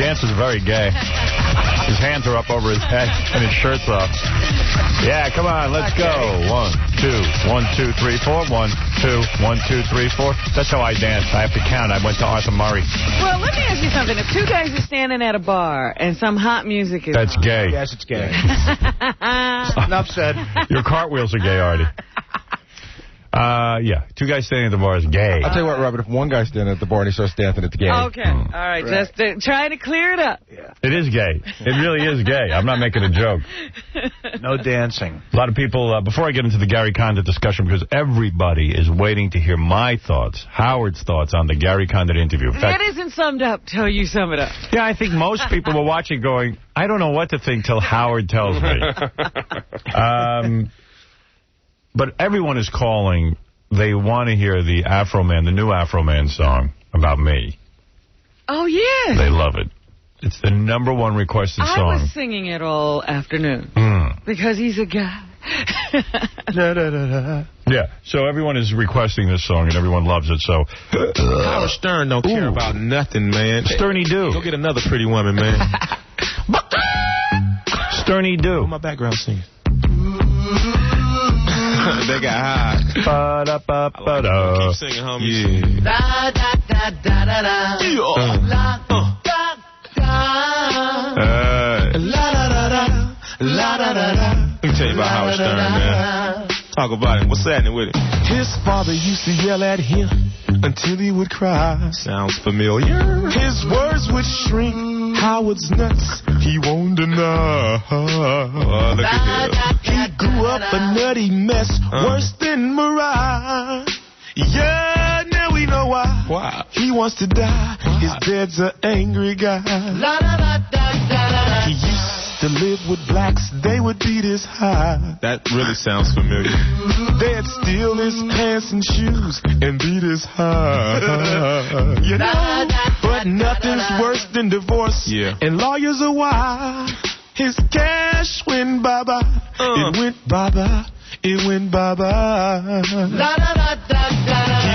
dances very gay. His hands are up over his head and his shirt's off. Yeah, come on, let's go. 1, 2, 1, 2, 3, 4. 1, 2, 1, 2, 3, 4. That's how I dance. I have to count. I went to Arthur Murray. Well, let me ask you something. If two guys are standing at a bar and some hot music is That's on. gay. Yes, it's gay. Enough said. Your cartwheels are gay, Artie. Yeah, two guys standing at the bar is gay. I'll tell you what, Robert, if one guy's standing at the bar and he starts dancing, it's gay. Okay, all right, just trying to clear it up. Yeah. It is gay. It really is gay. I'm not making a joke. No dancing. A lot of people, before I get into the Gary Condit discussion, because everybody is waiting to hear my thoughts, Howard's thoughts on the Gary Condit interview. In fact, that isn't summed up till you sum it up. Yeah, I think most people were watching going, I don't know what to think till Howard tells me. But everyone is calling. They want to hear the Afro Man, the new Afro Man song about me. Oh, yeah. They love it. It's the #1 requested song. I was singing it all afternoon because he's a guy. Yeah, so everyone is requesting this song, and everyone loves it, so... Howard Stern don't care about nothing, man. Sterny do. Go get another pretty woman, man. Sterny do. What my background singing? They got high. Ba-da-ba-ba-da. Keep singing, homies. Da da da da da da. La da da. Let me tell you about Howard Stern, man. Talk about him. What's happening with him? His father used to yell at him until he would cry. Sounds familiar. His words would shrink Howard's nuts. He won't deny. Oh, look at him. He grew up a nutty mess, worse than Mariah. Yeah, now we know why. Why? He wants to die. Why? His dad's an angry guy. He used to live with blacks. They would beat his high. That really sounds familiar. They'd steal his pants and shoes and beat his high. You know, but nothing's worse than divorce. Yeah. And lawyers are why. His cash went bye-bye. It went bye-bye. It went bye-bye. He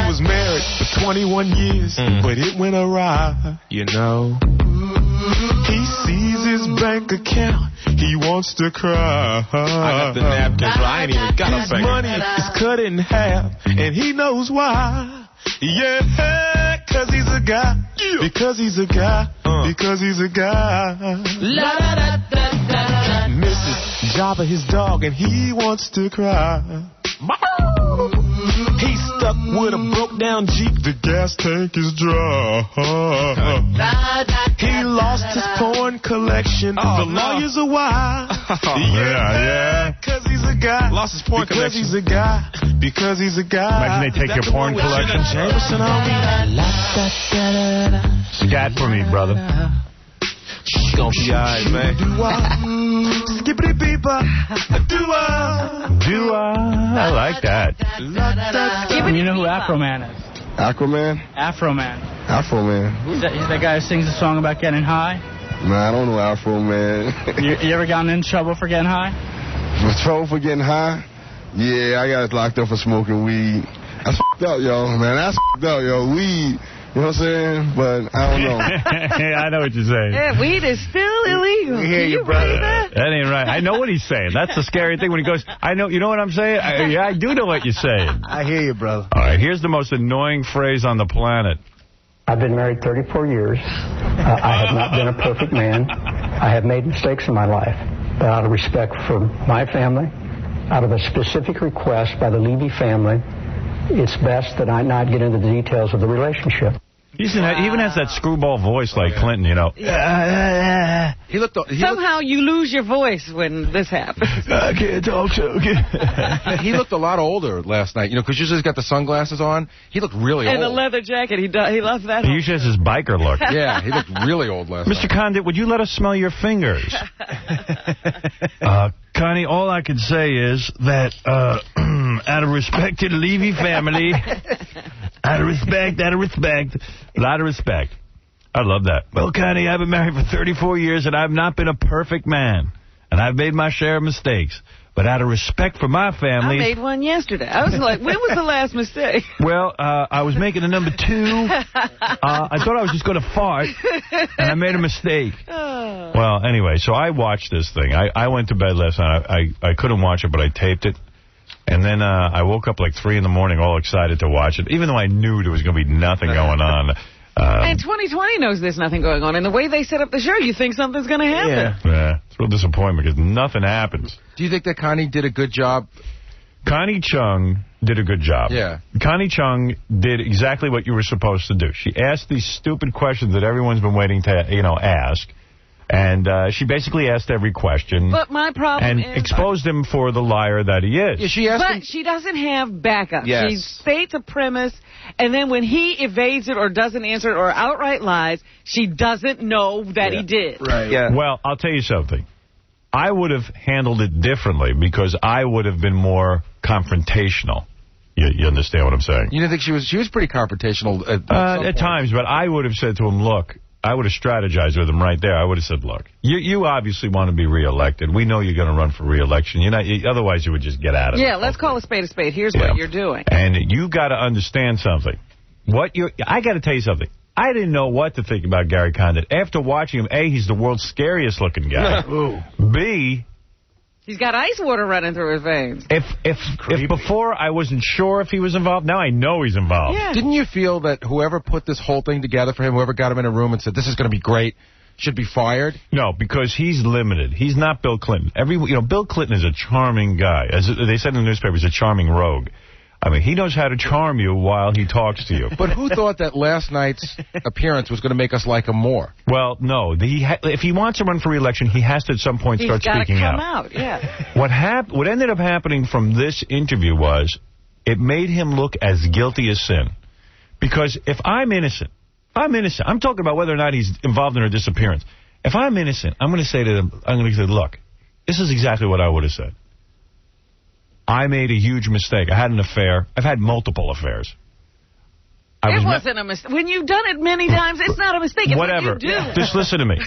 was married for 21 years, but it went awry, you know. He sees his bank account. He wants to cry. I got the napkins, but I ain't even got a bank. His money is cut in half, and he knows why. Yeah, cause he's a guy. Because he's a guy. Because he's a guy. Mrs. Java, his dog, and he wants to cry. He's stuck with a broke down Jeep. The gas tank is dry. He lost his porn collection. The lawyers are why. Yeah. Cause he's a guy. Lost his porn collection. Because he's a guy. Because he's a guy. Imagine they take your porn collection. Scat for me, brother. She's gonna be alright, man. Skippity beeper. I like that. You know who Afro Man is? Aquaman? Afro Man. Afro Man. He's that guy who sings a song about getting high? Nah, I don't know Afro Man. You ever gotten in trouble for getting high? For trouble for getting high? Yeah, I got locked up for smoking weed. That's f***ed up, yo, man. That's f***ed up, yo. Weed. You know what I'm saying? But I don't know. I know what you're saying. Yeah, weed is still illegal. I hear you, brother. That ain't right. I know what he's saying. That's the scary thing when he goes, I know, you know what I'm saying? Yeah, I do know what you're saying. I hear you, brother. All right, here's the most annoying phrase on the planet. I've been married 34 years. I have not been a perfect man. I have made mistakes in my life. But out of respect for my family, out of a specific request by the Levy family, it's best that I not get into the details of the relationship. He even has that screwball voice like Clinton, you know. Somehow you lose your voice when this happens. I can't talk so good. He looked a lot older last night, you know, because usually he's got the sunglasses on. He looked really old. And a leather jacket. He loves that. He usually has his biker look. Yeah, he looked really old last night. Mr. Condit, would you let us smell your fingers? Connie, all I can say is that out of respect to the Levy family, out of respect, a lot of respect. I love that. Well, Connie, I've been married for 34 years, and I've not been a perfect man. and I've made my share of mistakes. But out of respect for my family... I made one yesterday. I was like, when was the last mistake? Well, I was making a number 2. I thought I was just going to fart, and I made a mistake. Well, anyway, so I watched this thing. I went to bed last night. I couldn't watch it, but I taped it. And then I woke up like 3 in the morning all excited to watch it, even though I knew there was going to be nothing going on. And 2020 knows there's nothing going on. And the way they set up the show, you think something's going to happen. Yeah, it's a real disappointment because nothing happens. Do you think that Connie did a good job? Connie Chung did a good job. Yeah. Connie Chung did exactly what you were supposed to do. She asked these stupid questions that everyone's been waiting to, ask. And she basically asked every question. But my problem is... And exposed him for the liar that he is. Yeah, she asked him, she doesn't have backup. Yes. She states a premise, and then when he evades it or doesn't answer it or outright lies, she doesn't know that he did. Right. Yeah. Well, I'll tell you something. I would have handled it differently because I would have been more confrontational. You understand what I'm saying? You didn't think she was pretty confrontational at times, but I would have said to him, look, I would have strategized with him right there. I would have said, look, you obviously want to be reelected. We know you're going to run for reelection. Otherwise, you would just get out of it. Yeah, let's call a spade a spade. Here's what you're doing. And you got to understand something. I got to tell you something. I didn't know what to think about Gary Condit. After watching him, A, he's the world's scariest looking guy. B... He's got ice water running through his veins. If before I wasn't sure if he was involved, now I know he's involved. Yeah. Didn't you feel that whoever put this whole thing together for him, whoever got him in a room and said, this is going to be great, should be fired? No, because he's limited. He's not Bill Clinton. Bill Clinton is a charming guy. As they said in the newspaper, he's a charming rogue. I mean, he knows how to charm you while he talks to you. But who thought that last night's appearance was going to make us like him more? Well, no. If he wants to run for re-election, he has to at some point start speaking out. He's got to come out, yeah. What ended up happening from this interview was it made him look as guilty as sin. Because if I'm innocent. I'm talking about whether or not he's involved in her disappearance. If I'm innocent, I'm going to say to them, look, this is exactly what I would have said. I made a huge mistake. I had an affair. I've had multiple affairs. It wasn't a mistake. When you've done it many times, it's not a mistake. It's whatever. What you do. Just listen to me.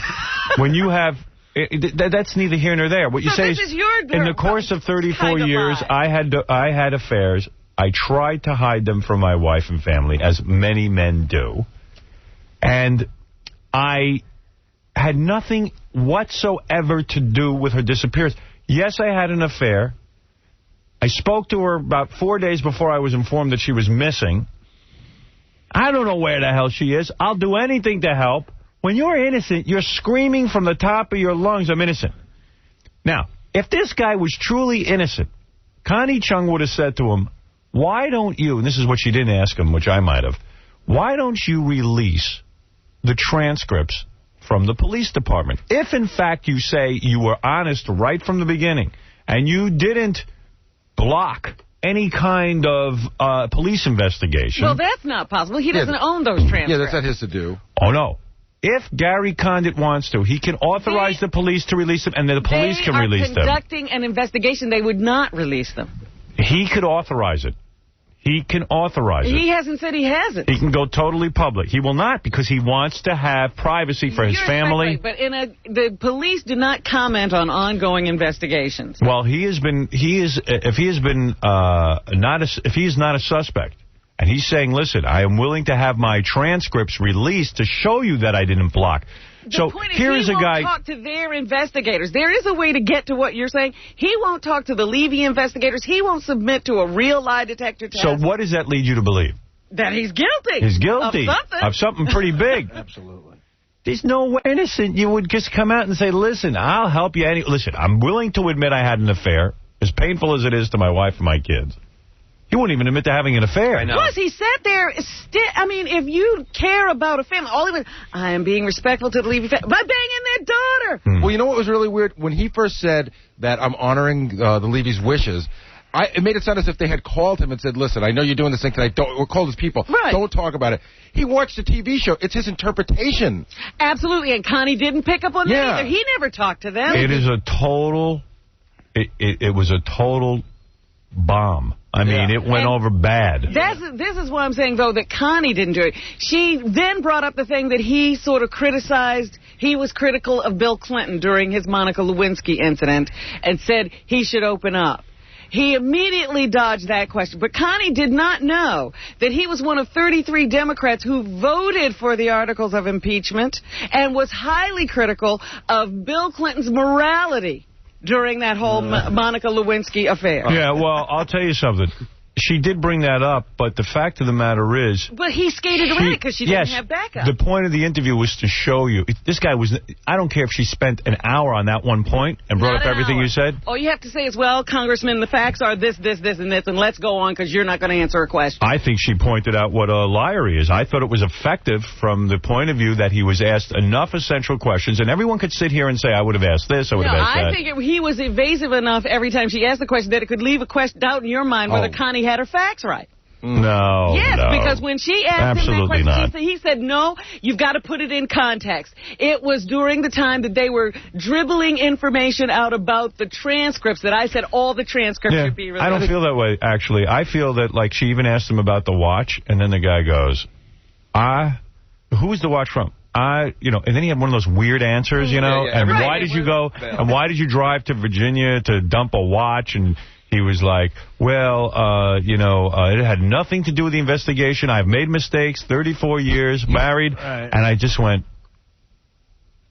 When you have... that's neither here nor there. What you say is, in the course of 34 years, I had affairs. I tried to hide them from my wife and family, as many men do. And I had nothing whatsoever to do with her disappearance. Yes, I had an affair. I spoke to her about 4 days before I was informed that she was missing. I don't know where the hell she is. I'll do anything to help. When you're innocent, you're screaming from the top of your lungs, I'm innocent. Now, if this guy was truly innocent, Connie Chung would have said to him, why don't you, and this is what she didn't ask him, which I might have, why don't you release the transcripts from the police department? If, in fact, you say you were honest right from the beginning, and you didn't block any kind of police investigation. Well, that's not possible. He doesn't own those transcripts. Yeah, that's not his to do. Oh, no. If Gary Condit wants to, he can authorize the police to release them, and then the police can release them. They are conducting an investigation. They would not release them. He could authorize it. He can authorize it. He hasn't said he hasn't. He can go totally public. He will not because he wants to have privacy for his family. But the police do not comment on ongoing investigations. Well, if he is not a suspect, and he's saying, listen, I am willing to have my transcripts released to show you that I didn't block. The point is, he won't talk to their investigators. There is a way to get to what you're saying. He won't talk to the Levy investigators. He won't submit to a real lie detector test. So what does that lead you to believe? That he's guilty. He's guilty. Of something pretty big. Absolutely. There's no way innocent. You would just come out and say, listen, I'll help you. Listen, I'm willing to admit I had an affair, as painful as it is to my wife and my kids. He wouldn't even admit to having an affair. I know. Plus, he sat there. I mean, if you care about a family, all he was, I am being respectful to the Levy family by banging their daughter. Well, you know what was really weird? When he first said that I'm honoring the Levy's wishes, it made it sound as if they had called him and said, listen, I know you're doing this thing tonight. We're called his people. Right. Don't talk about it. He watched the TV show. It's his interpretation. Absolutely. And Connie didn't pick up on that either. He never talked to them. It is a total... It was a total bomb. I mean, it went over bad. This is what I'm saying, though, that Connie didn't do it. She then brought up the thing that he sort of criticized he was critical of Bill Clinton during his Monica Lewinsky incident and said he should open up. He immediately dodged that question. But Connie did not know that he was one of 33 Democrats who voted for the articles of impeachment and was highly critical of Bill Clinton's morality during that whole Monica Lewinsky affair. Yeah, well, I'll tell you something. She did bring that up, but the fact of the matter is... But he skated around it because she didn't have backup. The point of the interview was to show you. This guy was... I don't care if she spent an hour on that one point and brought up everything you said. All you have to say is, well, Congressman, the facts are this, this, this, and this, and let's go on because you're not going to answer a question. I think she pointed out what a liar he is. I thought it was effective from the point of view that he was asked enough essential questions, and everyone could sit here and say, I would have asked this, I would have asked that. I think he was evasive enough every time she asked the question that it could leave a doubt in your mind whether Connie had her facts right. No. Yes, because when she asked him that question, he said, no, you've got to put it in context. It was during the time that they were dribbling information out about the transcripts that I said all the transcripts should be released. I don't feel that way, actually. I feel that, like, she even asked him about the watch, and then the guy goes, who's the watch from? You know, and then he had one of those weird answers, you know, and why did you go, and why did you drive to Virginia to dump a watch, and... He was like, well, you know, it had nothing to do with the investigation. I've made mistakes, 34 years, married. And I just went,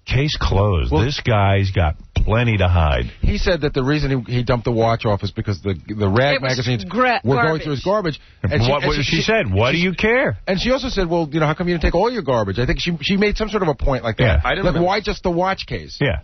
case closed. Well, this guy's got plenty to hide. He said that the reason he dumped the watch off is because the rag magazines were going through his garbage. And she said, what do you care? And she also said, well, you know, how come you didn't take all your garbage? I think she made some sort of a point like that. Yeah. Like, why just the watch case? Yeah.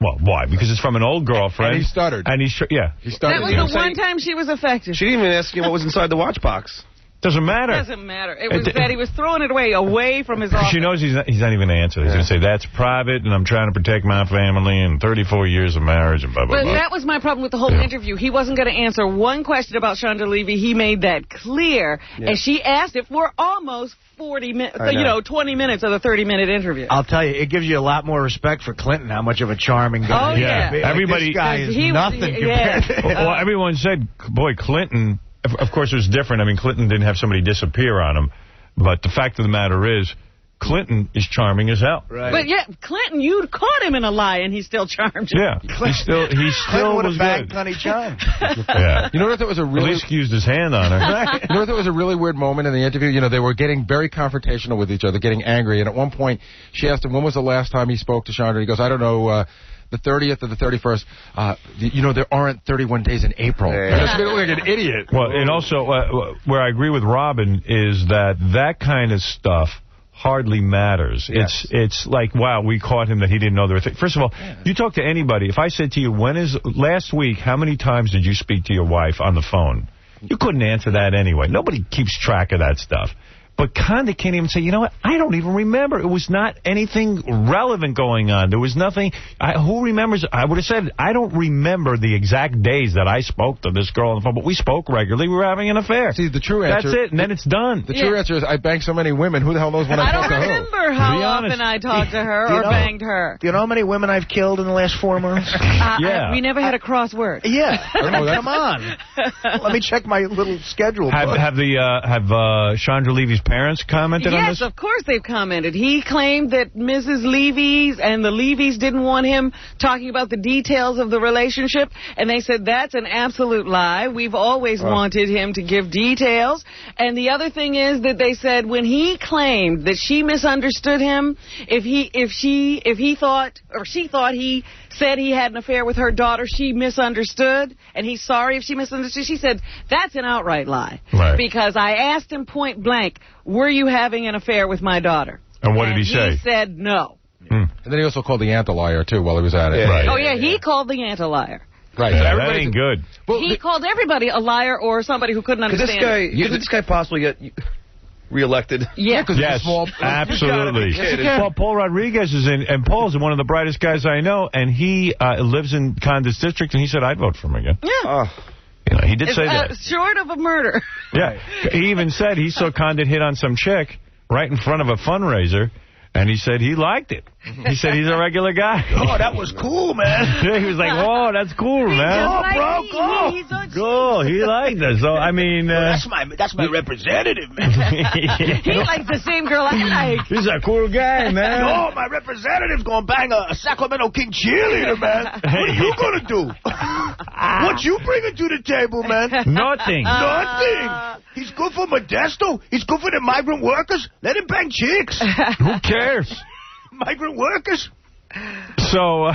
Well, why? Because it's from an old girlfriend. And he stuttered. And he stuttered. That was the one time she was effective. She didn't even ask him what was inside the watch box. Doesn't matter. Doesn't matter. It was that he was throwing it away from his office. She knows he's not even going to answer. He's going to say, that's private, and I'm trying to protect my family, and 34 years of marriage, and blah, blah, blah. But that was my problem with the whole interview. He wasn't going to answer one question about Chandra Levy. He made that clear. And she asked it for almost 40 minutes, 20 minutes of the 30-minute interview. I'll tell you, it gives you a lot more respect for Clinton, how much of a charming guy he is. Yeah. Everybody, this guy is nothing compared to him. Well, everyone said, boy, Clinton... Of course, it was different. I mean, Clinton didn't have somebody disappear on him. But the fact of the matter is, Clinton is charming as hell. Right. But yeah, Clinton, you caught him in a lie, and he still charmed you. Yeah, he still would have was bagged good. Connie Chung. Yeah. You know what? That was a really... At least used his hand on her. You know what? That was a really weird moment in the interview. You know, they were getting very confrontational with each other, getting angry. And at one point, she asked him, when was the last time he spoke to Chandra? He goes, I don't know, the 30th or the 31st. You know, there aren't 31 days in April. That's going to look like an idiot. Well, and also, where I agree with Robin is that kind of stuff hardly matters. Yes. It's like, wow, we caught him that he didn't know there were things. First of all, you talk to anybody. If I said to you, last week, how many times did you speak to your wife on the phone? You couldn't answer that anyway. Nobody keeps track of that stuff. But Condit can't even say, you know what, I don't even remember. It was not anything relevant going on. There was nothing. Who remembers? I would have said, I don't remember the exact days that I spoke to this girl on the phone, but we spoke regularly. We were having an affair. See, the true answer... That's it, and then it's done. The true answer is, I banged so many women, who the hell knows when I talked to who? I don't remember how often I talked to her or banged her. Do you know how many women I've killed in the last 4 months? We never had a crossword. Yeah. Come on. Let me check my little schedule. Have Chandra Levy's parents commented on this? Yes, of course they've commented. He claimed that Mrs. Levy's and the Levys didn't want him talking about the details of the relationship, and they said that's an absolute lie. We've always wanted him to give details. And the other thing is that they said when he claimed that she misunderstood him, she thought he said he had an affair with her daughter, she misunderstood, and he's sorry if she misunderstood. She said, that's an outright lie. Right. Because I asked him point blank, were you having an affair with my daughter? And what did he say? He said no. And then he also called the aunt a liar, too, while he was at it. Right. Oh, yeah, he called the aunt a liar. Right. Yeah, that ain't good. Well, he called everybody a liar or somebody who couldn't understand Could this guy possibly get reelected? Yeah. Yes, absolutely. Well, Paul Rodriguez is in, and Paul's one of the brightest guys I know, and he lives in Condit's district, and he said, I'd vote for him again. Yeah. You know, he did say that. Short of a murder. Yeah. He even said he saw Condit hit on some chick right in front of a fundraiser, And he said he liked it. He said he's a regular guy. Oh, that was cool, man. He was like, whoa, that's cool, man. Oh, bro, go. Cool. He liked it. So, I mean... that's my representative, man. He likes the same girl I like. He's a cool guy, man. Oh, my representative's going to bang a Sacramento King cheerleader, man. What are you going to do? What you bringing to the table, man? Nothing. Nothing. He's good for Modesto. He's good for the migrant workers. Let him bang chicks. Who cares? Migrant workers. So,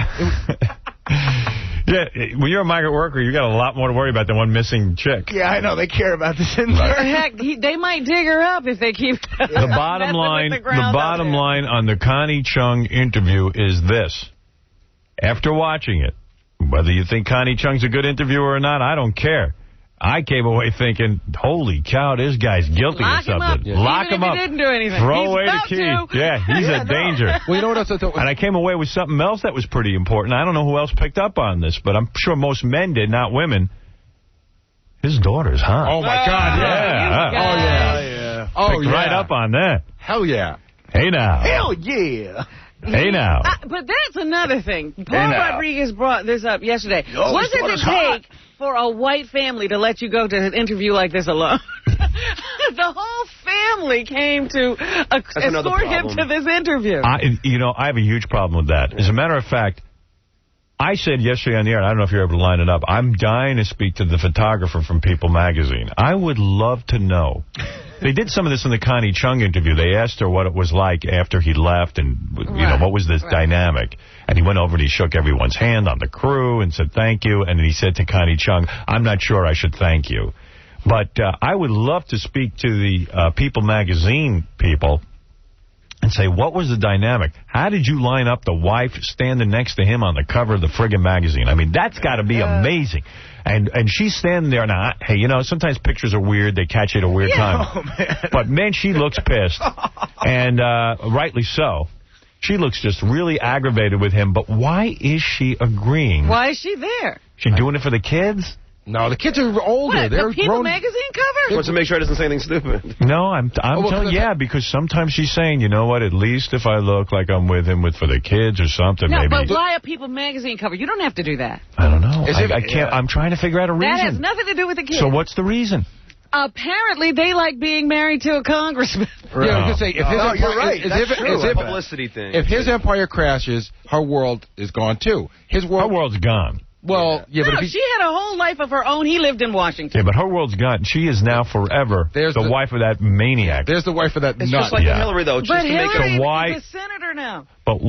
yeah, when you're a migrant worker, you got a lot more to worry about than one missing chick. Yeah, I know. They care about this. Heck, they might dig her up if they keep... The bottom line on the Connie Chung interview is this. After watching it, whether you think Connie Chung's a good interviewer or not, I don't care. I came away thinking, holy cow, this guy's guilty of something. Lock him up. Even if he didn't do anything. Throw away the key. Yeah, he's a danger. Well, you know what else I thought? And I came away with something else that was pretty important. I don't know who else picked up on this, but I'm sure most men did, not women. His daughter's hot. Oh, my God, yeah. Picked right up on that. Hell yeah. Hey, now. Hell yeah. Hey, now. But that's another thing. Paul Rodriguez brought this up yesterday. What does it take for a white family to let you go to an interview like this alone? The whole family came to escort him to this interview. I have a huge problem with that. As a matter of fact, I said yesterday on the air, and I don't know if you're able to line it up, I'm dying to speak to the photographer from People magazine. I would love to know. They did some of this in the Connie Chung interview. They asked her what it was like after he left and, what was this dynamic. And he went over and he shook everyone's hand on the crew and said thank you. And then he said to Connie Chung, I'm not sure I should thank you. But I would love to speak to the People magazine people and say, what was the dynamic? How did you line up the wife standing next to him on the cover of the friggin' magazine? I mean, that's got to be amazing. And she's standing there now. Hey, sometimes pictures are weird. They catch you at a weird time. Oh, man. But, man, she looks pissed. And rightly so. She looks just really aggravated with him. But why is she agreeing? Why is she there? She doing it for the kids? No, the kids are older. What, They're the People grown. magazine cover? She wants to make sure it doesn't say anything stupid. No, I'm telling you, because sometimes she's saying, you know what, at least if I look like I'm with him for the kids or something, no, maybe. but why a People magazine cover? You don't have to do that. I don't know. I can't. I'm trying to figure out a reason. That has nothing to do with the kids. So what's the reason? Apparently, they like being married to a congressman. Right. Yeah, I was going to say, if you're right. That's true. It's a publicity thing. If his empire crashes, her world is gone, too. Her world's gone. Well, yeah, but she had a whole life of her own. He lived in Washington. Yeah, but her world's gone. She is now forever the wife of that maniac. There's the wife of that nut. It's just like Hillary, though. But Hillary is a senator now. But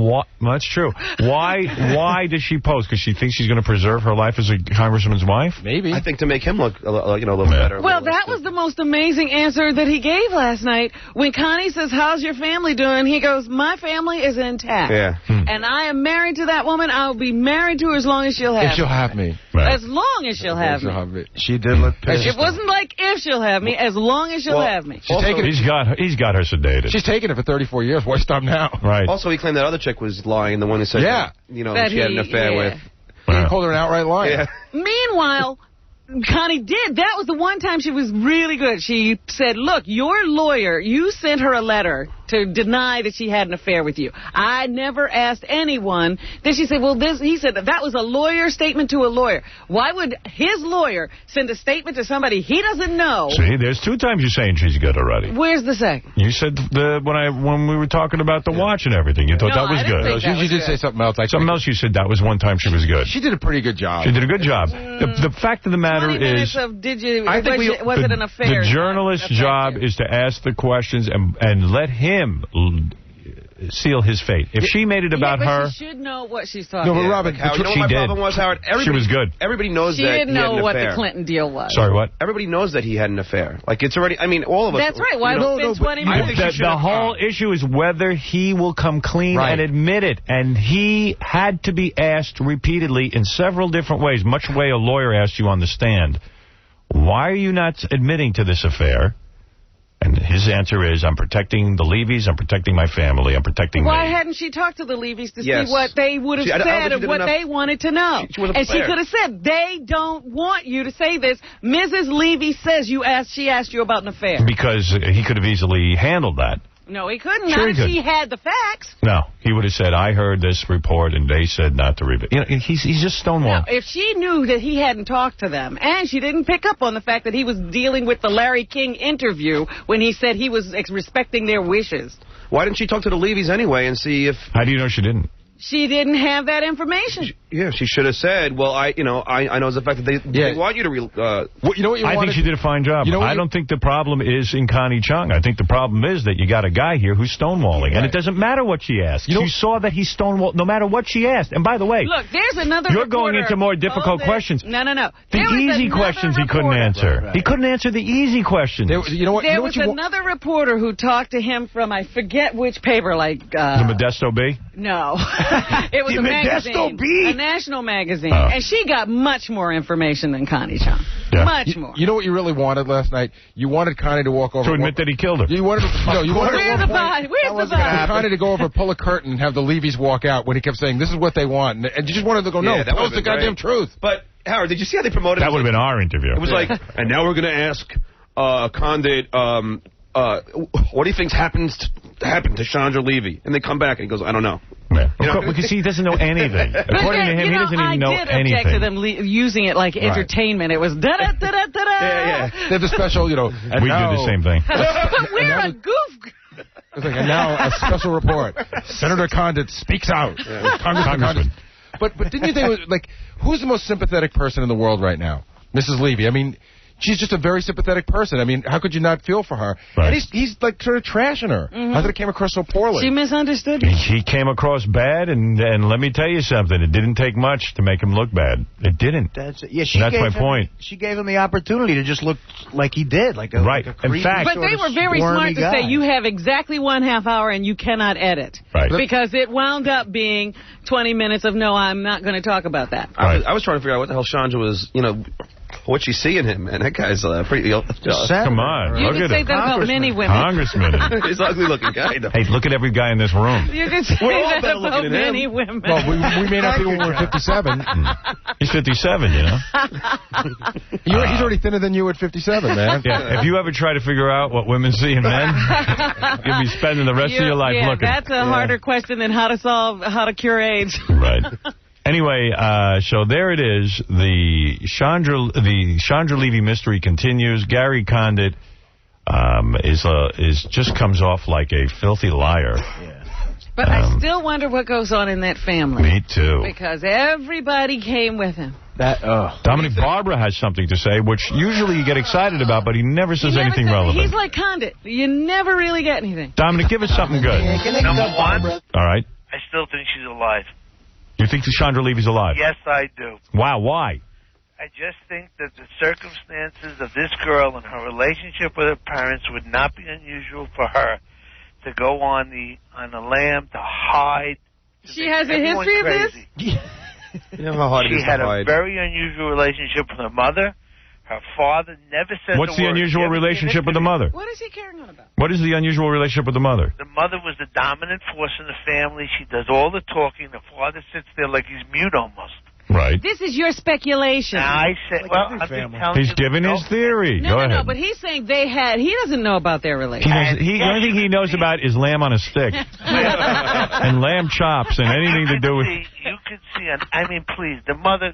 that's true. Why does she pose? Because she thinks she's going to preserve her life as a congressman's wife? Maybe. I think to make him look a little better. Well, that was the most amazing answer that he gave last night. When Connie says, how's your family doing? He goes, my family is intact. Yeah. And I am married to that woman. I'll be married to her as long as she'll have me. If she'll have me. Right. As long as she'll have me. She did look pissed. It wasn't like if she'll have me, as long as she'll have me. He's got her sedated. She's taken it for 34 years. Why stop now? Right. Also, he claimed that other chick was lying, the one who said that she had an affair with. He called her an outright liar. Yeah. Meanwhile, Connie did. That was the one time she was really good. She said, look, your lawyer, you sent her a letter to deny that she had an affair with you. I never asked anyone. Then she said, he said that was a lawyer statement to a lawyer. Why would his lawyer send a statement to somebody he doesn't know? See, there's 2 times you're saying she's good already. Where's the second? You said when we were talking about the watch and everything, you thought that was good. She did say something else. Something else you said that was one time she was good. She did a pretty good job. She did a good job. The fact of the matter is, was it an affair? The journalist's job is to ask the questions and let him seal his fate. If she made it about her... she should know what she's talking about. No, but Robin, Howard, you know what my problem was, Howard? She was good. Everybody knows that he had an affair. She didn't know what the Clinton deal was. Sorry, what? Everybody knows that he had an affair. Like, it's already... I mean, all of us... That's right. Why spend 20 minutes? The whole issue is whether he will come clean and admit it. And he had to be asked repeatedly in several different ways, much the way a lawyer asks you on the stand, why are you not admitting to this affair? And his answer is, I'm protecting the Levies, I'm protecting my family, I'm protecting me. Why hadn't she talked to the Levies to see what they would have said of what they wanted to know? She could have said, they don't want you to say this. Mrs. Levy says she asked you about an affair. Because he could have easily handled that. No, he couldn't. Sure Not if she had the facts. No, he would have said, I heard this report, and they said not to reveal. You know, he's just stonewalling. No, if she knew that he hadn't talked to them, and she didn't pick up on the fact that he was dealing with the Larry King interview when he said he was respecting their wishes. Why didn't she talk to the Levies anyway and see if... How do you know she didn't? She didn't have that information. She should have said, well, I know the fact that they want you to... I think she did a fine job. I don't think the problem is in Connie Chung. I think the problem is that you got a guy here who's stonewalling, and it doesn't matter what she asked. You saw that he stonewalled no matter what she asked. And by the way, look, there's another You're going into more difficult questions. No. The easy questions he couldn't answer. Right. He couldn't answer the easy questions. There was another reporter who talked to him from, I forget which paper, like... the Modesto Bee? No. It was a magazine. A national magazine. And she got much more information than Connie Chung. Yeah. Much more. You know what you really wanted last night? You wanted Connie to walk over... To admit that he killed her. You wanted Where's the body? Where's the body? Connie to go over, pull a curtain, and have the Levies walk out when he kept saying, this is what they want. And you just wanted to go, no, tell us the goddamn truth. But, Howard, did you see how they promoted it? That would have been our interview. It was like, and now we're going to ask Condit... what do you think's happened to Chandra Levy? And they come back and he goes, I don't know. Yeah. Because he doesn't know anything. According to him, he doesn't even know anything. I did object to them using it like entertainment. It was da-da-da-da-da-da. Yeah. They have the special, we do the same thing. But we're a goof. It's like, and now a special report. Senator Condit speaks out. Congressman. But didn't you think, it was, like, who's the most sympathetic person in the world right now? Mrs. Levy. I mean... She's just a very sympathetic person. I mean, how could you not feel for her? Right. And he's like sort of trashing her. I thought it came across so poorly. She misunderstood me. He came across bad, and let me tell you something. It didn't take much to make him look bad. It didn't. That's my point. She gave him the opportunity to just look like he did. Like a In fact, but they were very smart to say, you have exactly 1/2 hour and you cannot edit. Right. Because it wound up being 20 minutes of, no, I'm not going to talk about that. I was trying to figure out what the hell Chandra was, what she see in him, man. That guy's pretty... Come on. You look can at say him. that about many women. Congressman. He's an ugly-looking guy, though. Hey, look at every guy in this room. You can say that about many women. Well, we may not be when we're 57. He's 57, you know. He's already thinner than you at 57, man. Yeah. If you ever try to figure out what women see in men, you'll be spending the rest of your life looking. That's a harder question than how to cure AIDS. Right. Anyway, so there it is. The Chandra Levy mystery continues. Gary Condit is just comes off like a filthy liar. Yeah. But I still wonder what goes on in that family. Me too. Because everybody came with him. Dominic Barbara has something to say, which usually you get excited about, but he never says anything relevant. He's like Condit. You never really get anything. Dominic, give us something good. Number one. All right. I still think she's alive. You think Chandra Levy's alive? Yes, I do. Wow, why? I just think that the circumstances of this girl and her relationship with her parents would not be unusual for her to go on the lam to hide. She has a history of this? She had a very unusual relationship with her mother. Her father never said What's the unusual relationship with the mother? What is he carrying on about? What is the unusual relationship with the mother? The mother was the dominant force in the family. She does all the talking. The father sits there like he's mute almost. Right. This is your speculation. Now, I said, he's giving his theory. Go ahead. No, but he's saying he doesn't know about their relationship. The only thing he knows about is lamb on a stick. And lamb chops and anything to do with... You could see, I mean, please, the mother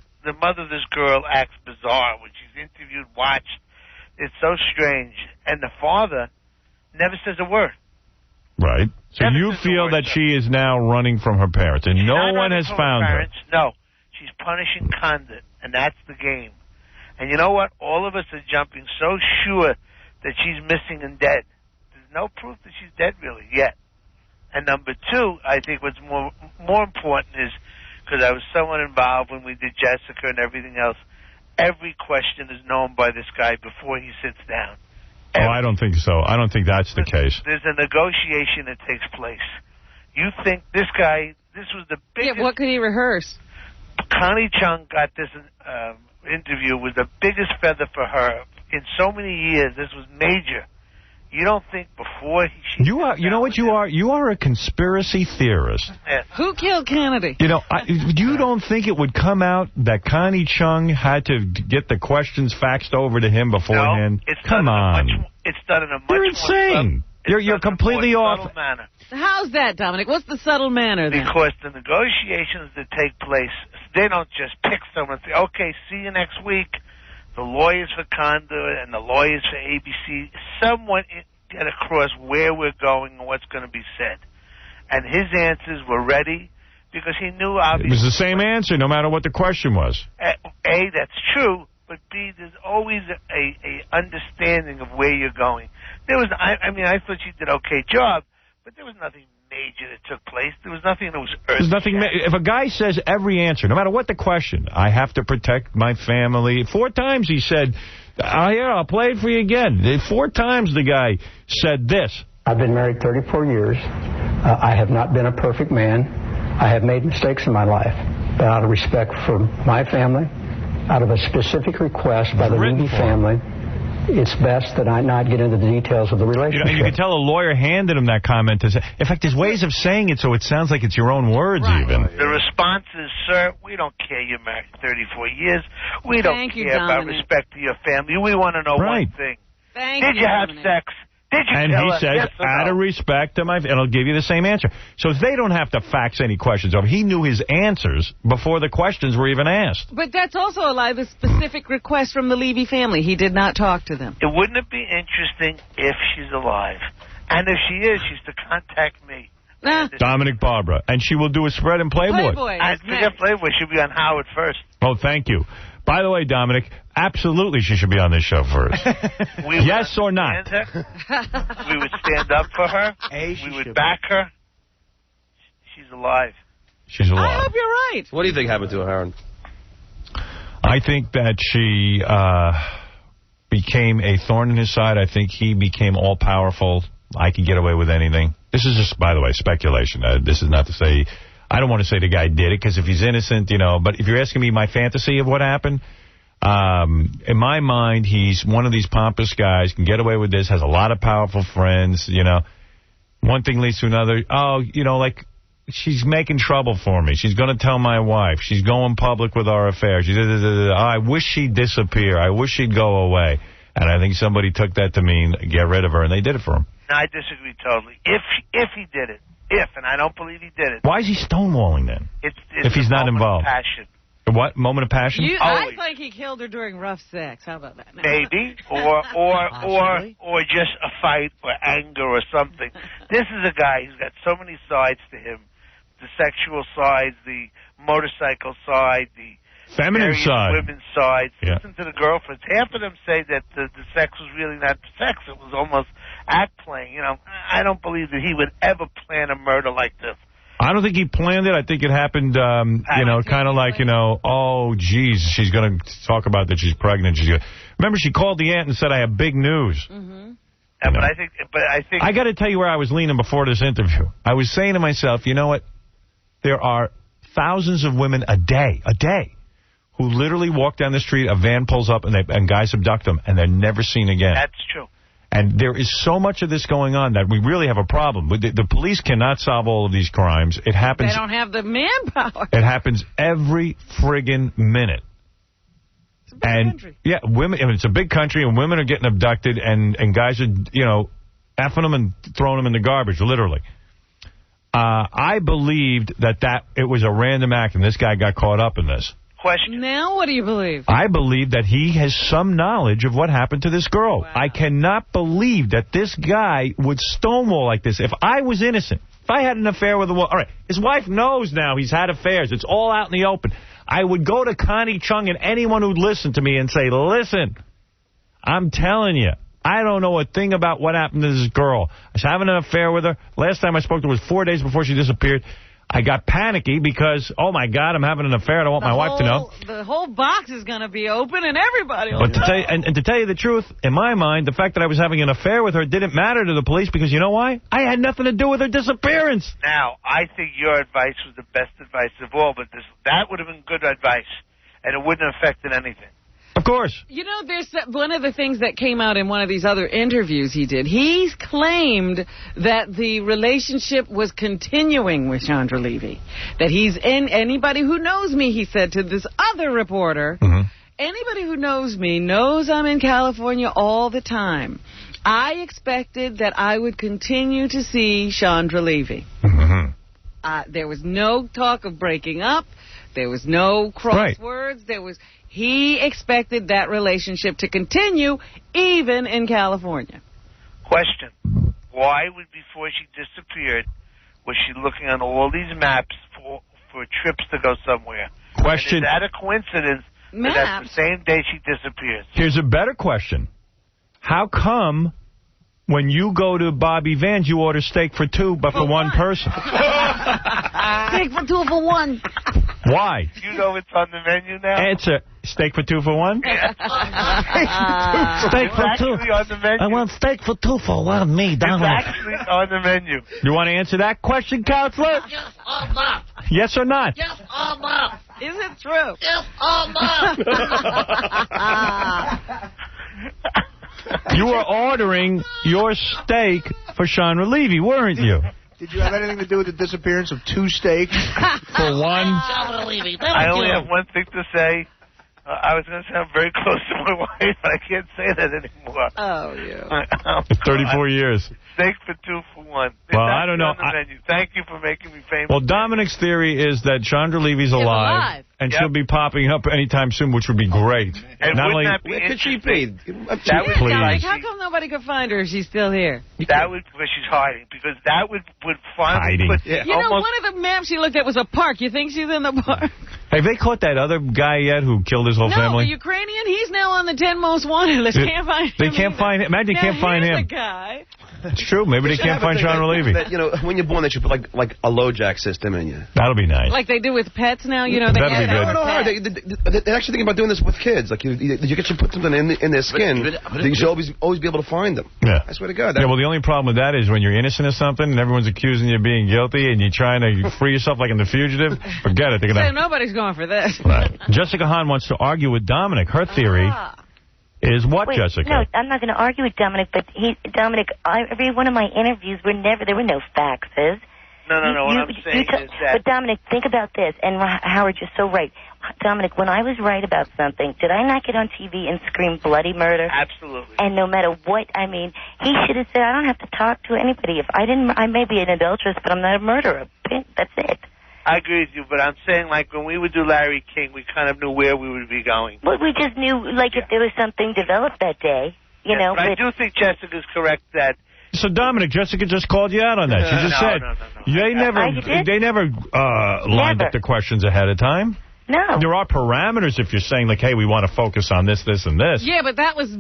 of this girl acts bizarre when she's interviewed, watched. It's so strange. And the father never says a word. Right. So you feel that she is now running from her parents, and no one has found her. No. She's punishing Condit, and that's the game. And you know what? All of us are jumping so sure that she's missing and dead. There's no proof that she's dead really yet. And number two, I think what's more important is, because I was somewhat involved when we did Jessica and everything else, every question is known by this guy before he sits down. I don't think so. I don't think that's the case. There's a negotiation that takes place. You think this guy, this was the biggest... Yeah, what could he rehearse? Connie Chung got this interview, was the biggest feather for her in so many years. This was major. You don't think before you know what you are? You are a conspiracy theorist. Yeah. Who killed Kennedy? You know, you don't think it would come out that Connie Chung had to get the questions faxed over to him beforehand? No, it's come on. It's done in a much You're insane. You're completely off. Manner. How's that, Dominic? What's the subtle manner then? Because the negotiations that take place, they don't just pick someone and say, okay, see you next week. The lawyers for Condit and the lawyers for ABC, someone get across where we're going and what's going to be said. And his answers were ready because he knew, obviously. It was the same answer no matter what the question was. A, that's true, but B, there's always a understanding of where you're going. There was, I mean, I thought she did an okay job, but there was nothing major that took place. There was nothing that was earth-shattering. There's nothing. If a guy says every answer, no matter what the question, I have to protect my family. 4 times he said, I'll play it for you again. 4 times the guy said this. I've been married 34 years. I have not been a perfect man. I have made mistakes in my life. But out of respect for my family, out of a specific request by the Levy family, it's best that I not get into the details of the relationship. You can tell a lawyer handed him that comment. In fact, there's ways of saying it so it sounds like it's your own words, even. The response is, sir, we don't care you're married 34 years. We don't care about respect to your family. We want to know one thing. Did you have sex? Did you and tell he us? says, Yes or out no? of respect to my... And I'll give you the same answer. So they don't have to fax any questions over. He knew his answers before the questions were even asked. But that's also a lie, the specific request from the Levy family. He did not talk to them. Wouldn't it be interesting if she's alive? And if she is, she's to contact me. Dominic Barbara. And she will do a spread in Playboy. I forget Playboy. She'll be on Howard first. Oh, thank you. By the way, Dominic, absolutely she should be on this show first. Yes or not? We would stand up for her. We would back her. She's alive. She's alive. I hope you're right. What do you think happened to her, Aaron? I think that she became a thorn in his side. I think he became all-powerful. I can get away with anything. This is just, by the way, speculation. This is not to say... I don't want to say the guy did it, because if he's innocent, but if you're asking me my fantasy of what happened, in my mind, he's one of these pompous guys, can get away with this, has a lot of powerful friends, One thing leads to another. Oh, like, she's making trouble for me. She's going to tell my wife. She's going public with our affairs. I wish she'd disappear. I wish she'd go away. And I think somebody took that to mean get rid of her, and they did it for him. No, I disagree totally. If he did it. And I don't believe he did it. Why is he stonewalling then? It's if he's not involved. Passion. What? Moment of passion? I think he killed her during rough sex. How about that? Maybe. Or just a fight or anger or something. This is a guy who's got so many sides to him. The sexual sides, the motorcycle side, the feminine side, women's sides. Yeah. Listen to the girlfriends. Half of them say that the sex was really not sex. It was almost act playing. I don't believe that he would ever plan a murder like this. I don't think he planned it. I think it happened, kind of like, oh, geez, she's going to talk about that she's pregnant. Remember, she called the aunt and said, I have big news. Mm-hmm. But I think I got to tell you where I was leaning before this interview. I was saying to myself, you know what? There are thousands of women a day, who literally walk down the street, a van pulls up, and guys abduct them, and they're never seen again. That's true. And there is so much of this going on that we really have a problem. The police cannot solve all of these crimes. It happens. They don't have the manpower. It happens every friggin' minute. It's a big country. Yeah, women. It's a big country, and women are getting abducted, and guys are, effing them and throwing them in the garbage, literally. I believed that it was a random act, and this guy got caught up in this. Question. Now what do you believe? I believe that he has some knowledge of what happened to this girl. Wow. I cannot believe that this guy would stonewall like this. If I was innocent, if I had an affair with a woman, all right, his wife knows now he's had affairs. It's all out in the open. I would go to Connie Chung and anyone who'd listen to me and say, listen, I'm telling you, I don't know a thing about what happened to this girl. I was having an affair with her. Last time I spoke to her was 4 days before she disappeared. I got panicky because, oh, my God, I'm having an affair. I don't want my wife to know. The whole box is going to be open and everybody will know. To tell you the truth, in my mind, the fact that I was having an affair with her didn't matter to the police because you know why? I had nothing to do with her disappearance. Now, I think your advice was the best advice of all, but that would have been good advice, and it wouldn't have affected anything. Of course. There's one of the things that came out in one of these other interviews he did. He claimed that the relationship was continuing with Chandra Levy. That he's in. Anybody who knows me, he said to this other reporter, anybody who knows me knows I'm in California all the time. I expected that I would continue to see Chandra Levy. There was no talk of breaking up. There was no crosswords. Right. He expected that relationship to continue, even in California. Question. Why would, before she disappeared, was she looking on all these maps for trips to go somewhere? Question. And is that a coincidence that that's the same day she disappears? Here's a better question. How come when you go to Bobby Van's, you order steak for two, but for one person? Steak for two for one. Why? You know it's on the menu now? Answer. Steak for two for one? Yeah. Steak for two. On the menu. I want steak for two for one. Me, Dominic. It's actually on the menu. You want to answer that question, Counselor? Yes or not? Yes or not? Yes or not? Is it true? Yes or not? You were ordering your steak for Chandra Levy, weren't you? Did you have anything to do with the disappearance of two steaks? For one? I only have one thing to say. I was going to say I'm very close to my wife, but I can't say that anymore. Oh, yeah. 34 years. Steak for two for one. Well, I don't know. Thank you for making me famous. Well, Dominic's theory is that Chandra Levy's alive. And she'll be popping up anytime soon, which would be great. And not only, that be where could she be? Dominic, how come nobody could find her if she's still here? That would, because she's hiding. Because that would finally hiding. put... You know, one of the maps she looked at was a park. You think she's in the park? Have they caught that other guy yet who killed his whole family? No, the Ukrainian. He's now on the 10 most wanted list. Can't find him. They can't find him. Imagine they can't find him. The guy. It's true. Maybe they can't find Chandra Levy. That, you know, when you're born, they should put like a low jack system in you. That'll be nice. Like they do with pets now. You know, they That'd be good. No, they're actually thinking about doing this with kids. Like you should put something in their skin. You should always be able to find them. Yeah. I swear to God. Yeah. Well, the only problem with that is when you're innocent of something and everyone's accusing you of being guilty and you're trying to free yourself like in The Fugitive. Forget it. So nobody's going for this. Right. Jessica Hahn wants to argue with Dominic. Her theory is what, Wait, Jessica? No, I'm not going to argue with Dominic, but Dominic, every one of my interviews there were no faxes. No. What I'm saying is that... But Dominic, think about this, and Howard, you're so right. Dominic, when I was right about something, did I not get on TV and scream bloody murder? Absolutely. And no matter what, I mean, he should have said, I don't have to talk to anybody. If I didn't, I may be an adulteress, but I'm not a murderer. That's it. I agree with you, but I'm saying, like, when we would do Larry King, we kind of knew where we would be going. Well, we just knew, like, if there was something developed that day, you know. But I do think Jessica's correct that... So, Dominic, Jessica just called you out on that. She just said they never lined up the questions ahead of time. No. There are parameters if you're saying, like, hey, we want to focus on this, this, and this. Yeah, but that was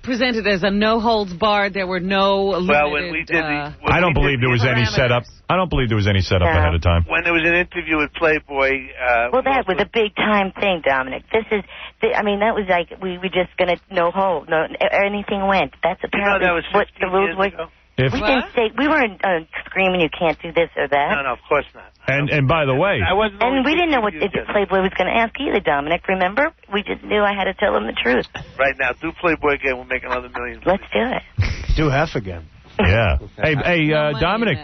presented as a no-holds-barred. There were no limited... Well, when we did I don't believe there was any setup. I don't believe there was any setup ahead of time. When there was an interview with Playboy... well, that was a big-time thing, Dominic. This is... I mean, that was like, we were just going to no hold. No, anything went. That's apparently what the rules were. We didn't say... We weren't screaming, you can't do this or that. No, of course not. And by the way... And we didn't know what if Playboy was going to ask either, Dominic, remember? We just knew I had to tell him the truth. Right now, do Playboy again, we'll make another million. Let's do it. Do half again. Yeah. Hey, Dominic,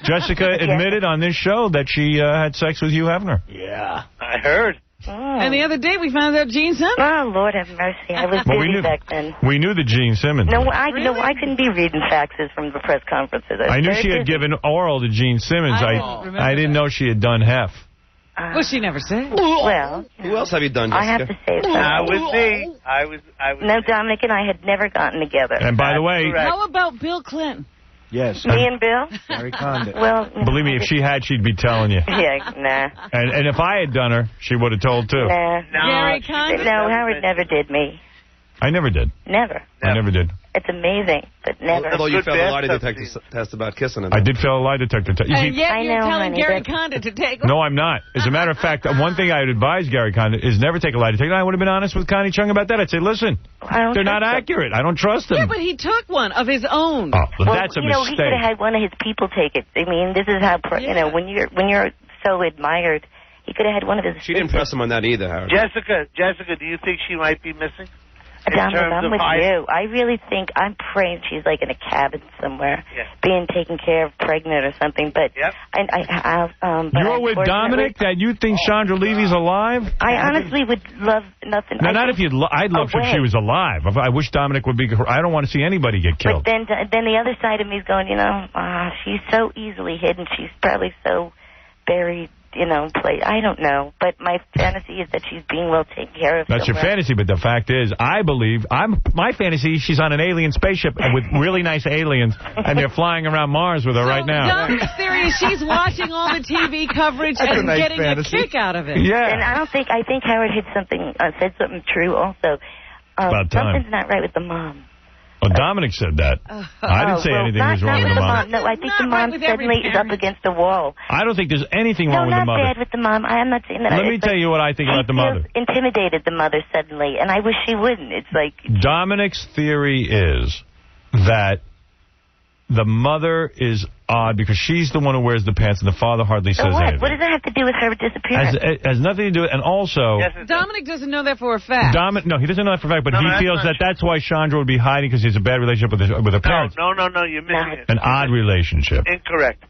Jessica admitted on this show that she had sex with Hugh Hefner. Yeah. I heard. Oh. And the other day we found out Gene Simmons. Oh, Lord have mercy. I was busy back then. We knew the Gene Simmons. No, I couldn't be reading faxes from the press conferences. I knew she had given oral to Gene Simmons. I didn't know she had done Hef. Well, she never said. Well, who else have you done, Jessica? I have to say something. With me. I was. No, Dominic and I had never gotten together. And by the way... How about Bill Clinton? Yes. Me and Bill? Gary Condit. Well, believe me, if she had, she'd be telling you. Yeah, nah. And if I had done her, she would have told, too. Nah. Gary Condit? No, Howard never did me. I never did. Never. I never did. It's amazing, but never. Although you failed a lie detector test about kissing him. I did fail a lie detector test. And yet you're telling Gary Condit to take one? No, I'm not. As a matter of fact, one thing I would advise Gary Condit is never take a lie detector. I would have been honest with Connie Chung about that. I'd say, listen, they're not accurate. I don't trust them. Yeah, but he took one of his own. Oh, well, that's a mistake. He could have had one of his people take it. I mean, this is how, when you're so admired, he could have had one of his... She didn't press him on that either, Howard. Jessica, do you think she might be missing? Dominic, I'm with you. I really think, I'm praying she's like in a cabin somewhere, being taken care of, pregnant or something. But you're with Dominic that you think Chandra Levy's alive? I honestly would love nothing. No, not if you'd. I'd love if she was alive. I wish Dominic would be. I don't want to see anybody get killed. But then the other side of me is going, she's so easily hidden. She's probably so buried. I don't know. But my fantasy is that she's being well taken care of. That's your fantasy, but the fact is, I believe, my fantasy, she's on an alien spaceship with really nice aliens, and they're flying around Mars with her right now. Dominic's theory is she's watching all the TV coverage and getting a kick out of it. Yeah. And I think Howard said something true also. Something's not right with the mom. Well, Dominic said that. I didn't say anything was wrong with the mom. No, I think the mom suddenly is up against the wall. I don't think there's anything wrong with the mother. No, not bad with the mom. I'm not saying that. Let me tell you what I think about the mother. Intimidated the mother suddenly, and I wish she wouldn't. It's like... Dominic's theory is that the mother is odd because she's the one who wears the pants and the father hardly says anything. What does that have to do with her disappearance? It has nothing to do with it. And also... Dominic doesn't know that for a fact. No, he doesn't know that for a fact, but he feels that's why Chandra would be hiding because he has a bad relationship with her parents. No, you're missing it. An odd relationship. Incorrect.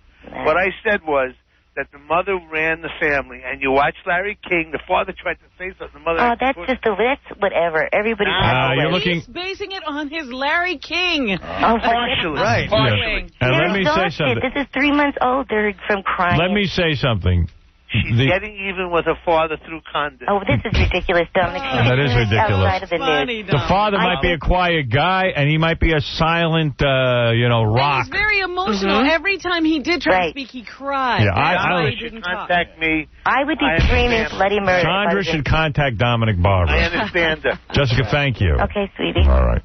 What I said was that the mother ran the family, and you watch Larry King, the father tried to say something, the mother... that's whatever. Everybody's... He's basing it on his Larry King. Partially. Right. Partially. And let me say something. This is 3 months older from crying. Let me say something. She's getting even with her father through Condit. Oh, this is ridiculous, Dominic. That is ridiculous. The father might be a quiet guy, and he might be a silent, rock. He's very emotional. Every time he did try to speak, he cried. Yeah, I should contact me. I would be screaming bloody murder. Chandra should contact Dominic Barber. I understand her. Jessica, thank you. Okay, sweetie. All right.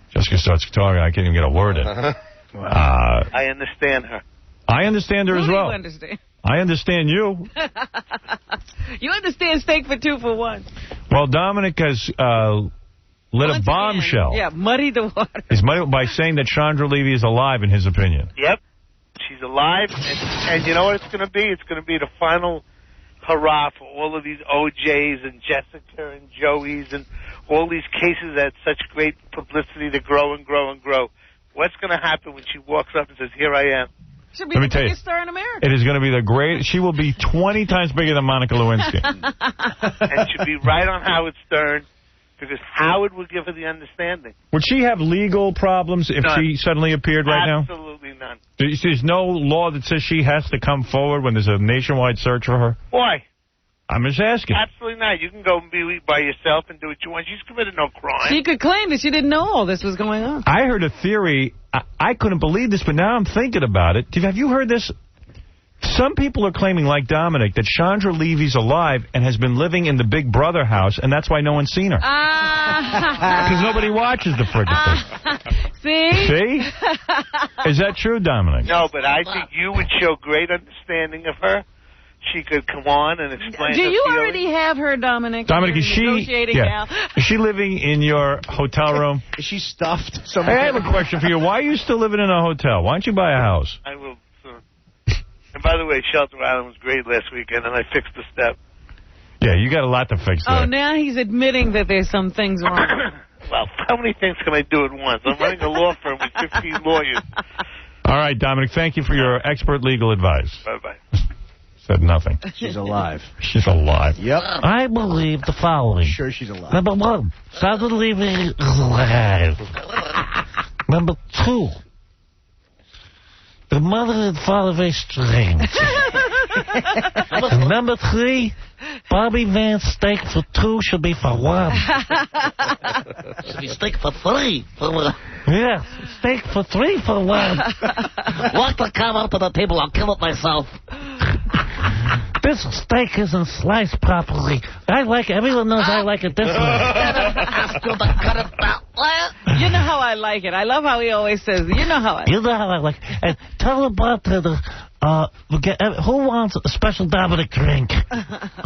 Jessica starts talking. I can't even get a word in. I understand her. I understand her as well. You understand? I understand you. You understand steak for 2 for 1. Well, Dominic has lit a bombshell. Yeah, muddy the water. He's muddy by saying that Chandra Levy is alive, in his opinion. Yep. She's alive, and you know what it's going to be? It's going to be the final hurrah for all of these OJs and Jessica and Joeys and all these cases that had such great publicity to grow and grow and grow. What's going to happen when she walks up and says, "Here I am"? She'll be the biggest star in America. It is going to be the great. She will be 20 times bigger than Monica Lewinsky. And she'll be right on Howard Stern, because Howard would give her the understanding. Would she have legal problems if she suddenly appeared right now? Absolutely none. There's no law that says she has to come forward when there's a nationwide search for her? Why? I'm just asking. Absolutely not. You can go and be by yourself and do what you want. She's committed no crime. She could claim that she didn't know all this was going on. I heard a theory. I couldn't believe this, but now I'm thinking about it. Have you heard this? Some people are claiming, like Dominic, that Chandra Levy's alive and has been living in the Big Brother house, and that's why no one's seen her. Because nobody watches the frickin' thing. See? Is that true, Dominic? No, but I think you would show great understanding of her. She could come on and explain. Do you already have her, Dominic? Dominic, is she now? Is she living in your hotel room? Is she stuffed? Hey, I have a question for you. Why are you still living in a hotel? Why don't you buy a house? I will soon. And by the way, Shelter Island was great last weekend, and I fixed the step. Yeah, you got a lot to fix there. Oh, now he's admitting that there's some things wrong. Well, how many things can I do at once? I'm running a law firm with 15 lawyers. All right, Dominic, thank you for your expert legal advice. Bye-bye. Said nothing. She's alive. She's alive. Yep. I believe the following. Sure she's alive. Number 1, Chandra Levy is alive. Number 2, the mother and father are very strange. And number 3, Bobby Van's steak for 2 should be for 1. Should be steak for 3 for 1. Yeah, steak for 3 for 1. Want to come up to the table? I'll kill it myself. This steak isn't sliced properly. I like it. Everyone knows I like it this way. You know how I like it. I love how he always says, you know how I like it. You know how I like it. And tell the bartender, who wants a special Dominic drink?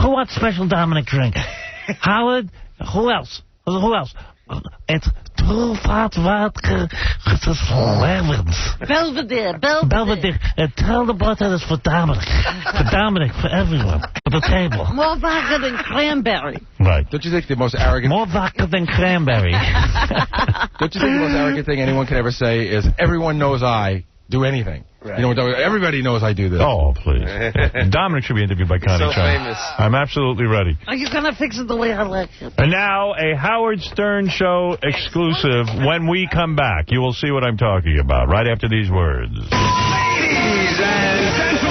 Who wants a special Dominic drink? Howard? Who else? Who else? It's 2 fat vodka with the lemons. Belvedere. And tell the bartenders for Dominic. For Dominic, for everyone. For the table. More vodka than cranberry. Right. Don't you think the most arrogant... More vodka than cranberry. Don't you think the most arrogant thing anyone can ever say is, everyone knows I do anything? Right. You know, everybody knows I do this. Oh, please. Dominic should be interviewed by Connie Chung. Famous. I'm absolutely ready. Are you going to fix it the way I like it? And now, a Howard Stern Show exclusive. When we come back, you will see what I'm talking about right after these words. Ladies and gentlemen.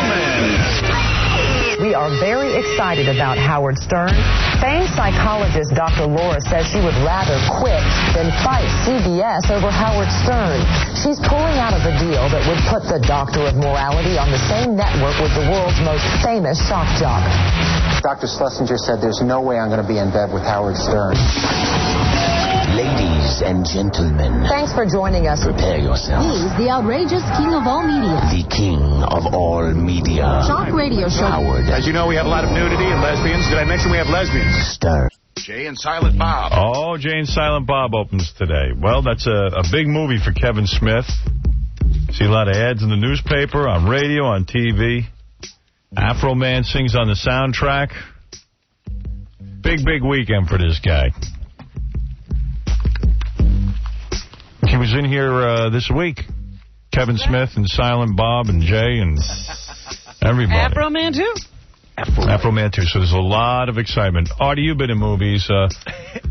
We are very excited about Howard Stern. Famed psychologist Dr. Laura says she would rather quit than fight CBS over Howard Stern. She's pulling out of a deal that would put the Doctor of Morality on the same network with the world's most famous shock jock. Dr. Schlesinger said there's no way I'm going to be in bed with Howard Stern. Ladies and gentlemen. Thanks for joining us. Prepare yourself. He's the outrageous king of all media. The king of all media. Shock radio show. Howard. As you know, we have a lot of nudity and lesbians. Did I mention we have lesbians? Stern. Jay and Silent Bob. Oh, Jay and Silent Bob opens today. Well, that's a big movie for Kevin Smith. See a lot of ads in the newspaper, on radio, on TV. Afro Man sings on the soundtrack. Big weekend for this guy. He was in here this week. Kevin Smith and Silent Bob and Jay and everybody. Afro Man, too? Afro Man, too. So there's a lot of excitement. Artie, you've been in movies.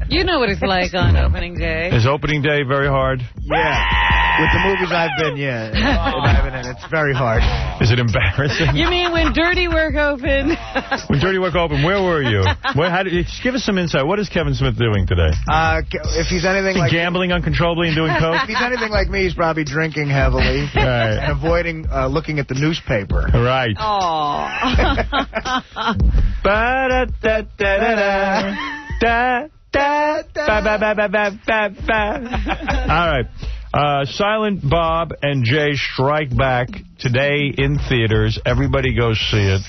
You know what it's like on opening day. Is opening day very hard? Yeah. With the movies I've been, it's very hard. Is it embarrassing? You mean when Dirty Work opened? When Dirty Work opened, where were you? Just give us some insight. What is Kevin Smith doing today? If he's anything like... Gambling uncontrollably and doing coke? If he's anything like me, he's probably drinking heavily. Right. And avoiding looking at the newspaper. Right. Aww. All right. Silent Bob and Jay Strike Back today in theaters. Everybody go see it.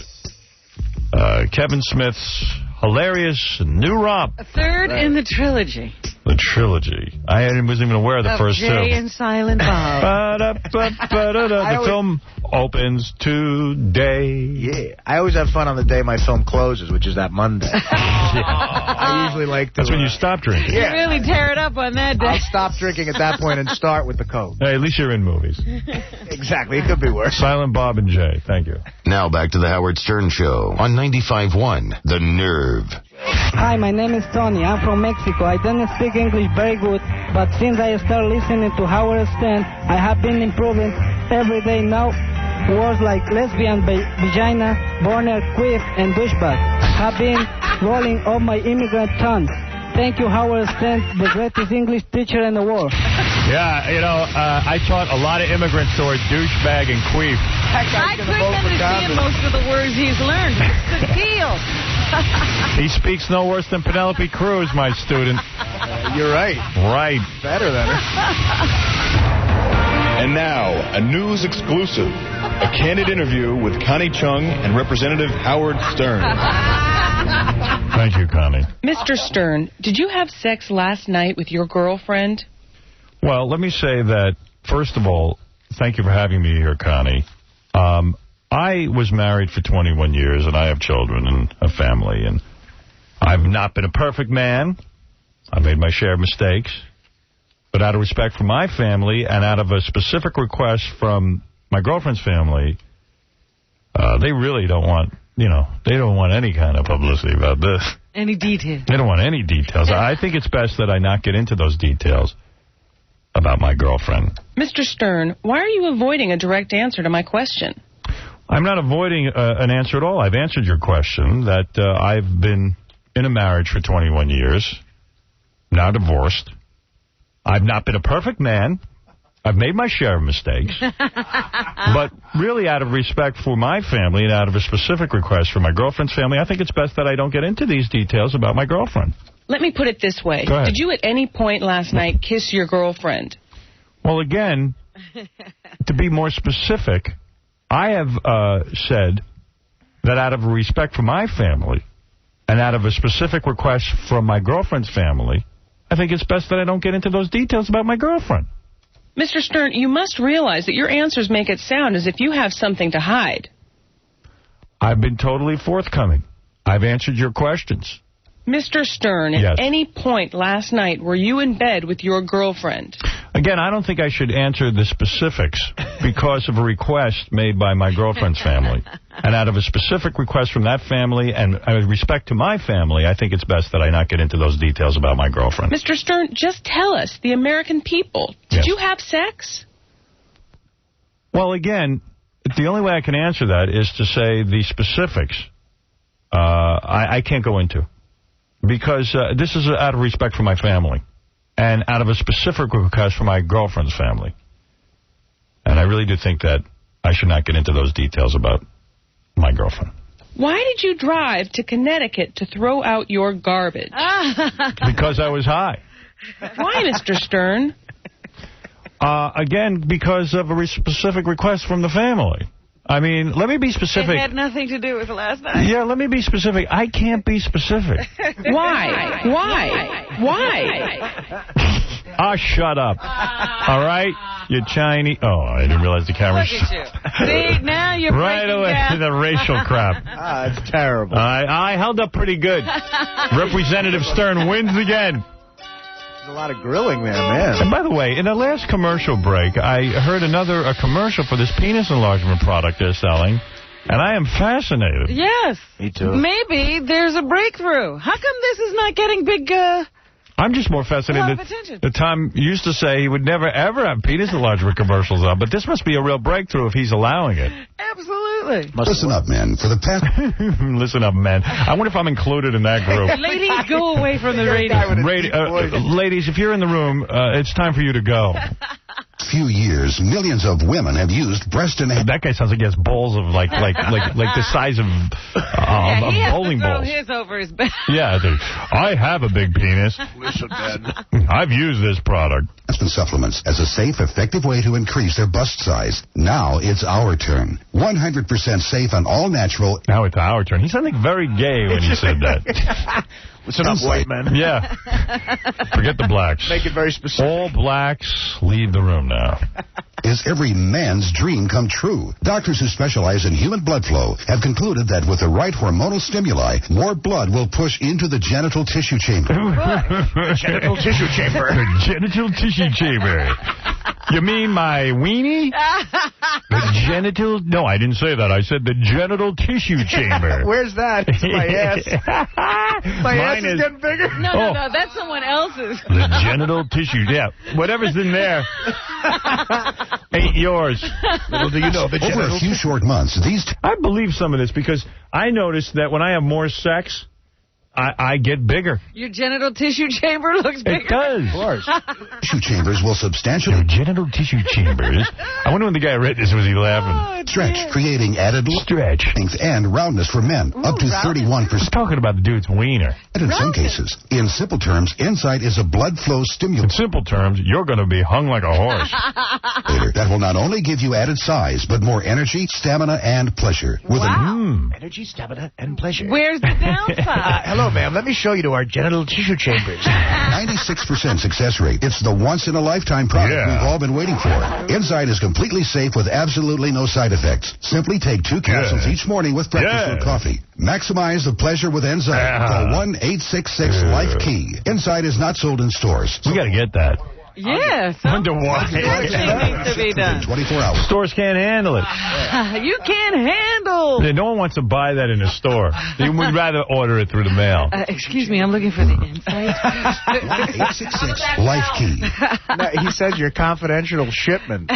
Kevin Smith's hilarious new romp. A third in the trilogy. The trilogy. I wasn't even aware of the first two. Jay and Silent Bob. The film opens today. Yeah. I always have fun on the day my film closes, which is that Monday. I usually like to... That's when you stop drinking. You really tear it up on that day. I'll stop drinking at that point and start with the coke. Hey, at least you're in movies. Exactly. It could be worse. Silent Bob and Jay. Thank you. Now back to the Howard Stern Show on 95.1 The Nerve. Hi, my name is Tony. I'm from Mexico. I don't speak English very good, but since I started listening to Howard Stern, I have been improving every day now. Words like lesbian, vagina, boner, queef, and douchebag have been rolling off my immigrant tongue. Thank you, Howard Stern, the greatest English teacher in the world. Yeah, you know, I taught a lot of immigrants the word douchebag and queef. I couldn't understand most of the words he's learned. It's the deal. He speaks no worse than Penelope Cruz, my student. You're right. Right. Better than her. And now, a news exclusive. A candid interview with Connie Chung and Representative Howard Stern. Thank you, Connie. Mr. Stern, did you have sex last night with your girlfriend? Well, let me say that, first of all, thank you for having me here, Connie. I was married for 21 years, and I have children and a family, and I've not been a perfect man. I made my share of mistakes. But out of respect for my family and out of a specific request from my girlfriend's family, they really don't want, they don't want any kind of publicity about this. Any details. They don't want any details. I think it's best that I not get into those details about my girlfriend. Mr. Stern, why are you avoiding a direct answer to my question? I'm not avoiding an answer at all. I've answered your question that I've been in a marriage for 21 years, now divorced. I've not been a perfect man. I've made my share of mistakes. But really, out of respect for my family and out of a specific request for my girlfriend's family, I think it's best that I don't get into these details about my girlfriend. Let me put it this way. Go ahead. Did you at any point last night kiss your girlfriend? Well, again, to be more specific, I have said that out of respect for my family and out of a specific request from my girlfriend's family, I think it's best that I don't get into those details about my girlfriend. Mr. Stern, you must realize that your answers make it sound as if you have something to hide. I've been totally forthcoming. I've answered your questions. Mr. Stern, at any point last night were you in bed with your girlfriend? Again, I don't think I should answer the specifics because of a request made by my girlfriend's family. And out of a specific request from that family and with respect to my family, I think it's best that I not get into those details about my girlfriend. Mr. Stern, just tell us, the American people, did you have sex? Well, again, the only way I can answer that is to say the specifics I can't go into. Because this is out of respect for my family. And out of a specific request for my girlfriend's family. And I really do think that I should not get into those details about my girlfriend. Why did you drive to Connecticut to throw out your garbage? Because I was high. Why, Mr. Stern? Again, because of a specific request from the family. I mean, let me be specific. It had nothing to do with last night. Yeah, let me be specific. I can't be specific. Why? Shut up. All right? You Chinese. Oh, I didn't realize the camera's... Look at you. See, now you're right away down. the racial crap. It's terrible. I held up pretty good. Representative Stern wins again. A lot of grilling there, man. And by the way, in the last commercial break, I heard a commercial for this penis enlargement product they're selling, and I am fascinated. Yes. Me too. Maybe there's a breakthrough. How come this is not getting big... I'm just more fascinated that Tom used to say he would never, ever have penis enlargement commercials on, but this must be a real breakthrough if he's allowing it. Absolutely. Listen up, men. For the past... Listen up, men. I wonder if I'm included in that group. Ladies, go away from the radio. Ladies, if you're in the room, it's time for you to go. Few years, millions of women have used breast and... That guy sounds like he has balls of like the size of bowling balls. He has to throw his over his back. Yeah, dude. I have a big penis. Listen, man. I've used this product. Supplements as a safe, effective way to increase their bust size. Now it's our turn. 100% safe and all natural. Now it's our turn. He sounded very gay when he said that. Listen up, white men. Yeah. Forget the blacks. Make it very specific. All blacks, leave the room now. Is every man's dream come true? Doctors who specialize in human blood flow have concluded that with the right hormonal stimuli, more blood will push into the genital tissue chamber. Genital tissue chamber. The genital tissue chamber. You mean my weenie? The genital... No, I didn't say that. I said the genital tissue chamber. Where's that? It's my ass. My ass is getting bigger. No, that's someone else's. The genital tissue, yeah. Whatever's in there ain't yours. Little do you know, the over a few short months, I believe some of this because I noticed that when I have more sex, I get bigger. Your genital tissue chamber looks bigger. It does. Of course. Tissue chambers will substantially... Your genital tissue chambers? I wonder when the guy read this, was he laughing? Stretch, creating added strength and roundness for men, up to 31%. I'm talking about the dude's wiener. And in some cases, in simple terms, Insight is a blood flow stimulant. In simple terms, you're going to be hung like a horse. That will not only give you added size, but more energy, stamina, and pleasure. With energy, stamina, and pleasure. Where's the downside? Hello, ma'am. Let me show you to our genital tissue chambers. 96% success rate. It's the once-in-a-lifetime product we've all been waiting for. Insight is completely safe with absolutely no side effects. Simply take 2 capsules each morning with breakfast or coffee. Maximize the pleasure with Insight. Call 1-866-LIFE-KEY. Insight is not sold in stores. We got to get that. Yes. Wonder why. Something needs to be done. 24 hours. Stores can't handle it. You can't handle. No one wants to buy that in a store. They would rather order it through the mail. Excuse me, I'm looking for the Insight. 1-866-LIFE-KEY. No, he says you're confidential shipment.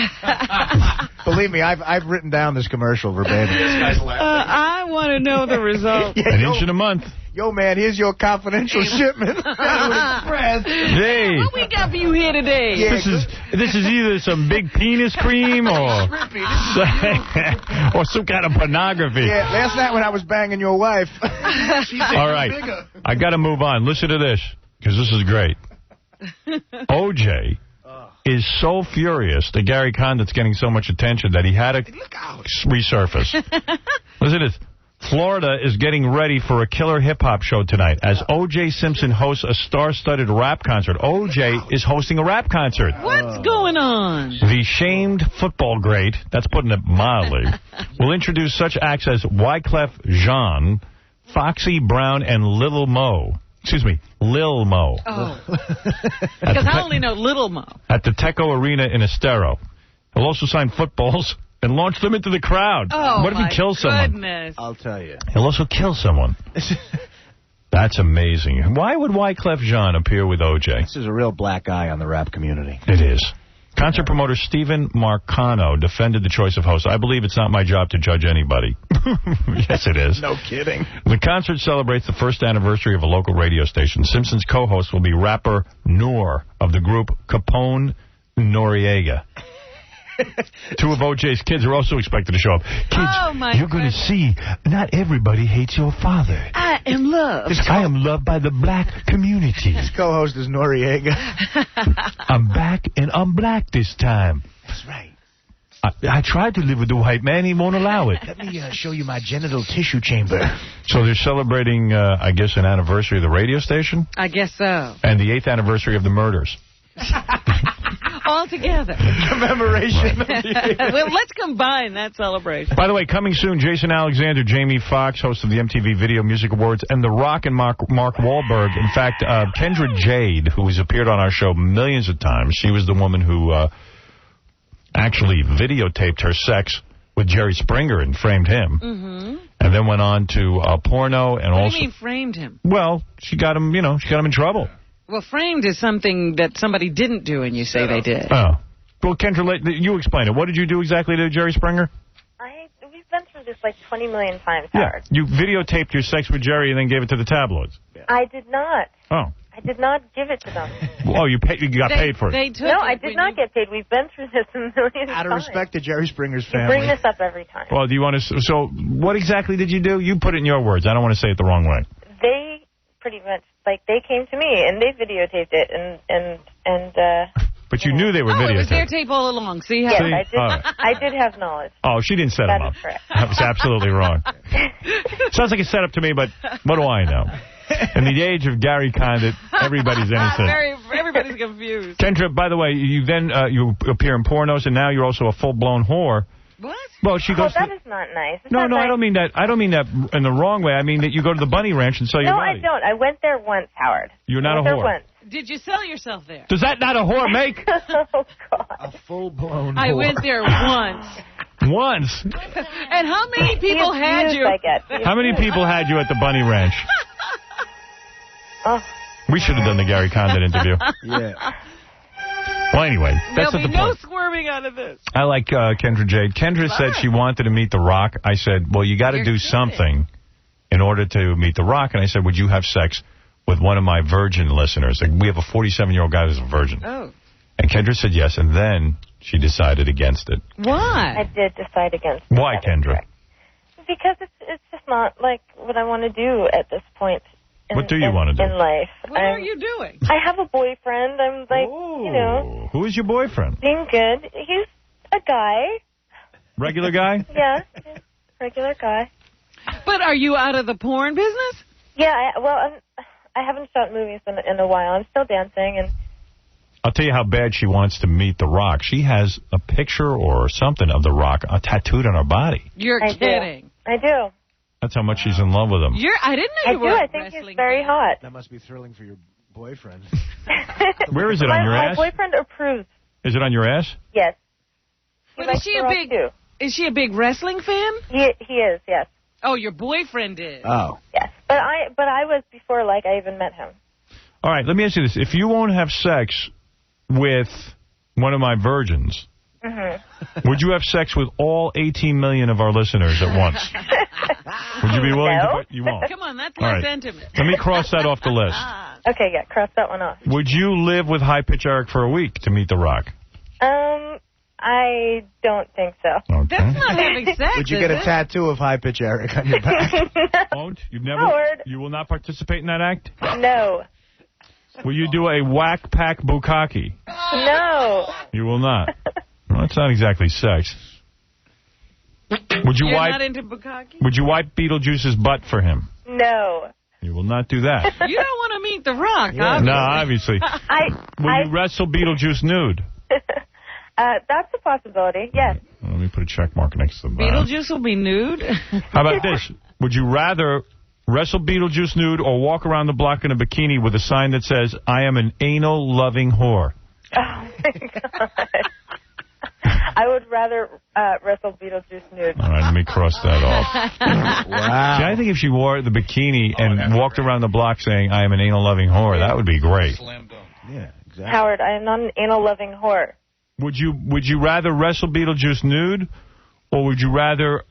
Believe me, I've written down this commercial verbatim. I want to know the result. An inch in a month. Yo, man, here's your confidential shipment. Hey. What we got for you here today? Yeah, this is either some big penis cream or some kind of pornography. Yeah, last night when I was banging your wife. All right. I got to move on. Listen to this, because this is great. OJ is so furious that Gary Condit's getting so much attention that he had to resurface. Listen to this. Florida is getting ready for a killer hip-hop show tonight as O.J. Simpson hosts a star-studded rap concert. O.J. is hosting a rap concert. What's going on? The shamed football great, that's putting it mildly, will introduce such acts as Wyclef Jean, Foxy Brown, and Lil Mo. Excuse me, Lil Mo. Oh. Because I only know Little Mo. At the Teco Arena in Estero. He'll also sign footballs and launch them into the crowd. Oh, what if he kills someone? I'll tell you. He'll also kill someone. That's amazing. Why would Wyclef Jean appear with O.J.? This is a real black eye on the rap community. It is. Concert promoter Stephen Marcano defended the choice of host. I believe it's not my job to judge anybody. Yes, it is. No kidding. The concert celebrates the first anniversary of a local radio station. Simpsons co-host will be rapper Noor of the group Capone Noriega. Two of O.J.'s kids are also expected to show up. Kids, you're going to see not everybody hates your father. I am loved. I am loved by the black community. His co-host is Noriega. I'm back, and I'm black this time. That's right. I tried to live with the white man. He won't allow it. Let me show you my genital tissue chamber. So they're celebrating, I guess, an anniversary of the radio station? I guess so. And the 8th anniversary of the murders. All together. Commemoration. Well, let's combine that celebration. By the way, coming soon, Jason Alexander, Jamie Foxx, host of the MTV Video Music Awards, and The Rock and Mark Wahlberg. In fact, Kendra Jade, who has appeared on our show millions of times, she was the woman who actually videotaped her sex with Jerry Springer and framed him. Mm-hmm. And then went on to porno and What also... do you mean framed him? Well, she got him, she got him in trouble. Well, framed is something that somebody didn't do and you say they did. Oh. Well, Kendra, you explain it. What did you do exactly to Jerry Springer? We've been through this like 20 million times, Yeah. Howard. You videotaped your sex with Jerry and then gave it to the tabloids. I did not. Oh. I did not give it to them. Oh, you got paid for it. No, I did not get paid. We've been through this a million times. Out of respect to Jerry Springer's You family. bring this up every time. Well, do you want to... So, what exactly did you do? You put it in your words. I don't want to say it the wrong way. They pretty much, they came to me and they videotaped it and But you knew they were videotaped. It was their tape all along. See how? Yes, I did have knowledge. Oh, she didn't set That him up. is correct. That was absolutely wrong. Sounds like a setup to me, but what do I know? In the age of Gary Condit, everybody's innocent. Everybody's confused. Kendra, by the way, you then you appear in pornos, and now you're also a full-blown whore. What? Well, she goes. That is not nice. It's No, not nice. I don't mean that. I don't mean that in the wrong way. I mean that you go to the bunny ranch and sell your No, body. I don't. I went there once, Howard. You're not I a went there whore. once. Did you sell yourself there? Does that not a whore make? Oh, God. A full-blown I whore. went there once. Once. And how many people had you? How many people had you at the bunny ranch? Oh. We should have done the Gary Condit interview. Yeah. Well, anyway, that's There'll not be the no point. squirming out of this. I like Kendra Jade. Kendra said she wanted to meet The Rock. I said, well, you got to do something in order to meet The Rock. And I said, would you have sex with one of my virgin listeners? Like, we have a 47-year-old guy who's a virgin. Oh. And Kendra said yes, and then she decided against it. Why? I did decide against it. Why, Kendra? Because it's just not like what I want to do at this point. What do you want to do? In life. What are you doing? I have a boyfriend. I'm like, Who is your boyfriend? being good. He's a guy. Regular guy? Yeah, regular guy. But are you out of the porn business? Yeah, I haven't shot movies in a while. I'm still dancing. And I'll tell you how bad she wants to meet The Rock. She has a picture or something of The Rock tattooed on her body. You're kidding. I do. That's how much she's in love with him. I didn't know you were. I think he's very hot. That must be thrilling for your boyfriend. Where is it, on your ass? My boyfriend approves. Is it on your ass? Yes. But is she a big wrestling fan? He is, yes. Oh, your boyfriend is. Oh. Yes. But I was before, I even met him. All right, let me ask you this. If you won't have sex with one of my virgins, would you have sex with all 18 million of our listeners at once? Would you be willing to? You won't. Come on, that's All less right. intimate. Let me cross that off the list. Okay, yeah, cross that one off. Would you live with High Pitch Eric for a week to meet The Rock? I don't think so. Okay. That's not having sex. Would you get a tattoo of High Pitch Eric on your back? Won't? You've never? Howard. You will not participate in that act? No. Will you do a whack pack bukkake? No. You will not. Well, that's not exactly sex. Would you You're wipe? not into bukkake? Would you wipe Beetlejuice's butt for him? No. You will not do that. You don't want to meet The Rock, No, obviously. Will you wrestle Beetlejuice nude? That's a possibility, yes. Let me put a check mark next to the bottom. Beetlejuice will be nude? How about this? Would you rather Wrestle Beetlejuice nude or walk around the block in a bikini with a sign that says, I am an anal-loving whore? Oh, my God. I would rather wrestle Beetlejuice nude. All right, let me cross that off. Wow. See, I think if she wore the bikini and walked around the block saying, I am an anal-loving whore, that would be great. Yeah, exactly. Howard, I am not an anal-loving whore. Would you rather wrestle Beetlejuice nude, or would you rather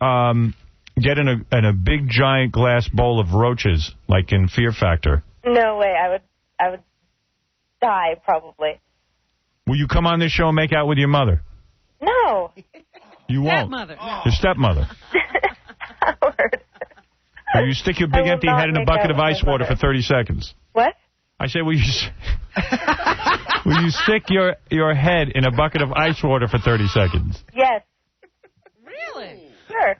get in a big giant glass bowl of roaches like in Fear Factor? No way. I would die probably. Will you come on this show and make out with your mother? No. You won't. Stepmother. Your stepmother. Howard. Will you stick your big empty head in a bucket of ice water for 30 seconds? What? I say, will you stick your head in a bucket of ice water for 30 seconds? Yes. Really? Sure.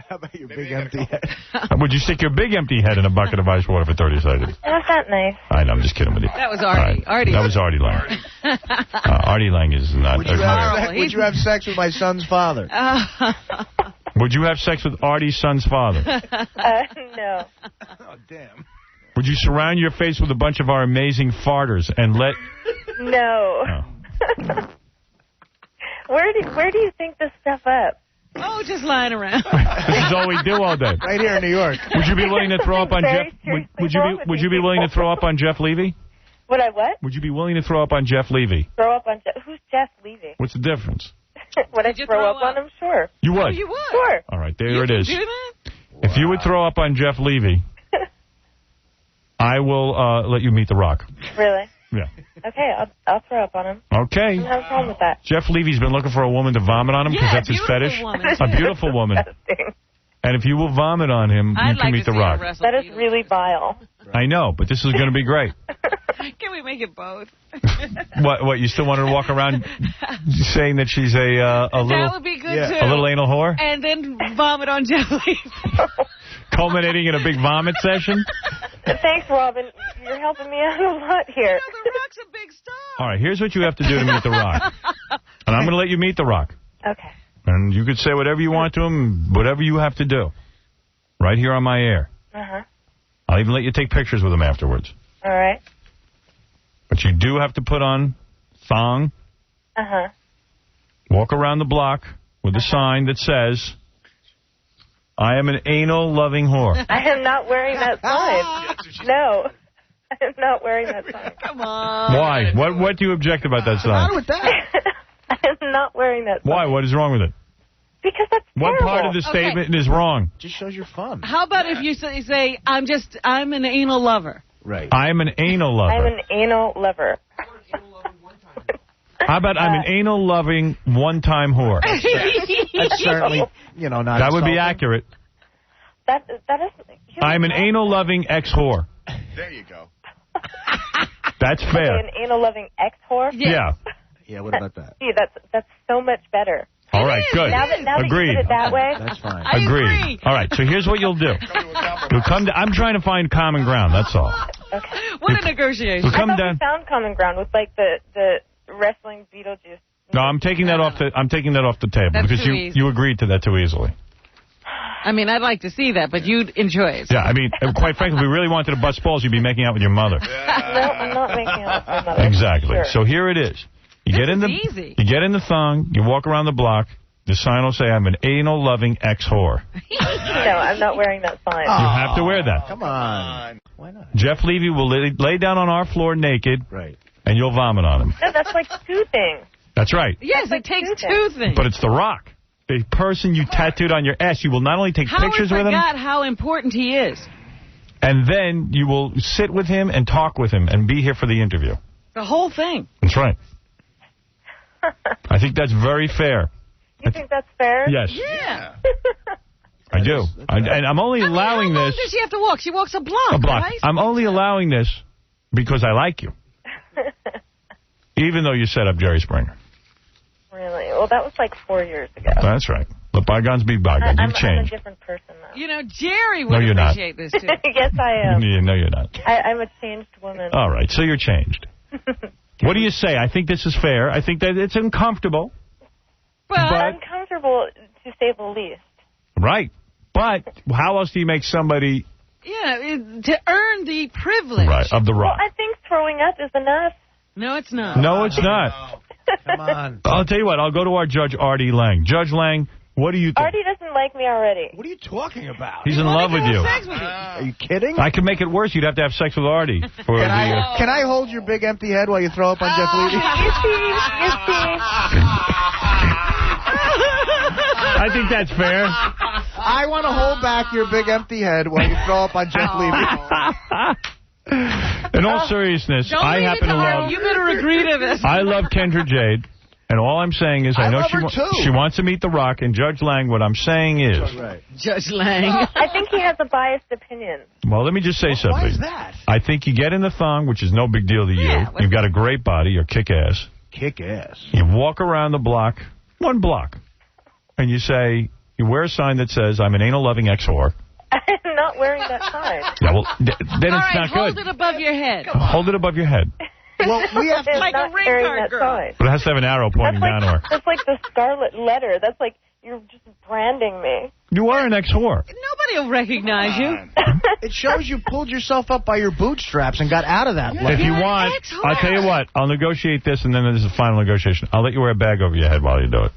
How about your big empty head? Would you stick your big empty head in a bucket of ice water for 30 seconds? That's not nice. I know, I'm just kidding with you. That was Artie. Right. That was Artie Lang. Artie Lang is not... Would you have sex with my son's father? Would you have sex with Artie's son's father? No. Oh, damn. Would you surround your face with a bunch of our amazing farters and let... No. Oh. Where do you think this stuff up? Oh, just lying around. This is all we do all day. Right here in New York. Would you be willing to throw up on Jeff? Would you be willing to throw up on Jeff Levy? Would I what? Would you be willing to throw up on Jeff Levy? Throw up on Jeff? Who's Jeff Levy? What's the difference? Would I throw up on him? Sure. You would? Oh, you would? Sure. All right, there it is. You do that? If you would throw up on Jeff Levy, I will let you meet The Rock. Really? Yeah. Okay, I'll throw up on him. Okay. I don't have a problem with that. Jeff Levy's been looking for a woman to vomit on him because that's his fetish. A beautiful woman. And if you will vomit on him, you can meet The Rock. That is really vile. I know, but this is going to be great. Can we make it both? What? You still want her to walk around saying that she's a little... That would be good, too. A little anal whore? And then vomit on Jeff Levy. Culminating in a big vomit session? Thanks, Robin. You're helping me out a lot here. The Rock's a big star. All right, here's what you have to do to meet The Rock. And I'm going to let you meet The Rock. Okay. And you could say whatever you want to him, whatever you have to do. Right here on my air. Uh-huh. I'll even let you take pictures with him afterwards. All right. But you do have to put on thong. Uh-huh. Walk around the block with a sign that says, I am an anal-loving whore. I am not wearing that sign. No. I am not wearing that sign. Come on. Why? What do you object about that sign? What's wrong with that? I am not wearing that sign. Why? What is wrong with it? Because that's What terrible. part of the statement is wrong? Just shows you're fun. How about if you say, I'm an anal lover? Right. I'm an anal lover. I'm an anal lover. How about I'm an anal-loving one-time whore? That's certainly, not That would be insulting. accurate. That is... I'm an anal-loving ex-whore. There you go. That's fair. Okay, an anal-loving ex-whore? Yeah. Yeah, what about that? See, that's so much better. All right, good. Now that Agreed. you put it that way... That's fine. Agreed. All right, so here's what you'll do. You'll come to, I'm trying to find common ground, that's all. Okay. What a negotiation. You'll come I thought down. we found common ground with, the wrestling Beetlejuice. No, I'm taking that off the table That's because too easy. you agreed to that too easily. I mean, I'd like to see that, but you'd enjoy it. Yeah, I mean, quite frankly, if we really wanted to bust balls, you'd be making out with your mother. No, I'm not making out with my mother. Exactly. Sure. So here it is. You get in the easy. You get in the thong. You walk around the block. The sign will say, "I'm an anal-loving ex-whore." No, I'm not wearing that sign. You have to wear that. Come on. Why not? Jeff Levy will lay down on our floor naked, Right. and you'll vomit on him. No, that's like two things. That's right. Yes, it takes two things. But it's The Rock. The person you tattooed on your ass. You will not only take pictures with him. Howard forgot how important he is. And then you will sit with him and talk with him and be here for the interview. The whole thing. That's right. I think that's very fair. You think that's fair? Yes. Yeah. I do. And I'm only allowing how long this. does she have to walk? She walks a block, A block. right? I'm only allowing this because I like you. Even though you set up Jerry Springer. Really? Well, that was like 4 years ago. That's right. Let bygones be bygones. You've I'm a changed. different person now. You know, Jerry would No, you're not. appreciate this, too. Yes, I am. No, you're not. I'm a changed woman. All right, so you're changed. What do you say? I think this is fair. I think that it's uncomfortable. But uncomfortable, to say the least. Right. But how else do you make somebody to earn the privilege. Right, of the rock. Well, I think throwing up is enough. No, it's not. No, it's not. Come on. I'll tell you what. I'll go to our judge, Artie Lang. Judge Lang, what do you think? Artie doesn't like me already. What are you talking about? He's in love with you. Are you kidding? I can make it worse. You'd have to have sex with Artie. Can I hold your big empty head while you throw up on Jeff Levy? I think that's fair. I want to hold back your big empty head while you throw up on Jeff Levy. In all seriousness, I happen to love... You better agree to this. I love Kendra Jade. And all I'm saying is, I know she wants to meet The Rock, and Judge Lang, what I'm saying is... Judge Lang. I think he has a biased opinion. Well, let me just say something. Why is that? I think you get in the thong, which is no big deal to you. You've got a great body. You're kick-ass. Kick-ass. You walk around the block, one block, and you say, you wear a sign that says, I'm an anal-loving ex-whore. I'm not wearing that sign. Yeah, well, then it's not good. Hold it above your head. Hold it above your head. Well, we have to... Like a ring card girl. Sign. But it has to have an arrow pointing downward. That's like the scarlet letter. That's like you're just branding me. You are an ex-whore. Nobody will recognize you. It shows you pulled yourself up by your bootstraps and got out of that. If you want, I'll tell you what. I'll negotiate this, and then there's a final negotiation. I'll let you wear a bag over your head while you do it.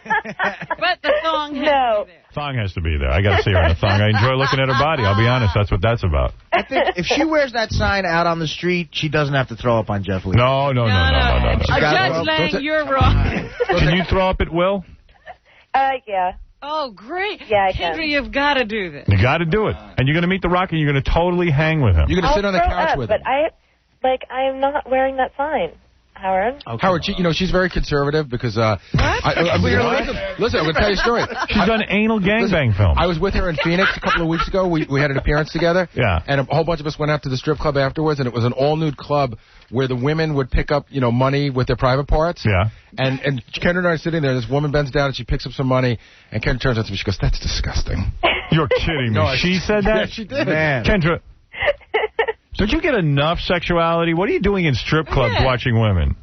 But the thong has to be there. Thong has to be there. I got to see her in a thong. I enjoy looking at her body. I'll be honest. That's what that's about. I think if she wears that sign out on the street, she doesn't have to throw up on Jeff Lee. No. Judge Lang, you're wrong. Can you throw up at will? Yeah. Oh, great. Yeah, I can. Kendra, you've got to do this. You got to do it. And you're going to meet The Rock, and you're going to totally hang with him. You're going to sit on the couch with him. But I am not wearing that sign. Howard? Okay. Howard, she's very conservative because... listen, I'm going to tell you a story. She's done anal gangbang films. I was with her in Phoenix a couple of weeks ago. We had an appearance together. Yeah. And a whole bunch of us went out to the strip club afterwards, and it was an all-nude club where the women would pick up, money with their private parts. Yeah. And Kendra and I are sitting there, and this woman bends down, and she picks up some money, and Kendra turns to me, she goes, that's disgusting. You're kidding me. No, she said that? Yeah, she did. Man. Kendra... Don't you get enough sexuality? What are you doing in strip clubs watching women?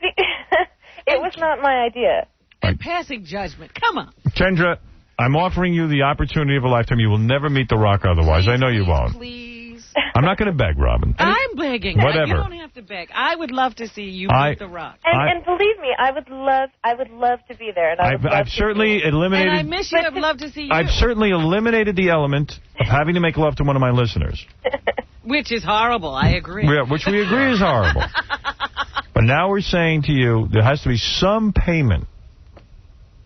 It was not my idea. And passing judgment. Come on. Kendra, I'm offering you the opportunity of a lifetime. You will never meet The Rock otherwise. I know you won't. Please. I'm not going to beg, Robin. I'm begging. Whatever. You don't have to beg. I would love to see you meet The Rock. And believe me, I would love to be there. And I've certainly eliminated... And I miss you. I'd love to see you. I've certainly eliminated the element of having to make love to one of my listeners. Which is horrible, I agree. Yeah, which we agree is horrible. But now we're saying to you, there has to be some payment.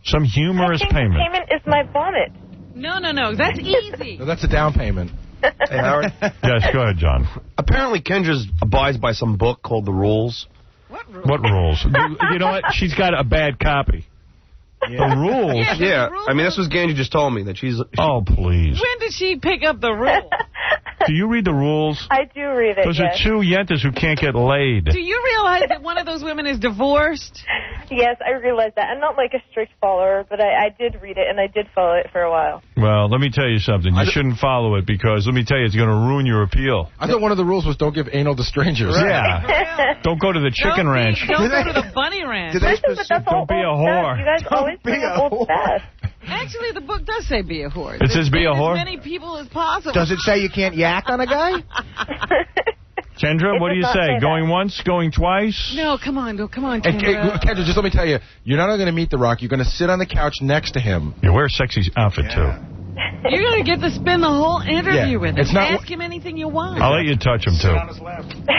Some humorous payment. The payment is my bonnet. No, that's easy. No, that's a down payment. Hey, Howard. Yes, go ahead, John. Apparently, Kendra's abides by some book called The Rules. What rules? You know what? She's got a bad copy. Yeah. The rules? Yeah. I mean, this was Ganji just told me that she's... Oh, please. When did she pick up the rules? Do you read the rules? I do read it, Those are two yentas who can't get laid. Do you realize that one of those women is divorced? Yes, I realize that. I'm not like a strict follower, but I did read it, and I did follow it for a while. Well, let me tell you something. You shouldn't follow it because, let me tell you, it's going to ruin your appeal. I thought one of the rules was don't give anal to strangers. Right. Yeah. Don't go to the chicken ranch. Don't go to the bunny ranch. Don't be a whore. You guys always bring up old stuff. Actually, the book does say be a whore. It says be a whore? As many people as possible. Does it say you can't yak on a guy? Kendra, what do you say? Going once, going twice? No, come on, Kendra. Kendra, just let me tell you, you're not going to meet The Rock. You're going to sit on the couch next to him. You wear a sexy outfit, too. You're going to get to spend the whole interview with him. It's not Ask him anything you want. I'll let you touch him, too.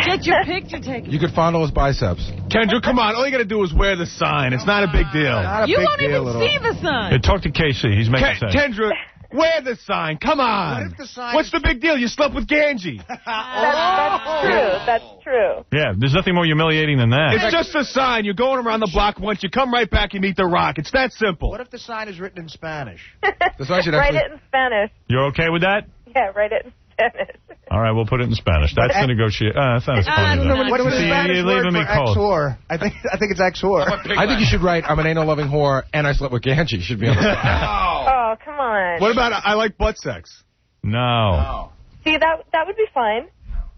Get your picture taken. You could fondle his biceps. Kendra, come on. All you got to do is wear the sign. It's not a big deal. You won't even see the sign. Hey, talk to Casey. He's making sense. Kendra, wear the sign. Come on. What if the sign... What's the big deal? You slept with Ganji. That's true. That's true. Yeah, there's nothing more humiliating than that. It's just a sign. You're going around the block once. You come right back, you meet The Rock. It's that simple. What if the sign is written in Spanish? Write it in Spanish. You're okay with that? Yeah, write it in Spanish. All right, we'll put it in Spanish. That's the negotiation. That's not as funny. What was the Spanish word for ex-whore? I think it's ex-whore. I think you should write, I'm an anal-loving whore, and I slept with Ganji. Should be on the side. Oh, come on. What about I like butt sex? No. See, that would be fine.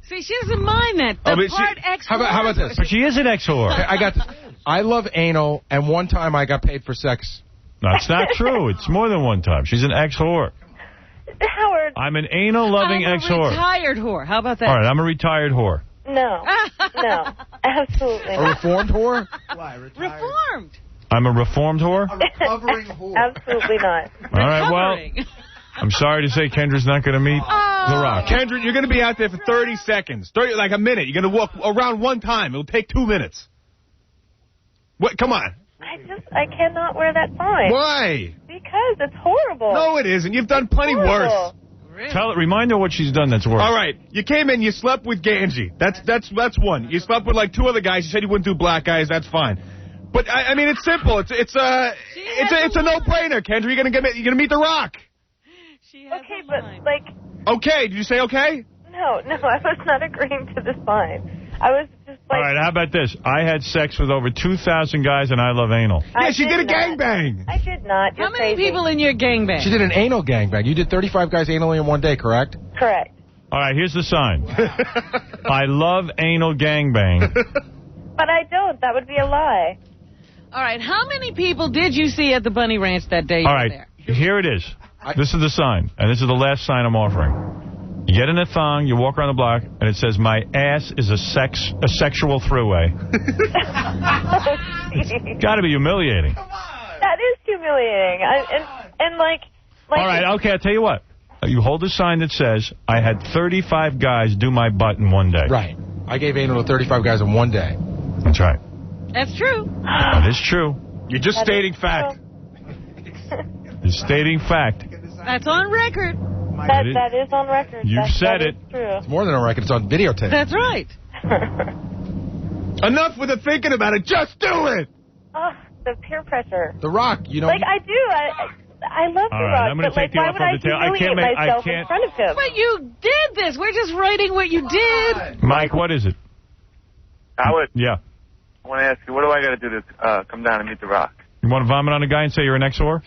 See, she doesn't mind that. The part ex-whore. How about this? But she is an ex-whore. I got this. I love anal, and one time I got paid for sex. No, it's not true. It's more than one time. She's an ex-whore. Howard, I'm an anal-loving ex-whore. I'm a retired whore. How about that? All right, I'm a retired whore. No. No. Absolutely A not. reformed whore? Why? Retired? Reformed. I'm a reformed whore? A recovering whore. Absolutely not. All right, well, I'm sorry to say Kendra's not going to meet The Rock. Kendra, you're going to be out there for 30 seconds. 30, like a minute. You're going to walk around one time. It'll take 2 minutes. What? Come on. I cannot wear that sign. Why? Because it's horrible. No, it isn't. You've done plenty worse. Remind her what she's done that's worse. All right. You came in, you slept with Ganji. That's one. You slept with like 2 other guys. You said you wouldn't do black guys. That's fine. But I mean, it's simple. It's a no-brainer, Kendra. You're gonna meet The Rock. Okay, but like. Okay. Did you say okay? No, I was not agreeing to the sign. I was just like. All right, how about this? I had sex with over 2,000 guys, and I love anal. Yeah, she did a gangbang. I did not. You're How many crazy. people in your gangbang? She did an anal gangbang. You did 35 guys anally in one day, correct? Correct. All right, here's the sign. I love anal gangbang. But I don't. That would be a lie. All right, how many people did you see at the Bunny Ranch that day you All were right, there? here it is. This is the sign, and this is the last sign I'm offering. You get in a thong, you walk around the block, and it says, "My ass is a sexual throughway." Got to be humiliating. That is humiliating. And like. All right, okay, I'll tell you what. You hold a sign that says, "I had 35 guys do my butt in one day." Right. I gave anal to 35 guys in one day. That's right. That's true. That is true. You're just stating fact. You're stating fact. That's on record. That is on record. You've said it. True. It's more than on record. It's on videotape. That's right. Enough with the thinking about it. Just do it. Oh, the peer pressure. The Rock, you know. Like, I do. I love The Rock, I'm gonna but like, take you why off would of I the tail. I can't humiliate make- I myself can't- in front of him? But you did this. We're just writing what you did. Mike, what is it? Howard. Yeah. I want to ask you, what do I got to do to come down and meet The Rock? You want to vomit on a guy and say you're an ex-whore?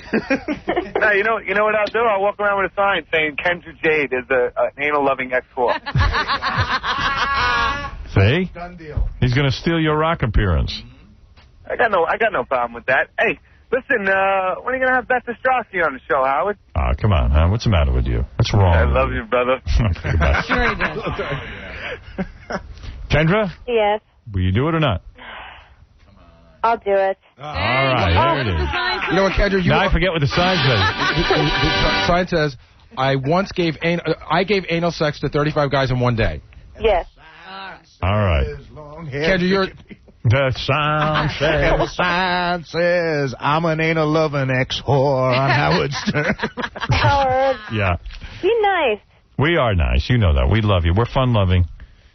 No, you know what I'll do? I'll walk around with a sign saying Kendra Jade is an anal-loving ex-whore. See? Done deal. He's going to steal your Rock appearance. I got no problem with that. Hey, listen, when are you going to have Beth Ostrowski on the show, Howard? Oh, come on, huh? What's the matter with you? What's wrong? I love you, brother. Okay, goodbye. Sure he does. Kendra, Yes, will you do it or not? I'll do it. All right, there it is. You know what, Kendra? Now I forget what the sign says. The sign says, I gave anal sex to 35 guys in one day. Yes. All right. Kendra, you're... The sign says... The sign says, I'm an anal-loving ex-whore on Howard Stern. Howard, Yeah. be nice. We are nice. You know that. We love you. We're fun-loving.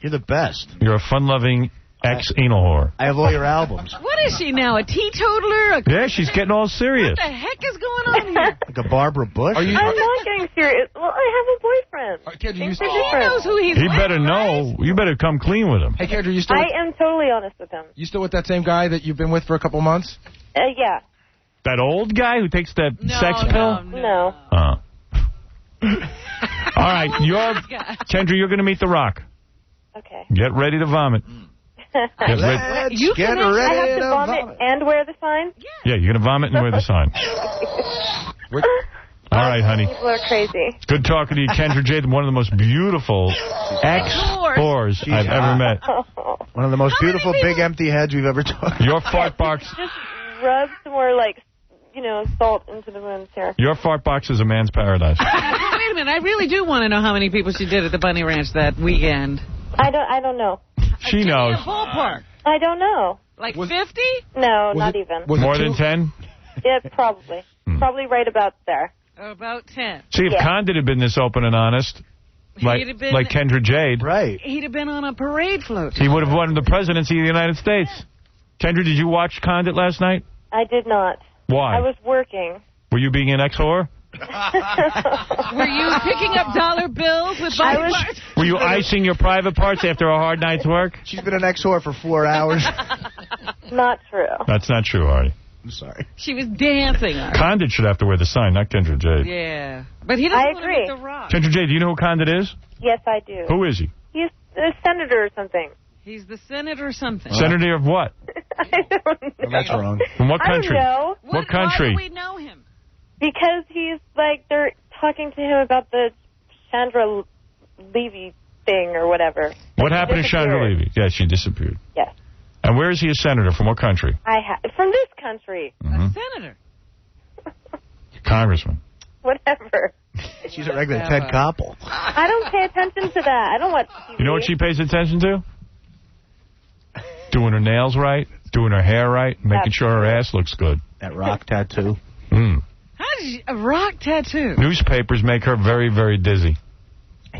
You're the best. You're a fun-loving ex-anal whore. I have all your albums. What is she now, a teetotaler? Yeah, she's getting all serious. What the heck is going on here? Like a Barbara Bush. I'm not getting serious. Well, I have a boyfriend. Kendra, He knows who he's He with, better know. You better come clean with him. Hey, Kendra, you still I am totally honest with him. you still with that same guy that you've been with for a couple months? Yeah. That old guy who takes that sex pill? No. All right, Kendra, you're going to meet The Rock. Okay. Get ready to vomit. Let's You get can ready I have to to vomit and wear the sign? Yeah, you're going to vomit and wear the sign. All right, honey. People are crazy. Good talking to you, Kendra Jade, one of the most beautiful ex-whores I've ever met. One of the most beautiful big empty heads we've ever talked to. Your fart box. Just rub some more, like, salt into the wounds here. Your fart box is a man's paradise. Wait a minute. I really do want to know how many people she did at the Bunny Ranch that weekend. I don't know. She knows. Ballpark. I don't know. Like 50? No, not even. More than 10? Yeah, probably. Probably right about there. About 10. See, if Condit had been this open and honest, like Kendra Jade, right? He'd have been on a parade float. He would have won the presidency of the United States. Kendra, did you watch Condit last night? I did not. Why? I was working. Were you being an ex-whore? Were you picking up dollar bills with body parts? Were you icing your private parts after a hard night's work? She's been an ex-whore for 4 hours. Not true. That's not true, Artie. I'm sorry. She was dancing. Condit should have to wear the sign, not Kendra Jade. Yeah. But he doesn't want to meet The Rock. Kendra Jade, do you know who Condit is? Yes, I do. Who is he? He's a senator or something. He's the senator or something. Senator of what? I don't know. Well, that's wrong. From what country? I don't know. What country? Why do we know him? Because he's like, they're talking to him about the Chandra Levy thing or whatever. What happened to Chandra Levy? Yeah, she disappeared. Yes. And where is he a senator? From what country? From this country. Mm-hmm. A senator. Congressman. Whatever. She's a regular Ted Koppel. I don't pay attention to that. I don't watch TV. You know what she pays attention to? Doing her nails right, doing her hair right, making sure her ass looks good. That rock tattoo. Mm. How did you... A rock tattoo? Newspapers make her very, very dizzy.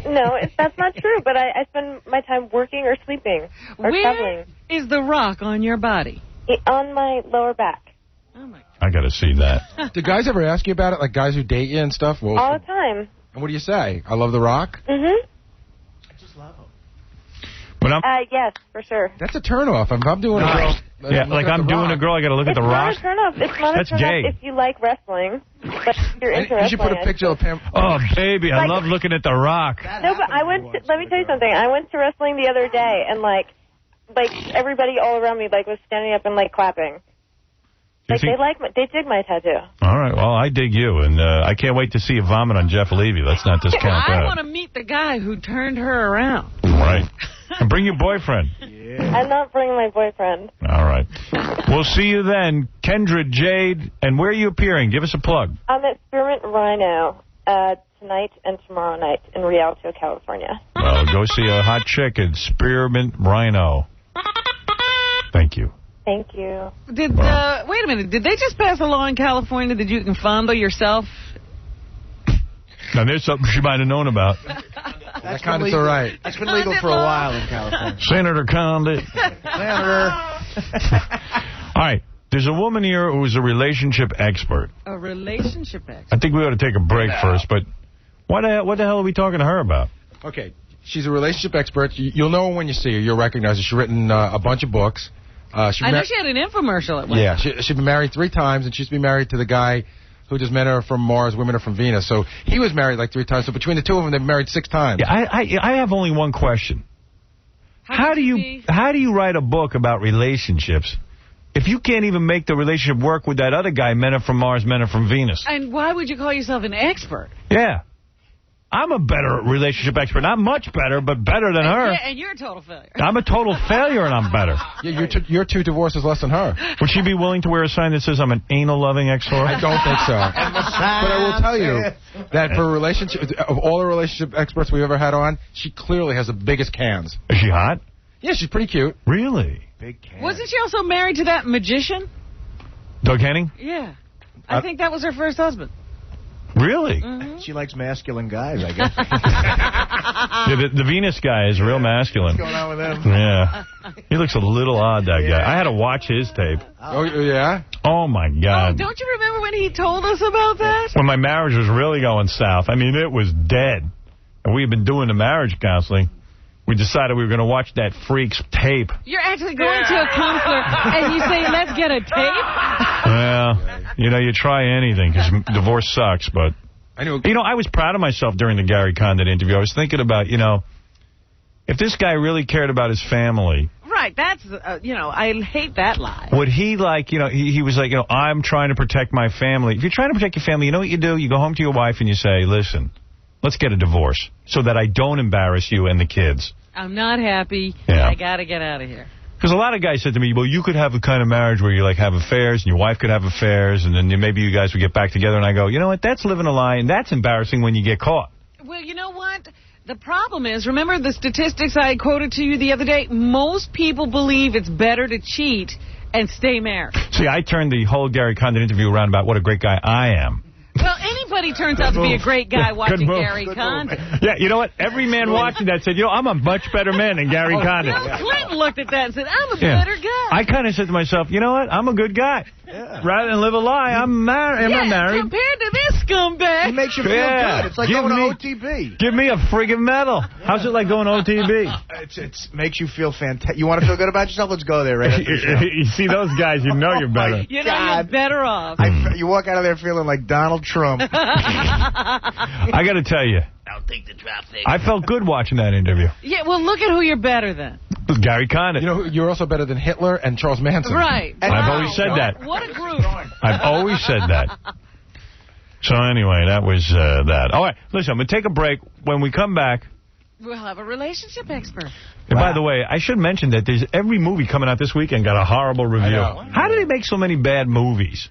No, that's not true, but I spend my time working or sleeping or traveling. Is the rock on your body? On my lower back. Oh, my God. I got to see that. Do guys ever ask you about it, like guys who date you and stuff? Well, all the time. And what do you say? I love the rock? Mm-hmm. I just love him. But yes, for sure. That's a turnoff. If I'm doing a girl... Yeah, like I'm doing a girl, I got to look at the rock. It's not a turn-off. It's not That's a turn-off gay. if you like wrestling. But if you're into wrestling... You should put a picture of Pam... Oh, baby, I love looking at the rock. No, but let me tell you something. I went to wrestling the other day, and, like everybody all around me, was standing up and, clapping. They dig my tattoo. All right, well, I dig you, and I can't wait to see you vomit on Jeff Levy. Let's not discount that. I want to meet the guy who turned her around. Right. And bring your boyfriend. Yeah. I'm not bringing my boyfriend. All right. We'll see you then. Kendra, Jade, and where are you appearing? Give us a plug. I'm at Spearmint Rhino tonight and tomorrow night in Rialto, California. Well, go see a hot chick at Spearmint Rhino. Thank you. Thank you. Wait a minute. Did they just pass a law in California that you can fondle yourself? Now, there's something she might have known about. That Condit's all right. That's been legal for a while in California. Senator Condit. Senator. All right. There's a woman here who's a relationship expert. A relationship expert? I think we ought to take a break first, but what the hell are we talking to her about? Okay. She's a relationship expert. You'll know her when you see her. You'll recognize her. She's written a bunch of books. I know she had an infomercial at one time. Yeah, she's been married 3 times, and she's been married to the guy who does Men Are From Mars, Women Are From Venus. So he was married 3 times. So between the two of them, they've been married 6 times. Yeah, I have only one question. How do you write a book about relationships if you can't even make the relationship work with that other guy, Men Are From Mars, Men Are From Venus? And why would you call yourself an expert? Yeah. I'm a better relationship expert. Not much better, but better than her. Yeah, and you're a total failure. I'm a total failure, and I'm better. Yeah, you're 2 divorces less than her. Would she be willing to wear a sign that says I'm an anal-loving ex-whore? I don't think so. But I will tell you that for of all the relationship experts we've ever had on, she clearly has the biggest cans. Is she hot? Yeah, she's pretty cute. Really? Big cans. Wasn't she also married to that magician? Doug Henning? Yeah. I think that was her first husband. Really? Mm-hmm. She likes masculine guys, I guess. Yeah, the Venus guy is real masculine. What's going on with him? Yeah. He looks a little odd, that guy. I had to watch his tape. Oh, yeah? Oh, my God. Oh, don't you remember when he told us about that? When my marriage was really going south. I mean, it was dead. And we had been doing the marriage counseling. We decided we were going to watch that freak's tape. You're actually going to a counselor and you say, let's get a tape? Well, you try anything because divorce sucks, but... I was proud of myself during the Gary Condit interview. I was thinking about, if this guy really cared about his family... Right, that's, I hate that lie. Would he, he was like, I'm trying to protect my family. If you're trying to protect your family, you know what you do? You go home to your wife and you say, listen, let's get a divorce so that I don't embarrass you and the kids. I'm not happy. Yeah. I got to get out of here. Because a lot of guys said to me, well, you could have a kind of marriage where you have affairs and your wife could have affairs and then maybe you guys would get back together. And I go, you know what? That's living a lie and that's embarrassing when you get caught. Well, you know what? The problem is, remember the statistics I quoted to you the other day? Most people believe it's better to cheat and stay married. See, I turned the whole Gary Condit interview around about what a great guy I am. Well, anybody turns out to be a great guy watching Gary Condit. Yeah, you know what? Every man watching that said, I'm a much better man than Gary Condit. Bill Clinton looked at that and said, I'm a better guy. I kind of said to myself, you know what? I'm a good guy. Yeah. Rather than live a lie, I'm married. Am I married? Compared to this scumbag. It makes you feel good. It's like going to OTB. Give me a friggin' medal. How's it like going to OTB? It makes you feel fantastic. You want to feel good about yourself? Let's go there, right? You see those guys, you're better. You're better off. You walk out of there feeling like Donald Trump. I got to tell you. I'll take the drop thing. I felt good watching that interview. Yeah, well, look at who you're better than. Gary Condit. You're also better than Hitler and Charles Manson. Right. I've always said that. What a group. I've always said that. So anyway, that was that. All right, listen, I'm going to take a break. When we come back, we'll have a relationship expert. And by the way, I should mention that there's every movie coming out this weekend got a horrible review. How do they make so many bad movies?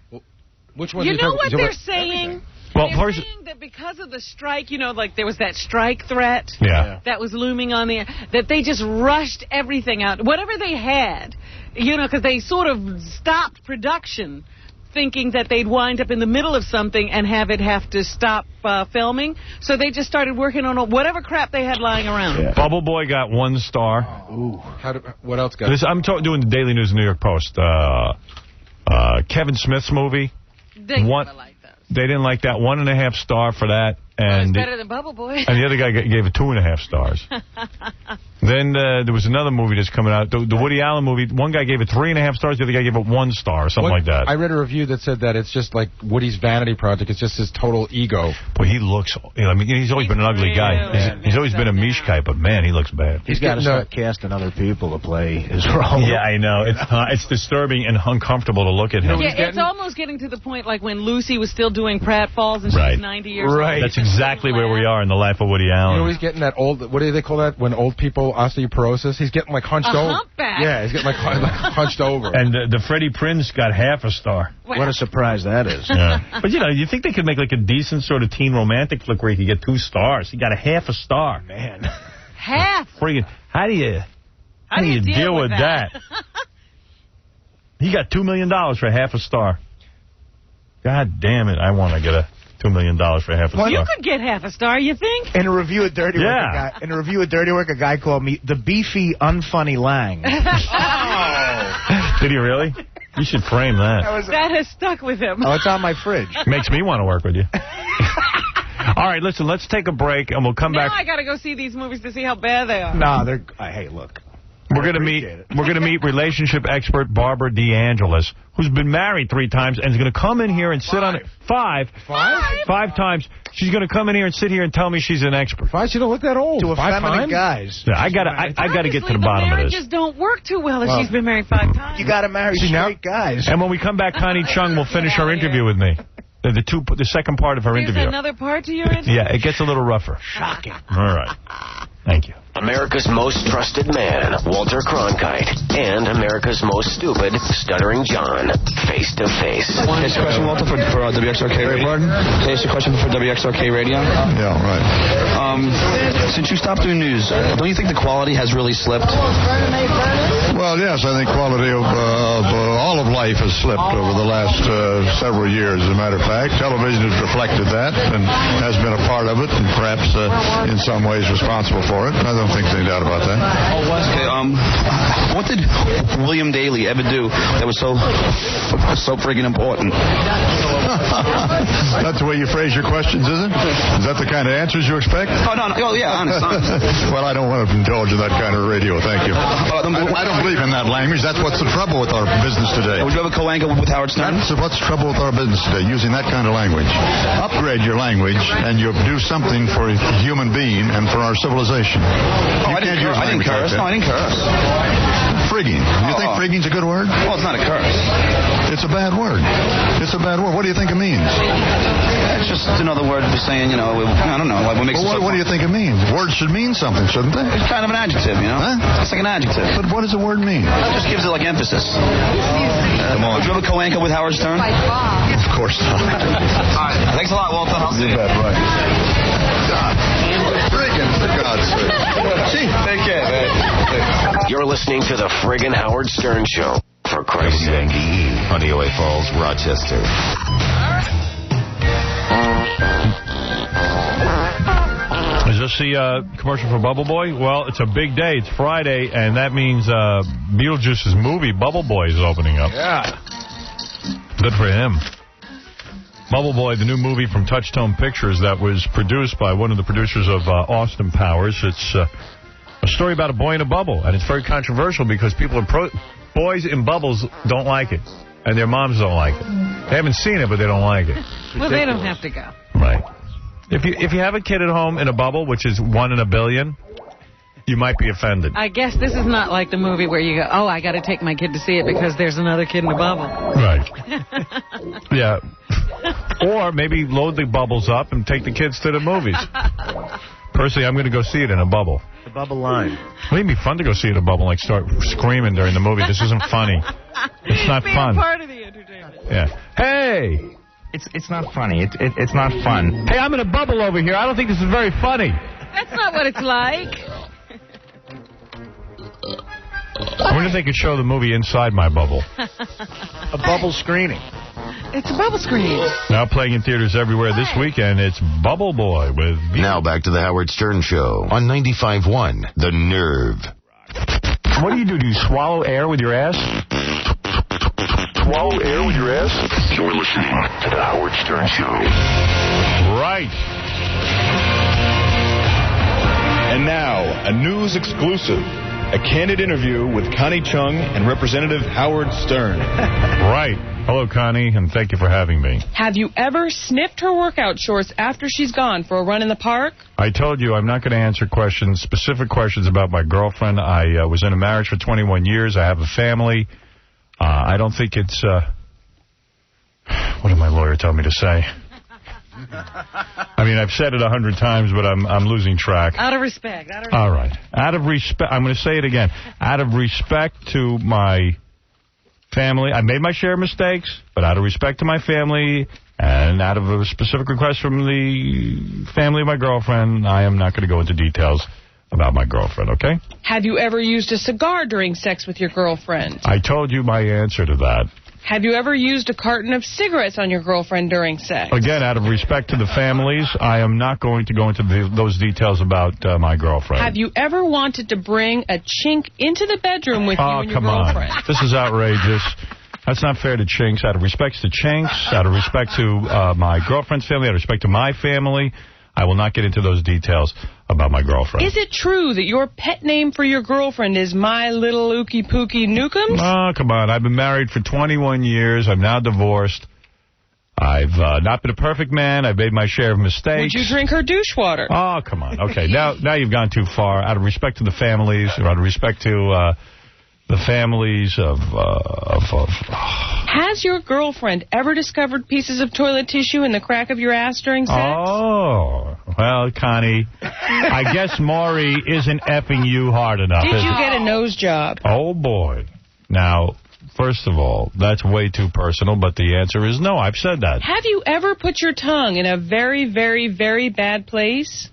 Which one? You know what they're saying? Well, they're saying that because of the strike, like there was that strike threat that was looming on the air, that they just rushed everything out, whatever they had, because they sort of stopped production, thinking that they'd wind up in the middle of something and have to stop filming. So they just started working on whatever crap they had lying around. Yeah. Bubble Boy got 1 star. Ooh. What else got? I'm doing the Daily News New York Post. Kevin Smith's movie. They never liked those. They didn't like that. 1.5 star for that. And it's better than Bubble Boy. And the other guy gave it 2.5 stars. Then there was another movie that's coming out, the Woody Allen movie. One guy gave it 3.5 stars, the other guy gave it 1 star, or something like that. I read a review that said that it's just like Woody's vanity project. It's just his total ego. Boy, he looks... he's always been an ugly guy. He's always been a mishkai, but man, he looks bad. He's got to start casting other people to play his role. Yeah, I know. It's disturbing and uncomfortable to look at him. Yeah, it's almost getting to the point like when Lucy was still doing pratfalls and she's 90 years old. That's exactly where we are in the life of Woody Allen. He's getting that old... What do they call that? When old people osteoporosis? He's getting like hunched over. Humpback. Yeah, he's getting like hunched over. And the Freddie Prinze got 0.5 star. What a surprise that is. Yeah. But you think they could make like a decent sort of teen romantic flick where he could get 2 stars. He got 0.5 star. Man. Half? Friggin', how do you deal with that? He got $2 million for 0.5 star. God damn it, I want to get a $2 million for 0.5 star. You could get 0.5 star, you think? In a review of Dirty Work, a guy called me the beefy, unfunny Lang. Did he really? You should frame that. That has stuck with him. Oh, it's on my fridge. Makes me want to work with you. All right, listen, let's take a break, and we'll come back. Now I got to go see these movies to see how bad they are. No, they're... Hey, look. We're going to meet relationship expert Barbara DeAngelis, who's been married 3 times and is going to come in here and sit on it. 5 times. She's going to come in here and sit here and tell me she's an expert. 5? She don't look that old. To effeminate guys. Yeah, I got to get to the bottom of this. Marriages don't work too well if she's been married 5 times. You got to marry straight guys. And when we come back, Connie Chung will finish her interview with me. The second part of her interview. There's another part to your interview? Yeah, it gets a little rougher. Shocking. All right. Thank you. America's most trusted man, Walter Cronkite, and America's most stupid, Stuttering John, face to face. Can I ask a question, Walter, for WXRK Radio? Pardon? Can I ask a question for WXRK Radio? Yeah, right. Since you stopped doing news, don't you think the quality has really slipped? Well, yes, I think quality of all of life has slipped over the last several years, as a matter of fact. Television has reflected that and has been a part of it and perhaps in some ways responsible for it. I don't think there's any doubt about that. Okay, what did William Daley ever do that was so friggin' important? That's the way you phrase your questions, is it? Is that the kind of answers you expect? Oh, no. Oh, yeah, honest. Well, I don't want to indulge in that kind of radio, thank you. I don't believe in that language. That's what's the trouble with our business today. Would you have a co-anchor with Howard Stern? That's what's the trouble with our business today, using that kind of language. Upgrade your language, and you'll do something for a human being and for our civilization. Oh, I didn't curse. No, I didn't curse. Frigging. You think frigging's a good word? Well, it's not a curse. It's a bad word. It's a bad word. What do you think it means? It's just another word for saying, I don't know. What makes what do you think it means? Words should mean something, shouldn't they? It's kind of an adjective, Huh? It's like an adjective. But what does the word mean? It just gives it, like, emphasis. Come on. Would you have a co-anchor with Howard Stern? Of course not. All right. Thanks a lot, Walter. I'll see you. You bet, right. God. Friggin', for God's sake. See? Take care, man. You're listening to the friggin' Howard Stern Show. For Christ's sake. Honey Away Falls, Rochester. Is this the commercial for Bubble Boy? Well, it's a big day. It's Friday, and that means Beetlejuice's movie, Bubble Boy, is opening up. Yeah. Good for him. Bubble Boy, the new movie from Touchstone Pictures that was produced by one of the producers of Austin Powers. It's a story about a boy in a bubble, and it's very controversial because boys in bubbles don't like it, and their moms don't like it. They haven't seen it, but they don't like it. Well, they don't have to go. Right. If you have a kid at home in a bubble, which is 1 in a billion, you might be offended. I guess this is not like the movie where you go, oh, I got to take my kid to see it because there's another kid in the bubble. Right. Yeah. Or maybe load the bubbles up and take the kids to the movies. Personally, I'm going to go see it in a bubble. The bubble line. Wouldn't it be fun to go see it in a bubble, like start screaming during the movie? This isn't funny. It's not fun. Be a part of the entertainment. Yeah. Hey! It's not funny. It's not fun. Hey, I'm in a bubble over here. I don't think this is very funny. That's not what it's like. I wonder if they could show the movie inside my bubble. A bubble screening. It's a bubble screen. Now playing in theaters everywhere this weekend, it's Bubble Boy with... Now back to the Howard Stern Show on 95.1 The Nerve. What do? Do you swallow air with your ass? Swallow air with your ass? You're listening to the Howard Stern Show. Right. And now, a news exclusive. A candid interview with Connie Chung and Representative Howard Stern. Right. Hello, Connie, and thank you for having me. Have you ever sniffed her workout shorts after she's gone for a run in the park? I told you I'm not going to answer specific questions about my girlfriend. I was in a marriage for 21 years. I have a family. I don't think it's... what did my lawyer tell me to say? I mean, I've said it 100 times, but I'm losing track. Out of respect. All right. Out of respect, I'm going to say it again. Out of respect to my family, I made my share of mistakes, but out of respect to my family and out of a specific request from the family of my girlfriend, I am not going to go into details about my girlfriend, okay? Have you ever used a cigar during sex with your girlfriend? I told you my answer to that. Have you ever used a carton of cigarettes on your girlfriend during sex? Again, out of respect to the families, I am not going to go into those details about my girlfriend. Have you ever wanted to bring a chink into the bedroom with you and your girlfriend? On. This is outrageous. That's not fair to chinks. Out of respect to chinks, out of respect to my girlfriend's family, out of respect to my family, I will not get into those details about my girlfriend. Is it true that your pet name for your girlfriend is My Little Ookie Pookie Nukums? Oh, come on. I've been married for 21 years. I'm now divorced. I've not been a perfect man. I've made my share of mistakes. Would you drink her douche water? Oh, come on. Okay, now you've gone too far. Out of respect to the families, or out of respect to the families of... Has your girlfriend ever discovered pieces of toilet tissue in the crack of your ass during sex? Oh, well, Connie, I guess Maury isn't effing you hard enough. Did you get a nose job? Oh, boy. Now, first of all, that's way too personal, but the answer is no. I've said that. Have you ever put your tongue in a very, very, very bad place?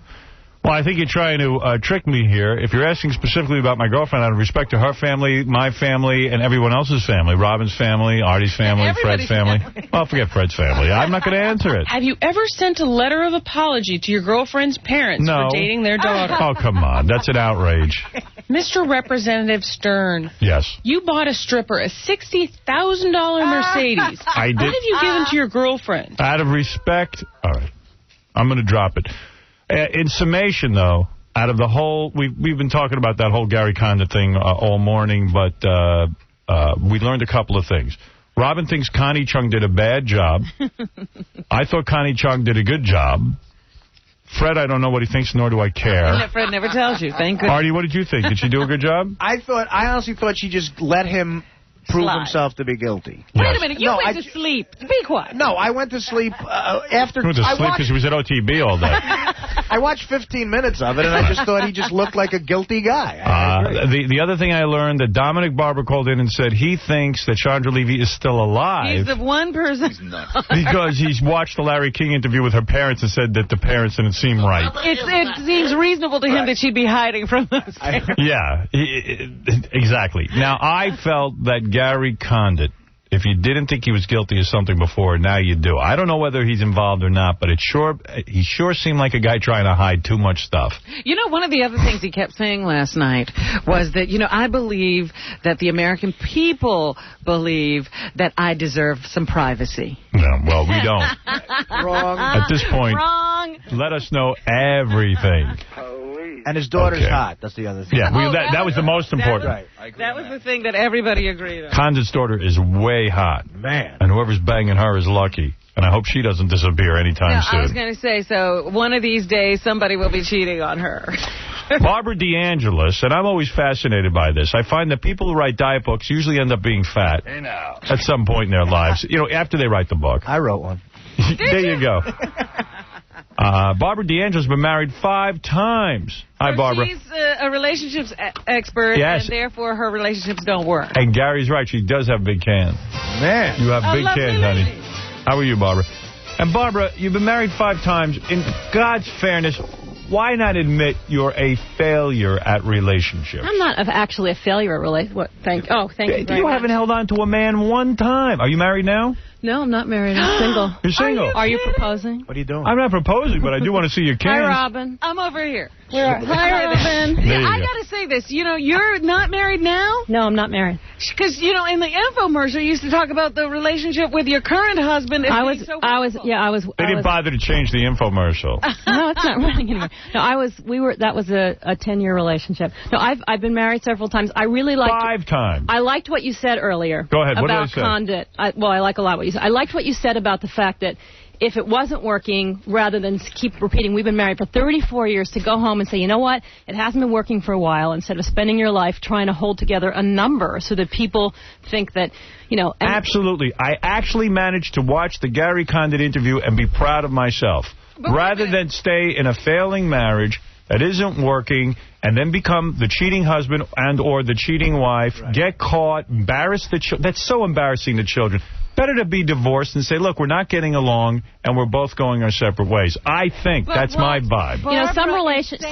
Well, I think you're trying to trick me here. If you're asking specifically about my girlfriend, out of respect to her family, my family, and everyone else's family, Robin's family, Artie's family, Fred's family. Well, forget Fred's family. I'm not going to answer it. Have you ever sent a letter of apology to your girlfriend's parents for dating their daughter? Oh, come on. That's an outrage. Mr. Representative Stern. Yes. You bought a stripper a $60,000 Mercedes. I did. What have you given to your girlfriend? Out of respect. All right. I'm going to drop it. In summation, though, out of the whole, we've been talking about that whole Gary Condit thing all morning, but we learned a couple of things. Robin thinks Connie Chung did a bad job. I thought Connie Chung did a good job. Fred, I don't know what he thinks, nor do I care. Fred never tells you. Thank goodness. Artie, what did you think? Did she do a good job? I honestly thought she just let him prove himself to be guilty. Wait a minute, you went to sleep. Be quiet. No, I went to sleep after... You went to sleep because he was at OTB all day. I watched 15 minutes of it, and I just thought he just looked like a guilty guy. The other thing I learned, that Dominic Barber called in and said he thinks that Chandra Levy is still alive. He's the one person... He's not. Because he's watched the Larry King interview with her parents and said that the parents didn't seem right. It seems reasonable to him that she'd be hiding from those parents. Yeah, exactly. Now, I felt that Gary Condit, if you didn't think he was guilty of something before, now you do. I don't know whether he's involved or not, but he sure seemed like a guy trying to hide too much stuff. You know, one of the other things he kept saying last night was that, I believe that the American people believe that I deserve some privacy. No, well, we don't. Wrong. At this point, wrong. Let us know everything. And his daughter's hot. That's the other thing. Yeah, that was the most important. That was the thing that everybody agreed on. Condit's daughter is way hot. Man. And whoever's banging her is lucky. And I hope she doesn't disappear anytime soon. I was going to say, so one of these days, somebody will be cheating on her. Barbara DeAngelis, and I'm always fascinated by this. I find that people who write diet books usually end up being fat at some point in their lives. After they write the book. I wrote one. There you go. Barbara D'Angelo's been married 5 times. Hi, Barbara. She's a relationships expert, yes. And therefore her relationships don't work. And Gary's right. She does have big cans. Man. You have big cans, honey. How are you, Barbara? And, Barbara, you've been married 5 times. In God's fairness, why not admit you're a failure at relationships? I'm not actually a failure at relationships. Thank you. You haven't held on to a man 1 time. Are you married now? No, I'm not married. I'm single. You're single. Are you proposing? What are you doing? I'm not proposing, but I do want to see your cans. Hi, Robin. I'm over here. Hi, Robin. I got to say this. You know, you're not married now? No, I'm not married. Because, you know, in the infomercial, you used to talk about the relationship with your current husband. I was. They didn't bother to change the infomercial. No, it's not running anymore. No, that was a 10-year relationship. No, I've been married several times. I really liked 5 times. I liked what you said earlier. Go ahead. What did I say? About Condit. I like a lot what you said. I liked what you said about the fact that if it wasn't working, rather than keep repeating, we've been married for 34 years, to go home and say, you know what, it hasn't been working for a while, instead of spending your life trying to hold together a number so that people think that, you know. Absolutely. I actually managed to watch the Gary Condit interview and be proud of myself. Rather than stay in a failing marriage that isn't working and then become the cheating husband and or the cheating wife, get caught, embarrass the children. That's so embarrassing to children. Better to be divorced and say, look, we're not getting along and we're both going our separate ways. I think that's my vibe. You know, some relations.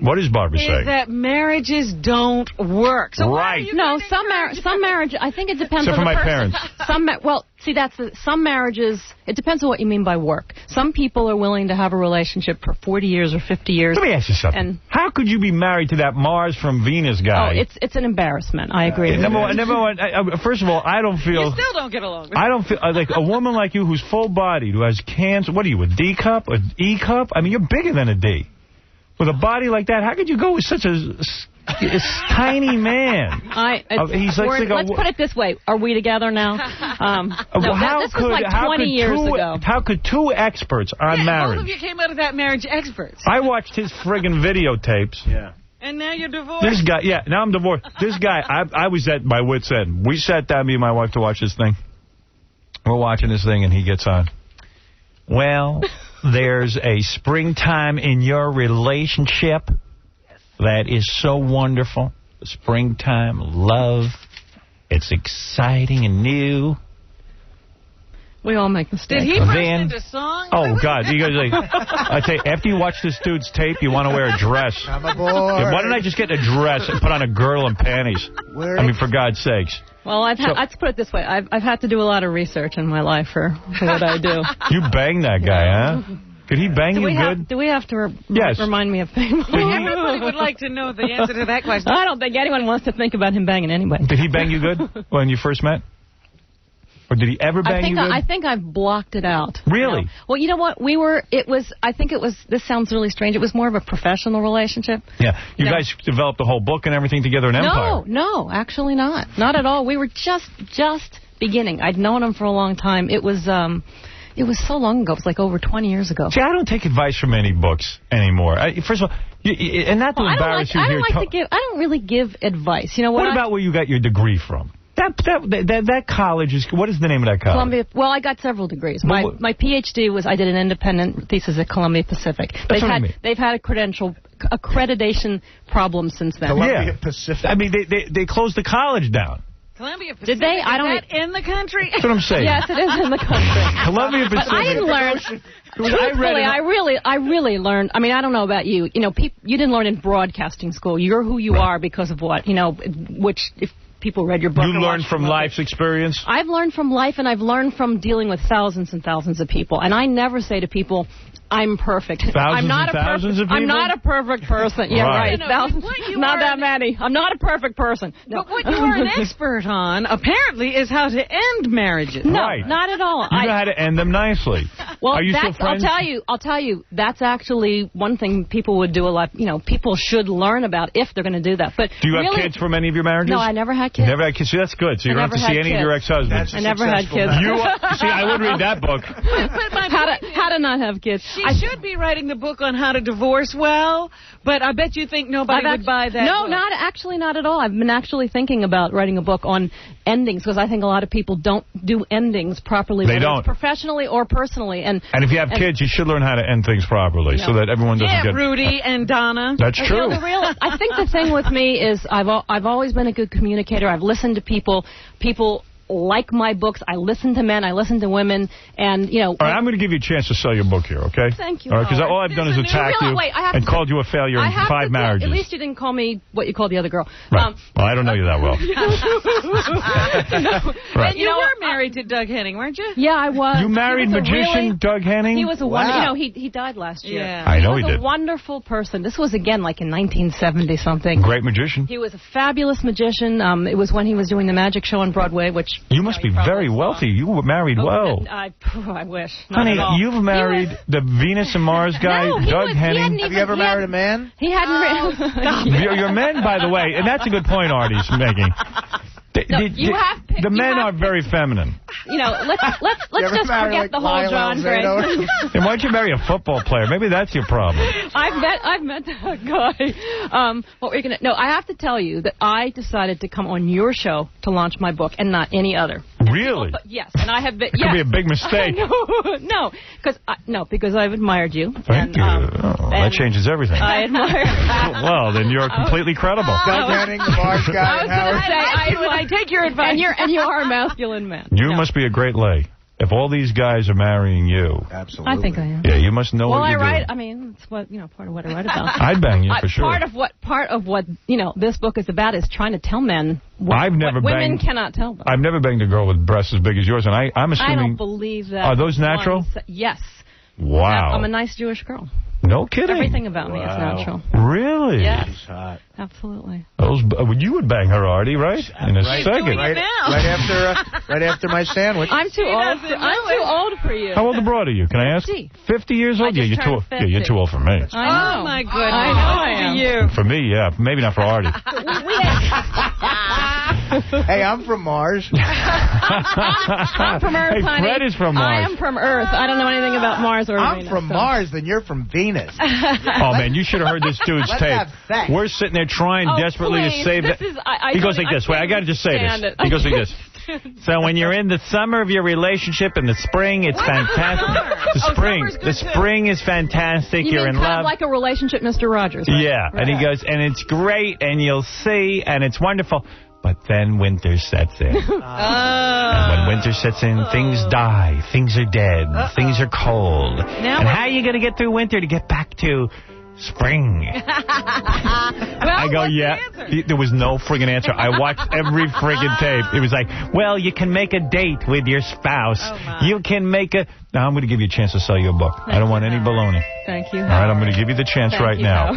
What is Barbara saying? Is that marriages don't work. So right. No, some marriage. I think it depends Except on the for my person. parents. Well, see, some marriages. It depends on what you mean by work. Some people are willing to have a relationship for 40 years or 50 years. Let me ask you something. How could you be married to that Mars from Venus guy? Oh, it's an embarrassment. I agree. Number one, first of all, I don't feel. You still don't get along. I don't feel like a woman like you who's full-bodied, who has cancer. What are you, a D cup, an E cup? I mean, you're bigger than a D. With a body like that, how could you go with such a tiny man? Let's put it this way. Are we together now? This was like 20 years ago. How could 2 experts on marriage? Both of you came out of that marriage experts. I watched his friggin' videotapes. Yeah. And now you're divorced. This guy, now I'm divorced. This guy, I was at my wit's end. We sat down, me and my wife, to watch this thing. We're watching this thing, and he gets on. Well, there's a springtime in your relationship that is so wonderful. Springtime, love. It's exciting and new. We all make mistakes. Did he burst into song? Oh, God. You guys, I tell you, after you watch this dude's tape, you want to wear a dress. I'm a boy. Why don't I just get a dress and put on a girl in panties? I mean, for God's sakes. Well, let's put it this way. I've had to do a lot of research in my life for what I do. You banged that guy, huh? Could he bang you good? Do we have to remind me of things? Everybody would like to know the answer to that question. I don't think anyone wants to think about him banging anybody. Did he bang you good when you first met? Or did he ever bang you good? I think I've blocked it out. Really? No. Well, you know what? This sounds really strange. It was more of a professional relationship. Yeah. You guys developed the whole book and everything together, an empire. No, actually not. Not at all. We were just beginning. I'd known him for a long time. It was so long ago. It was like over 20 years ago. See, I don't take advice from any books anymore. First of all, and not to embarrass you here. I don't really give advice. You know what? What about where you got your degree from? That college is, what is the name of that college? Columbia. Well, I got several degrees. My PhD was, I did an independent thesis at Columbia Pacific. They've had accreditation problem since then. Columbia Pacific. I mean, they closed the college down. Columbia Pacific. Did they? I don't. Is that in the country? That's what I'm saying. Yes, it is in the country. Columbia Pacific. But I didn't learn. Truthfully, I really learned. I mean, I don't know about you. You know, you didn't learn in broadcasting school. You're who you are because of what? You know, which if people read your book. You learned from life's experience? I've learned from life, and I've learned from dealing with thousands and thousands of people. And I never say to people, I'm perfect. I'm not a perfect person. Yeah, right. Not that many. I'm not a perfect person. No. But what you are an expert on, apparently, is how to end marriages. No, right. Not at all. You know how to end them nicely. Well, are you still friends? I'll tell you, that's actually one thing people would do a lot. You know, people should learn about if they're going to do that. But do you have kids from any of your marriages? No, I never had kids. Never had kids. See, that's good. So you don't have to see any of your ex-husbands. I never had kids. See, I would read that book. How to not have kids. She should be writing the book on how to divorce well, but I bet you think nobody would buy that No, book. not at all. I've been actually thinking about writing a book on endings because I think a lot of people don't do endings properly. They don't. Professionally or personally. And if you have kids, you should learn how to end things properly so that everyone doesn't get... Rudy and Donna. That's true. I think the thing with me is I've always been a good communicator. I've listened to people. People like my books. I listen to men. I listen to women. And, you know... All right, I'm going to give you a chance to sell your book here, okay? Thank you, because all I've done is attack you and called you a failure in 5 marriages. At least you didn't call me what you called the other girl. Right. Well, I don't know you that well. Right. And you were married to Doug Henning, weren't you? Yeah, I was. You married magician Doug Henning? He was a wonderful... You know, he died last year. Yeah. I know he did. was a wonderful person. This was, again, like in 1970-something. Great magician. He was a fabulous magician. It was when he was doing the magic show on Broadway, which... You must be very wealthy. You were married well. I wish. Honey, you've married the Venus and Mars guy, Doug Henning. Have you ever married a man? He hadn't... Your men, by the way, and that's a good point Artie's making. The men are very feminine. You know, let's just forget the whole John Gray. Then why don't you marry a football player? Maybe that's your problem. I've met that guy. What were you gonna? No, I have to tell you that I decided to come on your show to launch my book and not any other. Really? Yes, and I have been. It could be a big mistake. because I've admired you. Thank you. That changes everything. I admire. Well, then you're completely credible. Doug Henning, the Mars guy, and Howard. I take your advice. And you are a masculine man. You must be a great lay. If all these guys are marrying you. Absolutely. I think I am. Yeah, you must know what you're doing. I mean, it's what, part of what I write about. I'd bang you for sure. Part of what, this book is about is trying to tell men what women cannot tell them. I've never banged a girl with breasts as big as yours, and I'm assuming... I don't believe that. Are those natural? Yes. Wow. I'm a nice Jewish girl. No kidding. Everything about me is natural. Really? Yes. Hot. Absolutely. You would bang her, Artie, right? In a second. Right after my sandwich. I'm too old for you. How old abroad are you? Can I ask? 50 years old? Yeah, you're too old for me. Oh my goodness. I know I am. You. For me, yeah. Maybe not for Artie. Hey, I'm from Mars. I'm from Earth, honey. Fred is from Mars. I am from Earth. I don't know anything about Mars or I'm Venus. from Mars, then you're from Venus. Oh, man, you should have heard this dude's Let's tape. have sex. We're sitting there trying desperately to save that. He goes like this. Wait, I got to just say this. He goes like this. So when you're in the summer of your relationship, in the spring, it's fantastic. The spring is fantastic. You're in love. Like a relationship, Mr. Rogers. Right? Yeah, and he goes, and it's great, and you'll see, and it's wonderful. But then winter sets in. And when winter sets in, things die. Things are dead. Things are cold. And how are you going to get through winter to get back to spring? I go, there was no friggin' answer. I watched every friggin' tape. It was like, well, you can make a date with your spouse. You can make a... Now, I'm going to give you a chance to sell your book. I don't want any baloney. Thank you. All right, I'm going to give you the chance right now.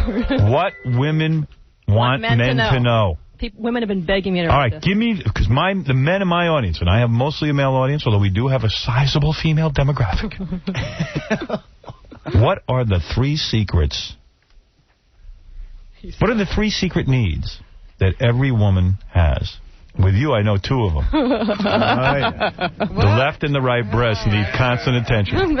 What women want men to know. Women have been begging me to write this. Give me, because the men in my audience, and I have mostly a male audience, although we do have a sizable female demographic. What are the 3 secrets? What are the 3 secret needs that every woman has? With you, I know 2 of them. The left and the right breast need constant attention.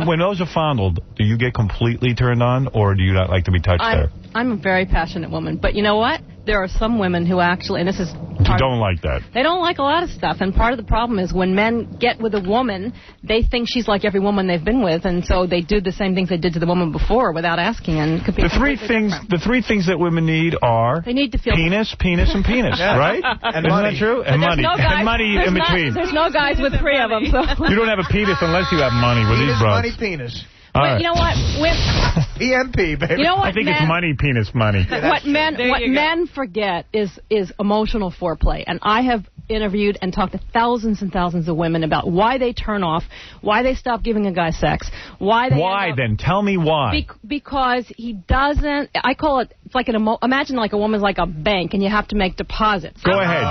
When those are fondled, do you get completely turned on, or do you not like to be touched there? I'm a very passionate woman, but you know what? There are some women who actually, and this is... don't like that. They don't like a lot of stuff, and part of the problem is when men get with a woman, they think she's like every woman they've been with, and so they do the same things they did to the woman before without asking. And the 3 things that women need are they need to feel penis, penis, and penis, right? And Isn't money. that true? And money. And money in between. There's no guys with 3 of them. So. You don't have a penis unless you have money with these broads. Money, penis. But you know what? PMP, baby. You know what, I think it's money, penis, money. What men forget is emotional foreplay. And I have interviewed and talked to thousands and thousands of women about why they turn off, why they stop giving a guy sex, why then? Tell me why. Because he doesn't. I call it. It's like imagine like a woman's like a bank, and you have to make deposits. Go ahead.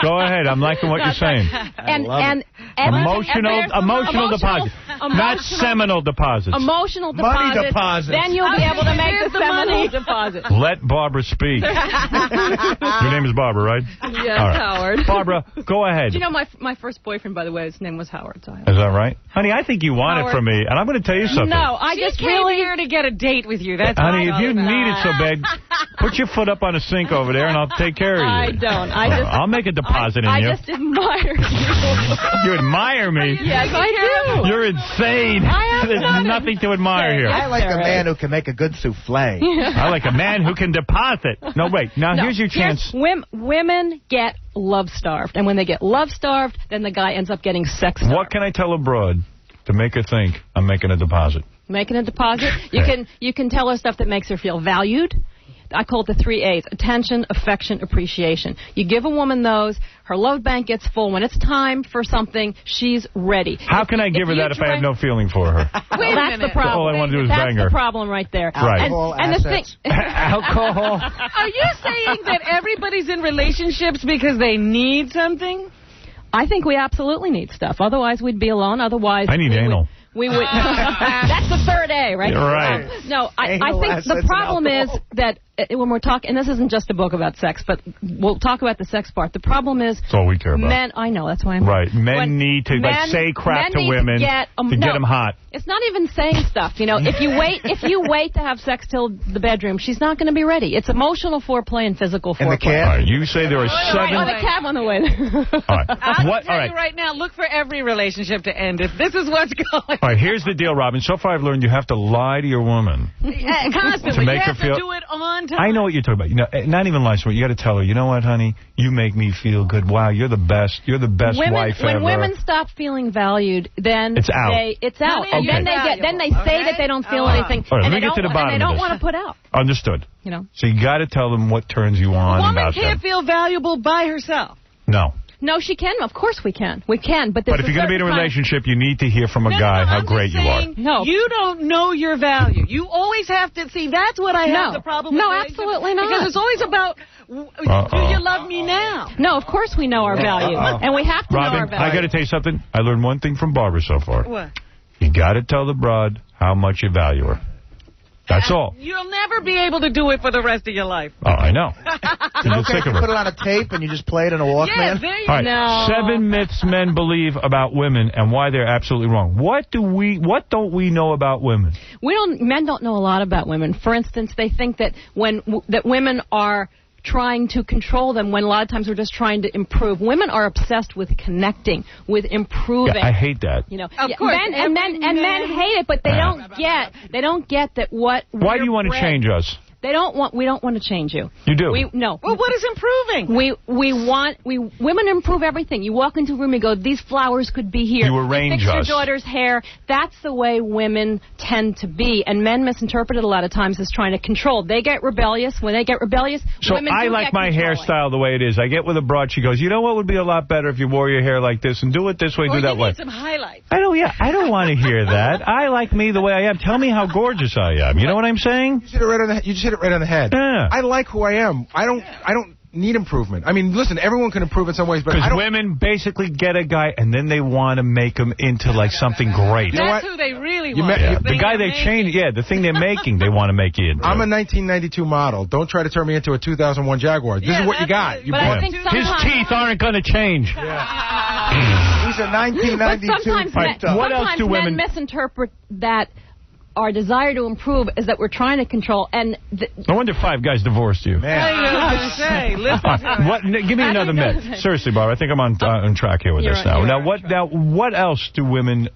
Go ahead. I'm liking what you're saying. And emotional deposit, not seminal deposits. Emotional deposits. Money deposits. Then you'll be able to make the seminal deposit. Let Barbara speak. Your name is Barbara, right? Yes, All right. Howard. Barbara, go ahead. Do you know my first boyfriend, by the way, his name was Howard. So Is that right? Honey, I think you want Howard. it from me, and I'm going to tell you something. No, I just came here to get a date with you. That's Honey, all if you about. need it so bad, put your foot up on a sink over there, and I'll take care of you. I don't. I'll make a deposit in you. I just admire you. You admire me? Yes, I do. You're insane. There's nothing to admire here. I like a man who can make a good souffle. I like a man who can deposit. No, wait. Now, here's your chance. Women get love-starved. And when they get love-starved, then the guy ends up getting sex-starved. What can I tell a broad to make her think I'm making a deposit? Making a deposit? You can tell her stuff that makes her feel valued. I call it the 3 A's: attention, affection, appreciation. You give a woman those, her love bank gets full. When it's time for something, she's ready. How can I give her that if I have no feeling for her? Well, that's the problem. All I want to do is that's bang her. the problem right there. Right. And the thing. Alcohol. Are you saying that everybody's in relationships because they need something? I think we absolutely need stuff. Otherwise, we'd be alone. Otherwise, I need anal. We would. That's the 3rd A, right? You're right. No, I think the problem is that when we're talking, and this isn't just a book about sex, but we'll talk about the sex part. The problem is that's all we care about. Men, I know, that's why I'm right. Men need to say crap to women to get them hot. It's not even saying stuff. You know, if you wait to have sex till the bedroom, she's not going to be ready. It's emotional foreplay and physical foreplay. And the cab? All right, you say there are 7. Oh, the cab on the way. All right. I'll tell you right now, look for every relationship to end if this is what's going. All right, here's the deal, Robin. So far I've learned you have to lie to your woman. Constantly. To make you have her feel, to do it on time. I know what you're talking about. You know, not even lie to her. You got to tell her, you know what, honey? You make me feel good. Wow, you're the best. You're the best wife ever. When women stop feeling valued, then it's out. It's out. And then they say that they don't feel anything. All right, and let me get to the bottom and they of don't this. want to put out. Understood. You know. So you got to tell them what turns you on A woman about can't them. feel valuable by herself. No. No, she can. Of course we can. We can. But if you're going to be in a relationship, you need to hear from a guy how great you are. No. You don't know your value. You always have to see. That's what I have the problem with. No, absolutely not. Because it's always about, do you love me now? No, of course we know our value. And we have to Robin, know our value. I got to tell you something. I learned one thing from Barbara so far. What? You got to tell the broad how much you value her. That's all. You'll never be able to do it for the rest of your life. Oh, I know. You put it on a tape and you just play it in a Walkman? Yeah, there you go. 7 myths men believe about women and why they're absolutely wrong. What don't we know about women? Men don't know a lot about women. For instance, they think that that women are trying to control them when a lot of times we're just trying to improve. Women are obsessed with connecting, with improving. Yeah, I hate that. You know, of course, men hate it, but they don't get that what. Why do you want to change us? We don't want to change you. You do? No. Well, what is improving? Women improve everything. You walk into a room, you go, these flowers could be here. You arrange fix us. your daughter's hair. That's the way women tend to be, and men misinterpret it a lot of times as trying to control. They get rebellious. When they get rebellious, so women I like my hairstyle the way it is. I get with a broad. She goes, you know what would be a lot better if you wore your hair like this and do it this way, do that way. Need some highlights. I don't want to hear that. I like me the way I am. Tell me how gorgeous I am. You know what I'm saying? You just hit it right on the head. Yeah. I like who I am. I don't need improvement. I mean, listen, everyone can improve in some ways, but because women basically get a guy and then they want to make him into like something great. That's who they really want. The guy they change, the thing they're making, they want to make you into. I'm a 1992 model. Don't try to turn me into a 2001 Jaguar. This is what you got. His teeth aren't going to change. He's a 1992. What else do women misinterpret that? Our desire to improve is that we're trying to control, and no wonder 5 guys divorced you. Give me another myth. Seriously, Bob, I think I'm on track here with this now. Now, what else do women?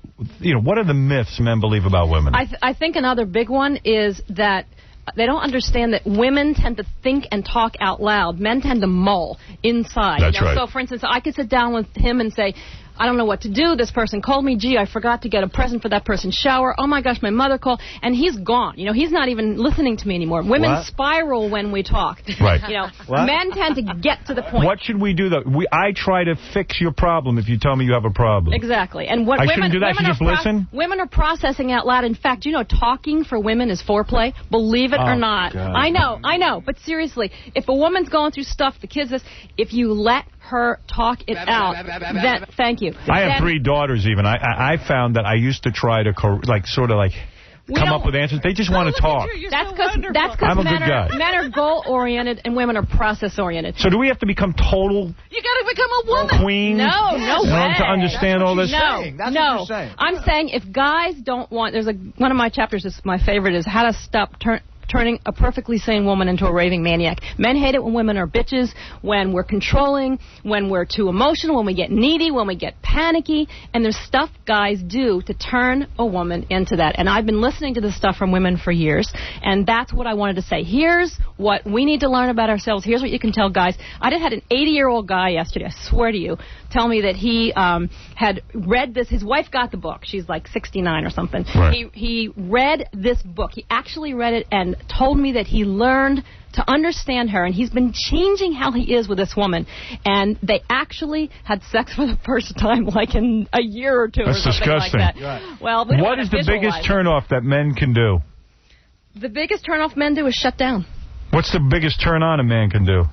What are the myths men believe about women? I think another big one is that they don't understand that women tend to think and talk out loud. Men tend to mull inside. That's right. So, for instance, I could sit down with him and say, I don't know what to do. This person called me. Gee, I forgot to get a present for that person's shower. Oh, my gosh, my mother called. And he's gone. He's not even listening to me anymore. Women spiral when we talk. Right. Men tend to get to the point. What should we do, though? I try to fix your problem if you tell me you have a problem. Exactly. And what I shouldn't do that. I should just listen? Women are processing out loud. In fact, talking for women is foreplay. Believe it or not. God. I know. But seriously, if a woman's going through stuff, the kids, if you let her talk it out, thank you. I have 3 daughters even. I found that I used to try to, come up with answers. They just want to talk. That's because I'm a good guy. Men are goal-oriented and women are process-oriented. So do we have to become total... You got to become a woman. Queens? No in way. order to understand all this? No. I'm saying if guys don't want... There's one of my chapters, is my favorite, is how to stop turning a perfectly sane woman into a raving maniac. Men hate it when women are bitches, when we're controlling, when we're too emotional, when we get needy, when we get panicky. And there's stuff guys do to turn a woman into that. And I've been listening to this stuff from women for years, and that's what I wanted to say. Here's what we need to learn about ourselves. Here's what you can tell guys. I just had an 80-year-old guy yesterday, I swear to you, tell me that he had read this. His wife got the book. She's like 69 or something. Right. He read this book. He actually read it and told me that he learned to understand her, and he's been changing how he is with this woman. And they actually had sex for the first time like in a year or two. That's or something disgusting. Like that. Right. Well, what is the biggest turnoff that men can do? The biggest turnoff men do is shut down. What's the biggest turn on a man can do?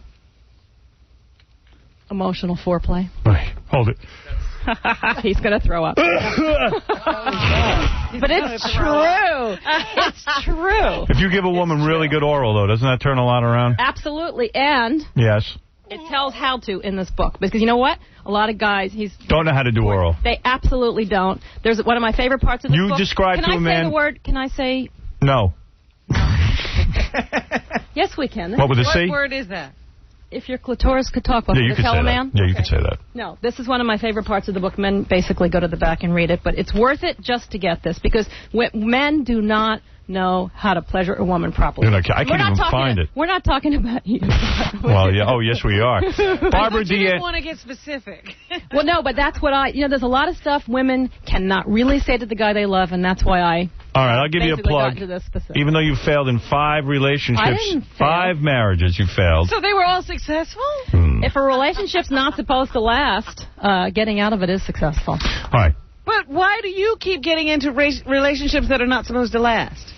Emotional foreplay. Wait, hold it. He's going to throw up. But it's true. It's true. If you give a woman really good oral, though, doesn't that turn a lot around? Absolutely. And yes, it tells how to in this book. Because you know what? A lot of guys don't know how to do oral. They absolutely don't. There's one of my favorite parts of the book. You describe to a man... Can I say the word? Can I say... No. Yes, we can. What with a C? What word is that? If your clitoris could talk, what would you tell a man? Yeah, you could say that. No, this is one of my favorite parts of the book. Men basically go to the back and read it, but it's worth it just to get this, because men do not know how to pleasure a woman properly. I can't even find it. We're not talking about you. Well, yeah. Oh, yes, we are. Barbara D. You want to get specific. Well, no, but that's what there's a lot of stuff women cannot really say to the guy they love, and that's why I... All right, I'll give you a plug. Even though you failed in 5 relationships, I didn't fail. 5 marriages you failed. So they were all successful? If a relationship's not supposed to last, getting out of it is successful. All right. But why do you keep getting into relationships that are not supposed to last?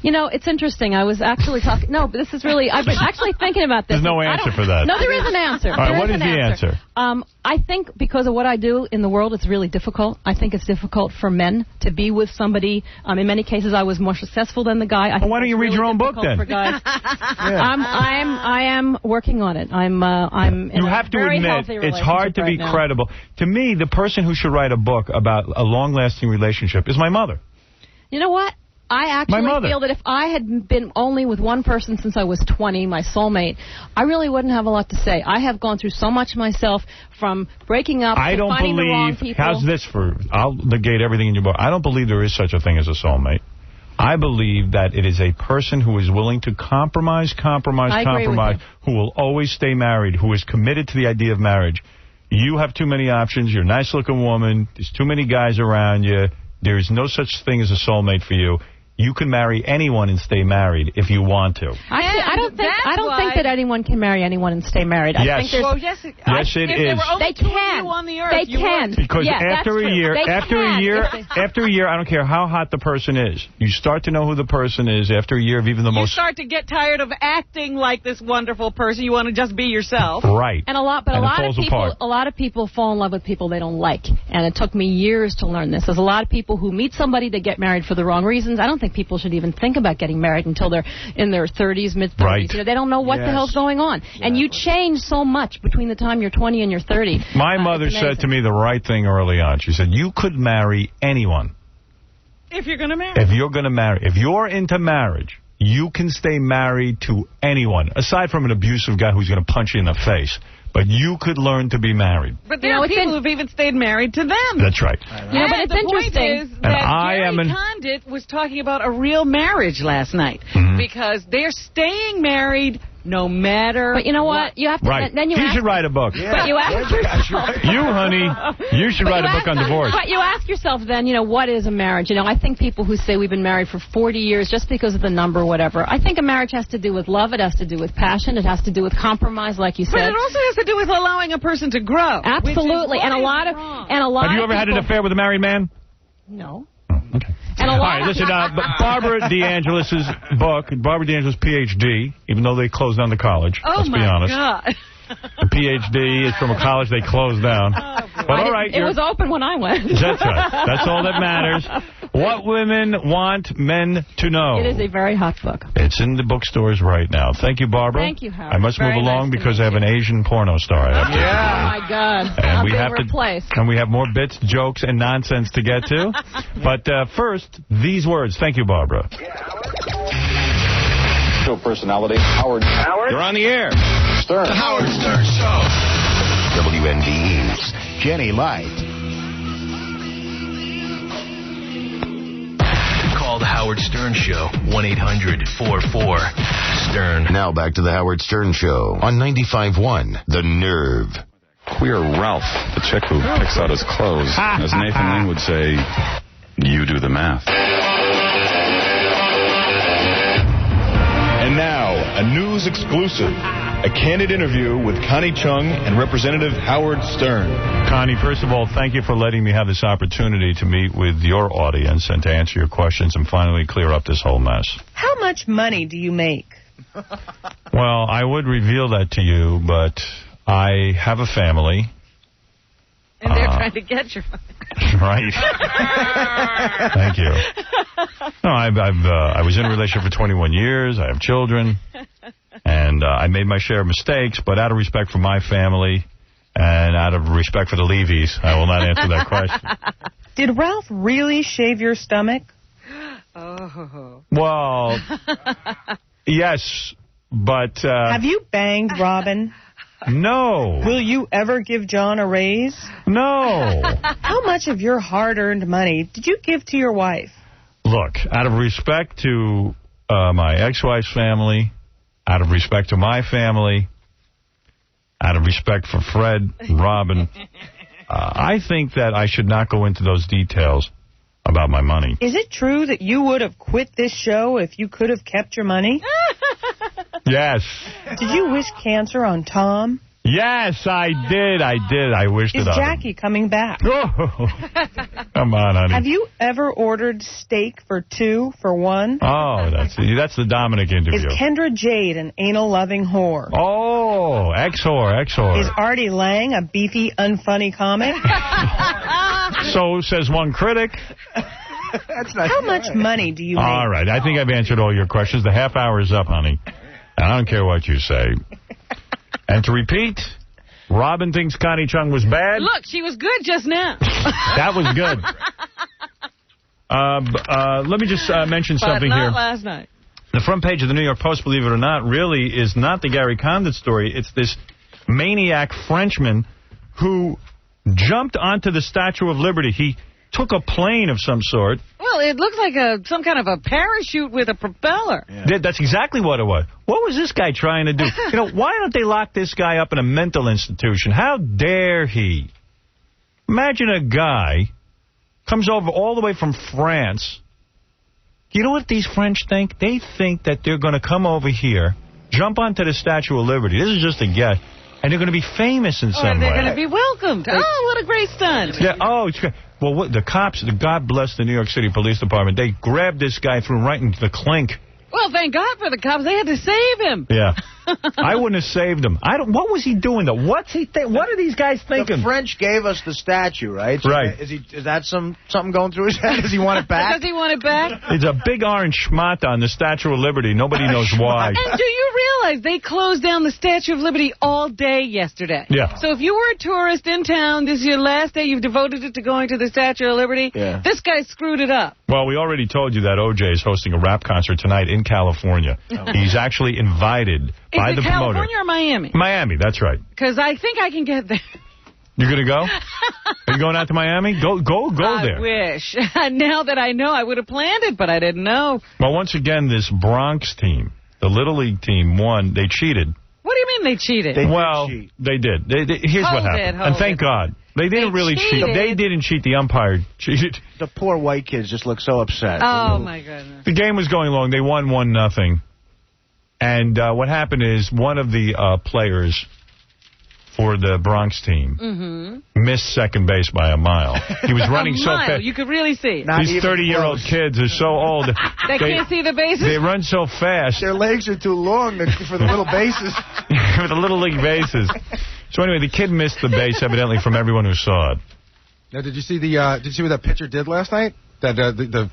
You know, it's interesting. I was actually talking... No, but this is really... I've been actually thinking about this. There's no answer for that. No, there is an answer. All right, what is the answer? I think because of what I do in the world, it's really difficult. I think it's difficult for men to be with somebody. In many cases, I was more successful than the guy. Well, why don't you read your own book, then? For guys. I am working on it. I'm in you have to admit, it's hard to be credible. To me, the person who should write a book about a long-lasting relationship is my mother. You know what? I actually feel that if I had been only with one person since I was 20, my soulmate, I really wouldn't have a lot to say. I have gone through so much myself, from breaking up to finding the wrong people. How's this for... I'll negate everything in your book. I don't believe there is such a thing as a soulmate. I believe that it is a person who is willing to compromise, who will always stay married, who is committed to the idea of marriage. You have too many options. You're a nice-looking woman. There's too many guys around you. There is no such thing as a soulmate for you. You can marry anyone and stay married if you want to. I don't think that anyone can marry anyone and stay married. I think well, yes, it is. They can. On the earth, they can. Because after a year, I don't care how hot the person is. You start to know who the person is after a year of even the most... You start to get tired of acting like this wonderful person. You want to just be yourself. Right. And a lot of people fall in love with people they don't like. And it took me years to learn this. There's a lot of people who meet somebody, they get married for the wrong reasons. I don't think people should even think about getting married until they're in their 30s, mid-30s. Right. You know, they don't know what the hell's going on. Exactly. And you change so much between the time you're 20 and you're 30. My mother said to me the right thing early on. She said, you could marry anyone. If you're going to marry. If you're going to marry. If you're into marriage, you can stay married to anyone, aside from an abusive guy who's going to punch you in the face. But you could learn to be married. But there are people who've even stayed married to them. That's right. But it's interesting. Point is that Condit was talking about a real marriage last night. Because they're staying married no matter. But you know what? You have to. Right. Then you should write a book. Yeah. But you ask yourself. You, honey, you should write a book on divorce. But you ask yourself then, what is a marriage? I think people who say we've been married for 40 years just because of the number or whatever. I think a marriage has to do with love. It has to do with passion. It has to do with compromise, like you said. But it also has to do with allowing a person to grow. Absolutely. And a lot of Have you ever had an affair with a married man? No. Okay. All right, listen, Barbara DeAngelis' book, Barbara DeAngelis' Ph.D., even though they closed down the college, let's be honest. God. The Ph.D. is from a college they closed down. But all right. It was open when I went. That's right. That's all that matters. What Women Want Men to Know. It is a very hot book. It's in the bookstores right now. Thank you, Barbara. Thank you, Howard. I must move along because I have an Asian porno star. Oh, my God. And we I'll have be replaced. and we have more bits, jokes, and nonsense to get to. But first, these words. Thank you, Barbara. Show personality, Howard. You're on the air. Stern. The Howard Stern Show. WNDE's Jenny Light. Call the Howard Stern Show, 1-800-44-STERN. Now back to the Howard Stern Show on 95.1 The Nerve. Queer Ralph, the chick who picks out his clothes. As Nathan Lane would say, you do the math. And now, a news exclusive. A candid interview with Connie Chung and Representative Howard Stern. Connie, first of all, thank you for letting me have this opportunity to meet with your audience and to answer your questions and finally clear up this whole mess. How much money do you make? Well, I would reveal that to you, but I have a family. And they're trying to get your money. Right. Thank you. No, I was in a relationship for 21 years. I have children. And I made my share of mistakes, but out of respect for my family and out of respect for the Levies, I will not answer that question. Did Ralph really shave your stomach? Oh. Well, yes, but... have you banged Robin? No. Will you ever give John a raise? No. How much of your hard-earned money did you give to your wife? Look, out of respect to my ex-wife's family, out of respect to my family, out of respect for Fred and Robin, I think that I should not go into those details about my money. Is it true that you would have quit this show if you could have kept your money? Yes. Did you wish cancer on Tom? Yes, I did. I wished it on him. Is Jackie coming back? Oh, come on, honey. Have you ever ordered steak for 2 for 1? Oh, that's the Dominic interview. Is Kendra Jade an anal-loving whore? Oh, ex-whore. Is Artie Lang a beefy, unfunny comic? So says one critic. That's not How much money do you make? All right, I think I've answered all your questions. The half hour is up, honey. And I don't care what you say. And to repeat, Robin thinks Connie Chung was bad. Look, she was good just now. That was good. Let me just mention something but not here. Last night. The front page of the New York Post, believe it or not, really is not the Gary Condit story. It's this maniac Frenchman who jumped onto the Statue of Liberty. He took a plane of some sort. Well, it looks like some kind of a parachute with a propeller. Yeah. That's exactly what it was. What was this guy trying to do? You know, why don't they lock this guy up in a mental institution? How dare he? Imagine a guy comes over all the way from France. You know what these French think? They think that they're going to come over here, jump onto the Statue of Liberty. This is just a guess. And they're going to be famous in some way. They're going to be welcomed. Oh, what a great stunt. Yeah. Oh, it's great. Well, the cops, God bless the New York City Police Department, they grabbed this guy, threw him right into the clink. Well, thank God for the cops. They had to save him. Yeah. I wouldn't have saved him. What was he doing, though? What are these guys thinking? The French gave us the statue, right? So right. Is that something going through his head? Does he want it back? Does he want it back? It's a big orange schmata on the Statue of Liberty. Nobody knows why. And do you realize they closed down the Statue of Liberty all day yesterday? Yeah. So if you were a tourist in town, this is your last day, you've devoted it to going to the Statue of Liberty, this guy screwed it up. Well, we already told you that O.J. is hosting a rap concert tonight in California. Oh. He's actually invited by the promoter. California or Miami? Miami, that's right. Because I think I can get there. You're going to go? Are you going out to Miami? Go there. I wish. Now that I know, I would have planned it, but I didn't know. Well, once again, this Bronx team, the Little League team, won. They cheated. What do you mean they cheated? They did. Here's what happened. And thank God. They didn't really cheat. They didn't cheat. The umpire cheated. The poor white kids just look so upset. Oh, my goodness. The game was going long. They won 1-0. And what happened is one of the players for the Bronx team missed second base by a mile. He was running so fast. You could really see. These 30-year-old kids are so old. They can't see the bases? They run so fast. Their legs are too long for the little bases. For the Little League bases. So anyway, the kid missed the base, evidently, from everyone who saw it. Now, did you see what that pitcher did last night? That the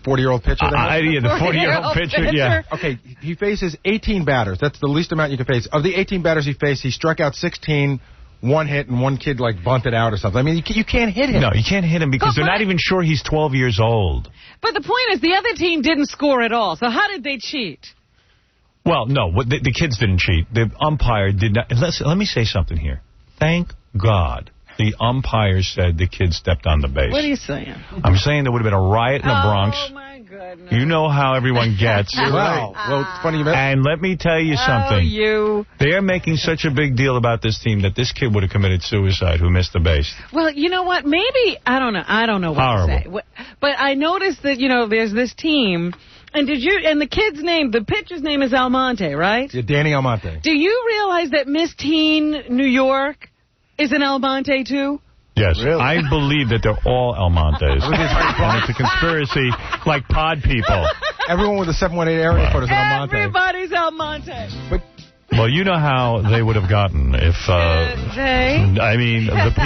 40-year-old pitcher. Yeah, the 40-year-old pitcher. Yeah. Okay, he faces 18 batters. That's the least amount you can face. Of the 18 batters he faced, he struck out 16. One hit and one kid bunted out or something. I mean, you can't hit him. No, you can't hit him because they're not even sure he's 12 years old. But the point is, the other team didn't score at all. So how did they cheat? Well, no, the kids didn't cheat. The umpire did not. Let me say something here. Thank God the umpire said the kid stepped on the base. What are you saying? I'm saying there would have been a riot in the Bronx. Oh, my goodness. You know how everyone gets. Wow. Well, it's funny you mentioned. And let me tell you something. They're making such a big deal about this team that this kid would have committed suicide who missed the base. Well, you know what? Maybe, I don't know what to say. But I noticed that, there's this team. And the kid's name, the pitcher's name is Almonte, right? Yeah, Danny Almonte. Do you realize that Miss Teen New York is an Almonte, too? Yes, really? I believe that they're all Almontes. And it's a conspiracy like pod people. Everyone with a 718 area code is an Almonte. Everybody's Almonte. Well, you know how they would have gotten if, the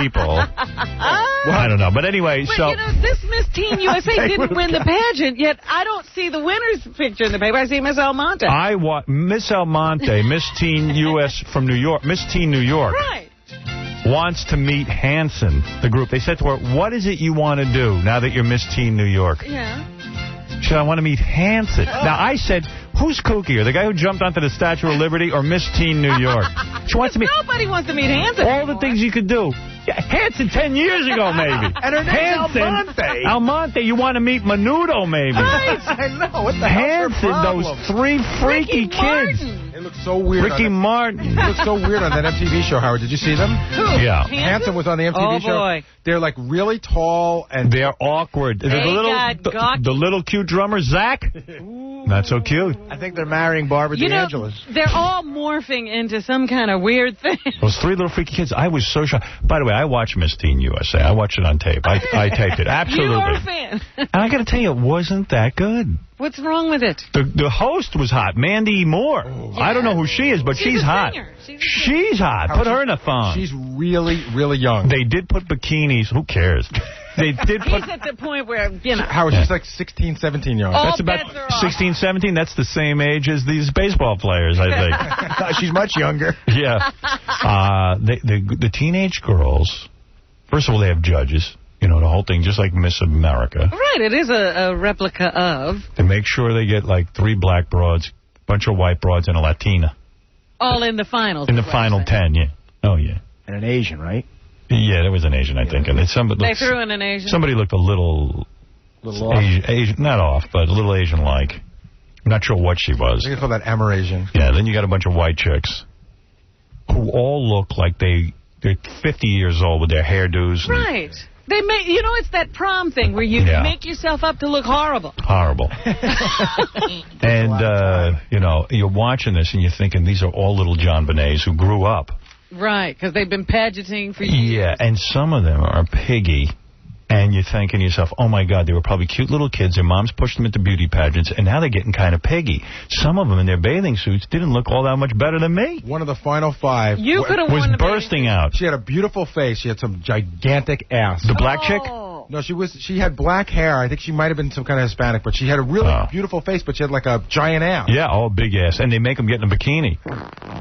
people. I don't know. But anyway, but, this Miss Teen USA didn't win the pageant, yet I don't see the winner's picture in the paper. I see Miss Almonte. Miss Almonte, Miss Teen US from New York, Miss Teen New York. Right. Wants to meet Hanson, the group. They said to her, what is it you want to do now that you're Miss Teen New York? Yeah. She said, I want to meet Hanson. Now, I said, who's kookier, the guy who jumped onto the Statue of Liberty or Miss Teen New York? She wants to meet... Nobody wants to meet Hanson. All the things you could do. Yeah, Hanson 10 years ago, maybe. And her name's Almonte. Almonte, you want to meet Menudo, maybe. Right. I know. What the Hanson, those three freaky kids. It looks so weird. Ricky Martin. It looks so weird on that MTV show, Howard. Did you see them? Who? Yeah. Hanson was on the MTV show. Boy. They're really tall and they're awkward. The little cute drummer, Zach. Not so cute. I think they're marrying Barbara DeAngelis. They're all morphing into some kind of weird thing. Those three little freaky kids. I was so shocked. By the way, I watched Miss Teen USA. I watched it on tape. I taped it. Absolutely. You are a fan. And I got to tell you, it wasn't that good. What's wrong with it? The host was hot, Mandy Moore. Yeah. I don't know who she is, but she's hot. She's hot. Put her in a thong. She's really, really young. They did put bikinis. Who cares? They did put... He's at the point where, Howard, she's like 16, 17 years old. All that's about 16, 17. That's the same age as these baseball players, I think. She's much younger. Yeah. The teenage girls, first of all, they have judges. The whole thing, just like Miss America. Right, it is a replica of. To make sure they get 3 black broads, a bunch of white broads, and a Latina. All in the finals. In the final 10, yeah. Oh, yeah. And an Asian, right? Yeah, there was an Asian, I think. And they threw in an Asian? Somebody looked a little off? Asian, not off, but a little Asian-like. I'm not sure what she was. I think it's called that Amerasian. Yeah, then you got a bunch of white chicks who all look like they're 50 years old with their hairdos. Right. They make, it's that prom thing where you make yourself up to look horrible. Horrible. And, you're watching this and you're thinking these are all little John Bonets who grew up. Right, because they've been pageanting for years. Yeah, and some of them are piggy. And you're thinking to yourself, oh, my God, they were probably cute little kids. Their moms pushed them into beauty pageants, and now they're getting kind of piggy. Some of them in their bathing suits didn't look all that much better than me. One of the final 5 was bursting out. She had a beautiful face. She had some gigantic ass. The black chick? No, she had black hair. I think she might have been some kind of Hispanic, but she had a really beautiful face, but she had a giant ass. Yeah, big ass. And they make them get in a bikini.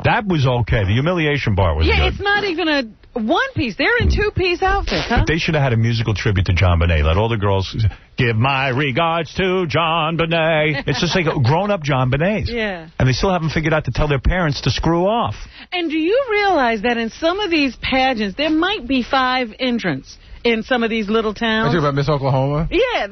That was okay. The humiliation part was good. Yeah, it's not even a one-piece. They're in 2-piece outfits, huh? But they should have had a musical tribute to John Bonet. Let all the girls give my regards to John Bonet. It's just like grown-up John Bonets. Yeah. And they still haven't figured out to tell their parents to screw off. And do you realize that in some of these pageants, there might be 5 entrants in some of these little towns? Are you talking about Miss Oklahoma? Yeah.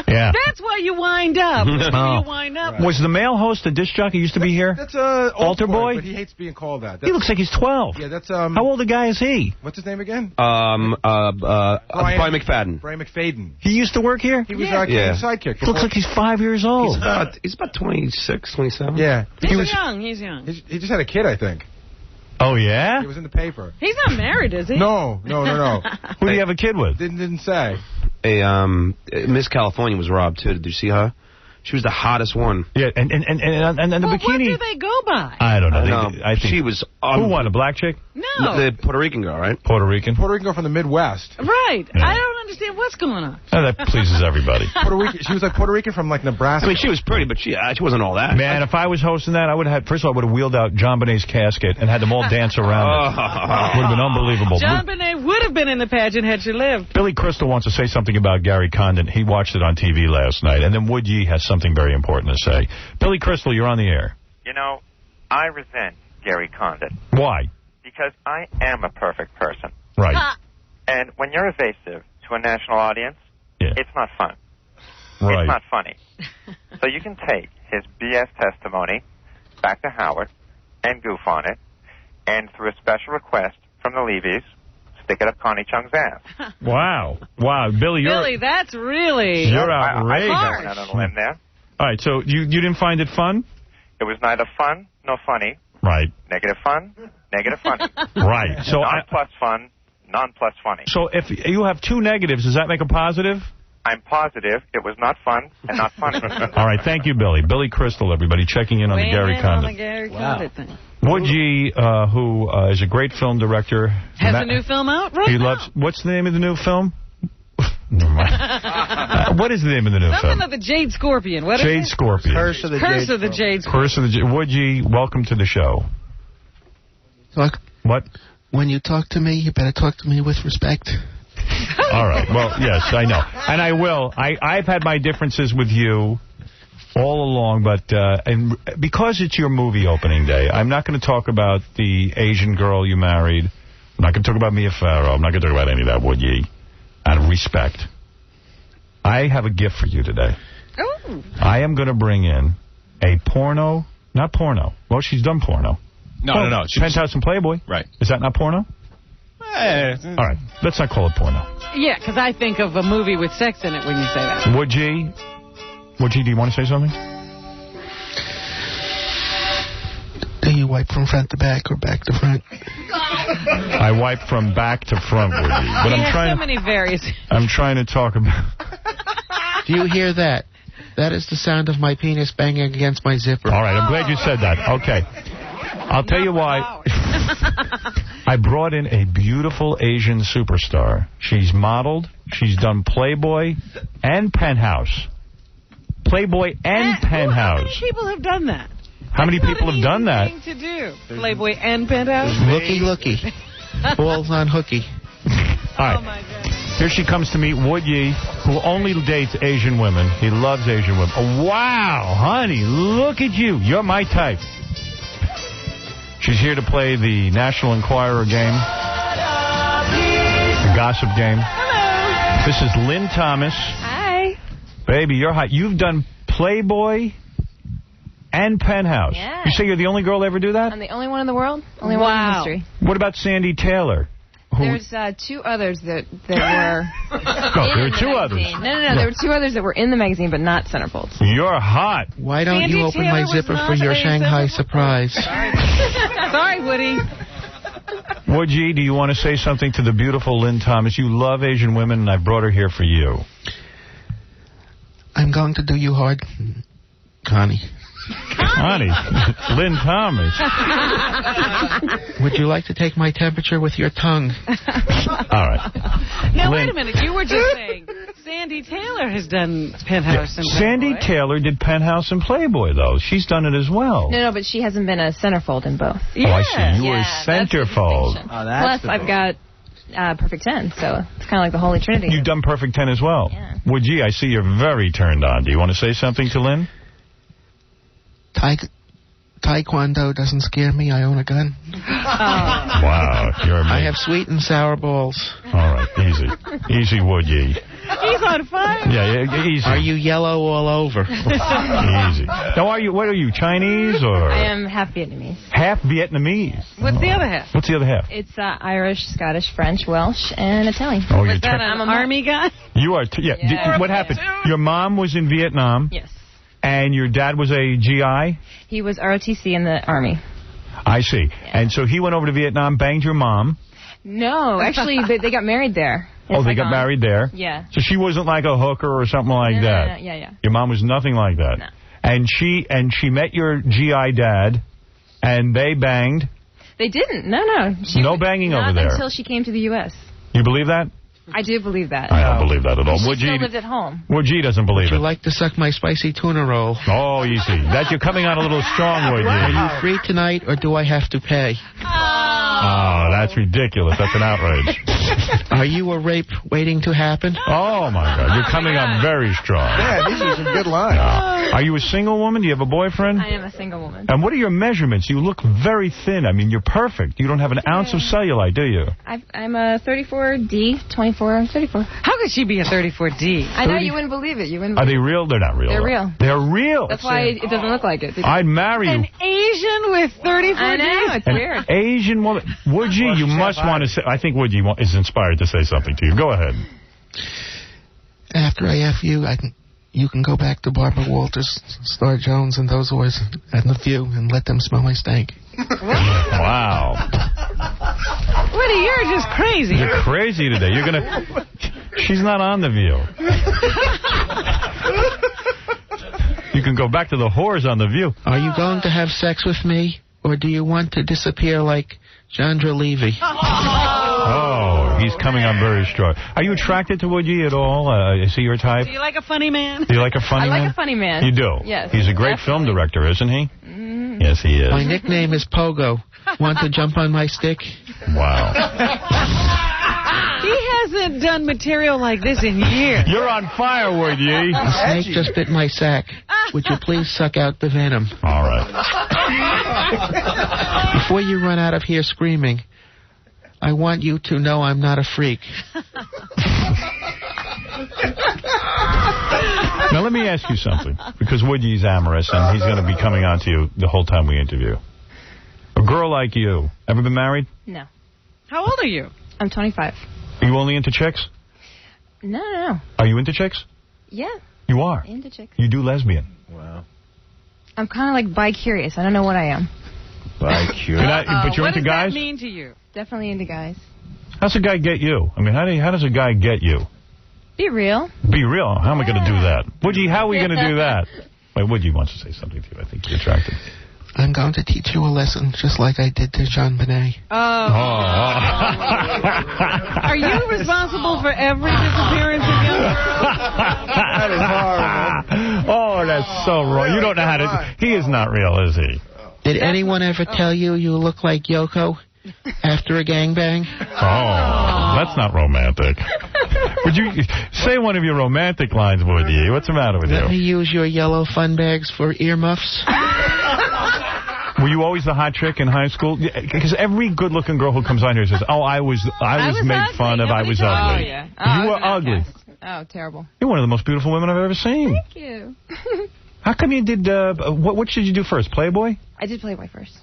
Yeah. That's why you wind up. Right. Was the male host a disc jockey used to be here? That's Altar Boy? But he hates being called that. He looks like he's 12. Yeah, that's How old a guy is he? What's his name again? Brian McFadden. Brian McFadden. He used to work here? He was Kenny's sidekick. He looks like he's 5 years old. He's about 26, 27. Yeah. He's young. He's young. He just had a kid, I think. Oh, yeah? He was in the paper. He's not married, is he? No. Who do you have a kid with? Didn't say. Miss California was robbed, too. Did you see her? She was the hottest one. Yeah, and the bikini... What do they go by? I don't know. I think she was... Who won, a black chick? No. The Puerto Rican girl, right? Puerto Rican girl from the Midwest. Right. Yeah. I don't understand what's going on. Oh, that pleases everybody. Puerto Rican. She was like Puerto Rican from like Nebraska. I mean, she was pretty, but she wasn't all that. Man, if I was hosting that, I would have first of all, I would have wheeled out John Bonet's casket and had them all dance around it. Would have been unbelievable. John Bonet would have been in the pageant had she lived. Billy Crystal wants to say something about Gary Condit. He watched it on TV last night. And then Wood Yee has something very important to say. Billy Crystal, you're on the air. You know, I resent Gary Condit. Why? Because I am a perfect person. Right. And when you're evasive to a national audience, it's not fun. Right. It's not funny. So you can take his BS testimony back to Howard and goof on it, and through a special request from the Levies, stick it up Connie Chung's ass. Wow. Wow. Billy, that's really... You're outrageous. I went out on a limb there. All right, so you didn't find it fun? It was neither fun nor funny. Right. Negative fun, negative funny. Right. So non-plus fun, non-plus funny. So if you have two negatives, does that make a positive? I'm positive it was not fun and not funny. All right, thank you, Billy. Billy Crystal, everybody, checking in on the Gary Condit. Condit thing. Wood Yee, who is a great film director. Has a new film out right now. What's the name of the new film? Never mind. What is the name of the new film? Something of the Jade Scorpion. What is it? Jade Scorpion. Curse of the Jade Scorpion. Curse of the Jade. Wood Yee, welcome to the show. Look. What? When you talk to me, you better talk to me with respect. All right. Well, yes, I know. And I will. I've had my differences with you all along, but and because it's your movie opening day, I'm not going to talk about the Asian girl you married. I'm not going to talk about Mia Farrow. I'm not going to talk about any of that, Wood Yee. Out of respect. I have a gift for you today. Ooh. I am going to bring in a porno. Not porno. Well, she's done porno. No. Penthouse and Playboy. Right. Is that not porno? All right. Let's not call it porno. Yeah, because I think of a movie with sex in it when you say that. Wood Yee, do you want to say something? Do you wipe from front to back or back to front? I wipe from back to front, Wood Yee. But so many various. I'm trying to talk about... Do you hear that? That is the sound of my penis banging against my zipper. All right, I'm glad you said that. Okay. I'll tell you why. I brought in a beautiful Asian superstar. She's modeled. She's done Playboy and Penthouse. Playboy and Penthouse. How many people have done that? How many people have done that? To do. Playboy and Penthouse? Looky. Balls on hooky. All right. Oh, my God. Here she comes to meet Wood Yee, who only dates Asian women. He loves Asian women. Oh, wow, honey, look at you. You're my type. She's here to play the National Enquirer game, the gossip game. Hello. This is Lynn Thomas. Hi. Baby, you're hot. You've done Playboy and Penthouse. Yeah. You say you're the only girl to ever do that? I'm the only one in the world. Only one in history. What about Sandy Taylor? There's two others that were... No, there were two others. No. There were two others that were in the magazine, but not centerfolds. You're hot. Why don't you open my zipper for your Shanghai surprise? Sorry, Woody. Wood Yee, do you want to say something to the beautiful Lynn Thomas? You love Asian women, and I brought her here for you. I'm going to do you hard, Connie. Connie. Lynn Thomas. Would you like to take my temperature with your tongue? All right. Now, wait a minute. You were just saying Sandy Taylor has done Penthouse and Playboy. Sandy Taylor did Penthouse and Playboy, though. She's done it as well. No, but she hasn't been a centerfold in both. Yeah. Oh, I see. You were a centerfold. Plus, I've got Perfect 10, so it's kind of like the Holy Trinity. You've done Perfect 10 as well. Yeah. Would you? I see you're very turned on. Do you want to say something to Lynn? Taekwondo doesn't scare me. I own a gun. Wow, you're amazing. I have sweet and sour balls. All right, easy. Easy, Wood Yee. He's on fire. Yeah, easy. Are you yellow all over? Easy. Now, what are you, Chinese or? I am half Vietnamese. Half Vietnamese? What's the other half? What's the other half? It's Irish, Scottish, French, Welsh, and Italian. Oh, Was that an army guy? You are, yeah. What happened? Your mom was in Vietnam. Yes. And your dad was a GI? He was ROTC in the Army. I see. Yeah. And so he went over to Vietnam, banged your mom. No, actually, they got married there. Oh, they got married there? Yeah. So she wasn't like a hooker or something like that? No, yeah. Your mom was nothing like that? No. And she met your GI dad, and they banged? They didn't. No. No banging over there? Not until she came to the U.S. You believe that? I do believe that. I don't believe that at all. She still lived at home. Woodgie doesn't believe Would it. you like to suck my spicy tuna roll? Oh, easy. That you're coming on a little strong, Woodgie. Are you free tonight, or do I have to pay? Oh, that's ridiculous. That's an outrage. Are you a rape waiting to happen? Oh, my God. You're coming on very strong. Yeah, these are some good lines. Are you a single woman? Do you have a boyfriend? I am a single woman. And what are your measurements? You look very thin. I mean, you're perfect. You don't have an ounce of cellulite, do you? I'm a 34D, 24, 34. How could she be a 34D? I know, you wouldn't believe it. You wouldn't Are believe they real? They're not real. They're though. real. They're real. That's why it doesn't look like it. I'd marry you. An Asian with 34D? I know, it's weird. Asian woman. Woodgie, you must want to say... I think Woodgie is inspired to say something to you. Go ahead. After I F you, you can go back to Barbara Walters, Star Jones, and those boys at The View and let them smell my stank. Wow. Woody, you're just crazy. You're crazy today. You're going to... She's not on The View. You can go back to the whores on The View. Are you going to have sex with me, or do you want to disappear like Chandra Levy? Oh, he's coming on very strong. Are you attracted to Woodgie at all? Is he your type? Do you like a funny man? Do you like a funny man? I like a funny man. You do? Yes. He's a great film director, isn't he? Mm-hmm. Yes, he is. My nickname is Pogo. Want to jump on my stick? Wow. He hasn't done material like this in years. You're on fire, Woodgie. The snake just bit my sack. Would you please suck out the venom? All right. Before you run out of here screaming, I want you to know I'm not a freak. Now, let me ask you something, because Woodgie's amorous, and he's going to be coming on to you the whole time we interview. A girl like you, ever been married? No. How old are you? I'm 25. Are you only into chicks? No. Are you into chicks? Yeah. You are? Into chicks. You do lesbian? Wow. I'm kind of like bi-curious. I don't know what I am. Bi-curious. But you're into guys? What does that mean to you? Definitely into guys. How's a guy get you? I mean, how does a guy get you? Be real. Be real? How am I going to do that? Woodgie, how are we going to do that? Wait, Woodgie wants to say something to you. I think you're attracted. I'm going to teach you a lesson, just like I did to Jean Benet. Are you responsible for every disappearance of young girls? That is horrible. Oh, that's so wrong. You don't know how to... He is not real, is he? Did anyone ever tell you look like Yoko after a gangbang? Oh, that's not romantic. Would you say one of your romantic lines, Woodie? What's the matter with Let me you? use your yellow fun bags for earmuffs. Were you always the hot chick in high school? Because every good-looking girl who comes on here says, "Oh, I was made fun of. I was ugly." Oh, yeah. You were ugly. Oh, terrible. You're one of the most beautiful women I've ever seen. Thank you. How come you did... what did you do first, Playboy? I did Playboy first.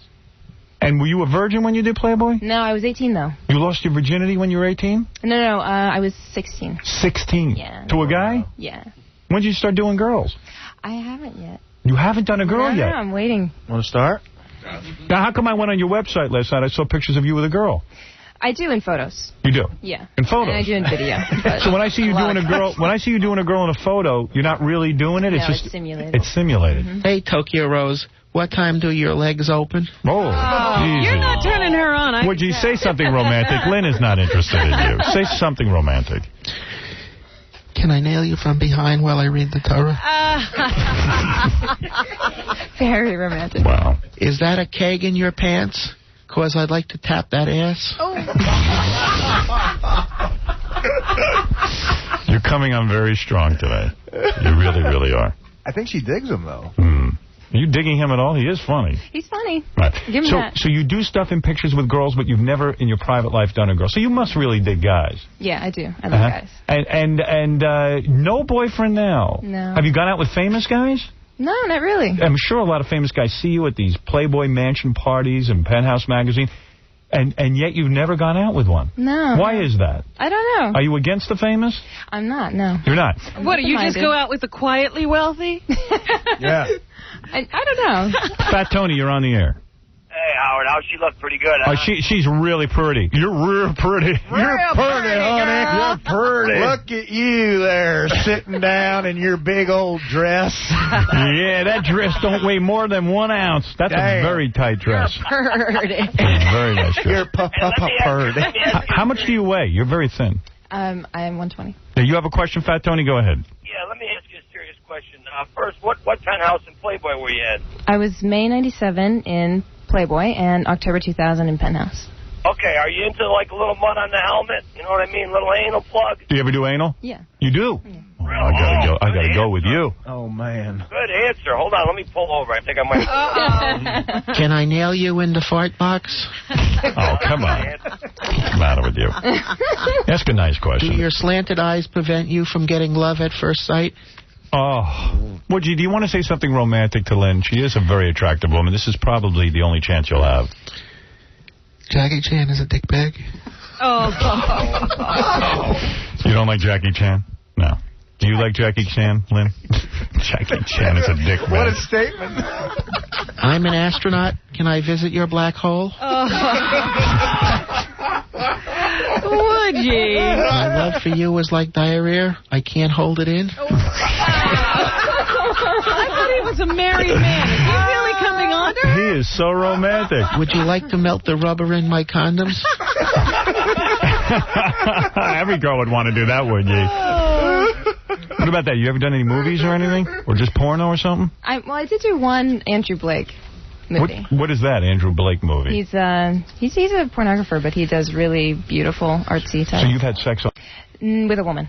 And were you a virgin when you did Playboy? No, I was 18, though. You lost your virginity when you were 18? No, I was 16. 16? Yeah. To a guy? Yeah. When did you start doing girls? I haven't yet. You haven't done a girl yet? No, I'm waiting. Want to start? Now, how come I went on your website last night? I saw pictures of you with a girl. I do in photos. You do? Yeah. In photos? And I do in video. So when I see you doing a girl, in a photo, you're not really doing it? No, It's just it's simulated. It's simulated. Mm-hmm. Hey, Tokyo Rose, what time do your legs open? Oh, You're not turning her on. Would you say something romantic? Lynn is not interested in you. Say something romantic. Can I nail you from behind while I read the Torah? Very romantic. Wow. Is that a keg in your pants? 'Cause I'd like to tap that ass. Oh. You're coming on very strong today. You really, really are. I think she digs him, though. Are you digging him at all? He is funny. He's funny. Right. Give him that. So you do stuff in pictures with girls, but you've never in your private life done a girl. So you must really dig guys. Yeah, I do. I love guys. And no boyfriend now. No. Have you gone out with famous guys? No, not really. I'm sure a lot of famous guys see you at these Playboy Mansion parties and Penthouse magazine, and yet you've never gone out with one. No. Why is that? I don't know. Are you against the famous? I'm not, no. You're not? What, do you just go out with the quietly wealthy? Yeah. I don't know. Fat Tony, you're on the air. Hey, Howard, how she look? Pretty good, huh? She's really pretty. You're real pretty. You're pretty, honey. girl. You're pretty. Look at you there, sitting down in your big old dress. Yeah, that dress don't weigh more than 1 ounce. That's a very tight dress. Pretty. Very nice dress. You're purdy. How much do you weigh? You're very thin. I am 120. Now, you have a question, Fat Tony? Go ahead. Yeah, let me ask you a serious question. First, what penthouse in Playboy were you at? I was May 97 in Playboy and October 2000 in Penthouse. Okay, are you into like a little mud on the helmet? You know what I mean? Little anal plug? Do you ever do anal? Yeah. You do? Yeah. Oh, I gotta go with you. Oh, man. Good answer. Hold on, let me pull over. I think I might... Can I nail you in the fart box? Oh, come on. What's the matter with you? Ask a nice question. Do your slanted eyes prevent you from getting love at first sight? Oh. Woody, do you want to say something romantic to Lynn? She is a very attractive woman. This is probably the only chance you'll have. Jackie Chan is a dickbag. Oh. You don't like Jackie Chan? No. Do you like Jackie Chan, Lynn? Jackie Chan is a dickbag. What a statement. I'm an astronaut. Can I visit your black hole? Woody. My love for you is like diarrhea. I can't hold it in. I thought he was a married man. Is he really coming on to her? He is so romantic. Would you like to melt the rubber in my condoms? Every girl would want to do that, wouldn't you? What about that? You ever done any movies or anything? Or just porno or something? I did do one Andrew Blake movie. What is that, Andrew Blake movie? He's a pornographer, but he does really beautiful, artsy type. So you've had sex with a woman.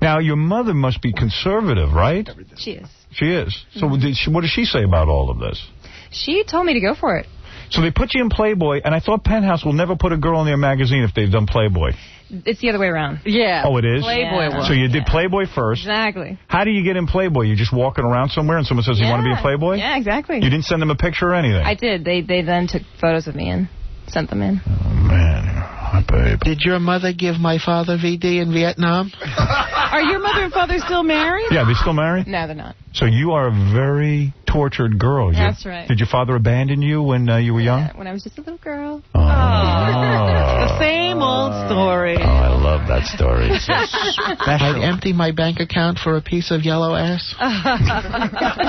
Now, your mother must be conservative, right? She is. She is. So what does she say about all of this? She told me to go for it. So they put you in Playboy, and I thought Penthouse will never put a girl in their magazine if they've done Playboy. It's the other way around. Yeah. Oh, it is? Playboy one. So you did Playboy first. Exactly. How do you get in Playboy? You just walking around somewhere and someone says you want to be a Playboy? Yeah, exactly. You didn't send them a picture or anything? I did. They then took photos of me and sent them in. Oh, man. Hi, babe. Did your mother give my father VD in Vietnam? Are your mother and father still married? Yeah, they still married? No, they're not. So you are a very tortured girl. That's right. Did your father abandon you when you were young? When I was just a little girl. Oh. The same old story. Oh, I love that story. I'd empty my bank account for a piece of yellow ass.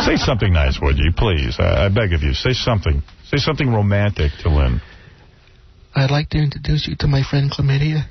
Say something nice, would you, please? I beg of you. Say something. Say something romantic to Lynn. I'd like to introduce you to my friend Chlamydia.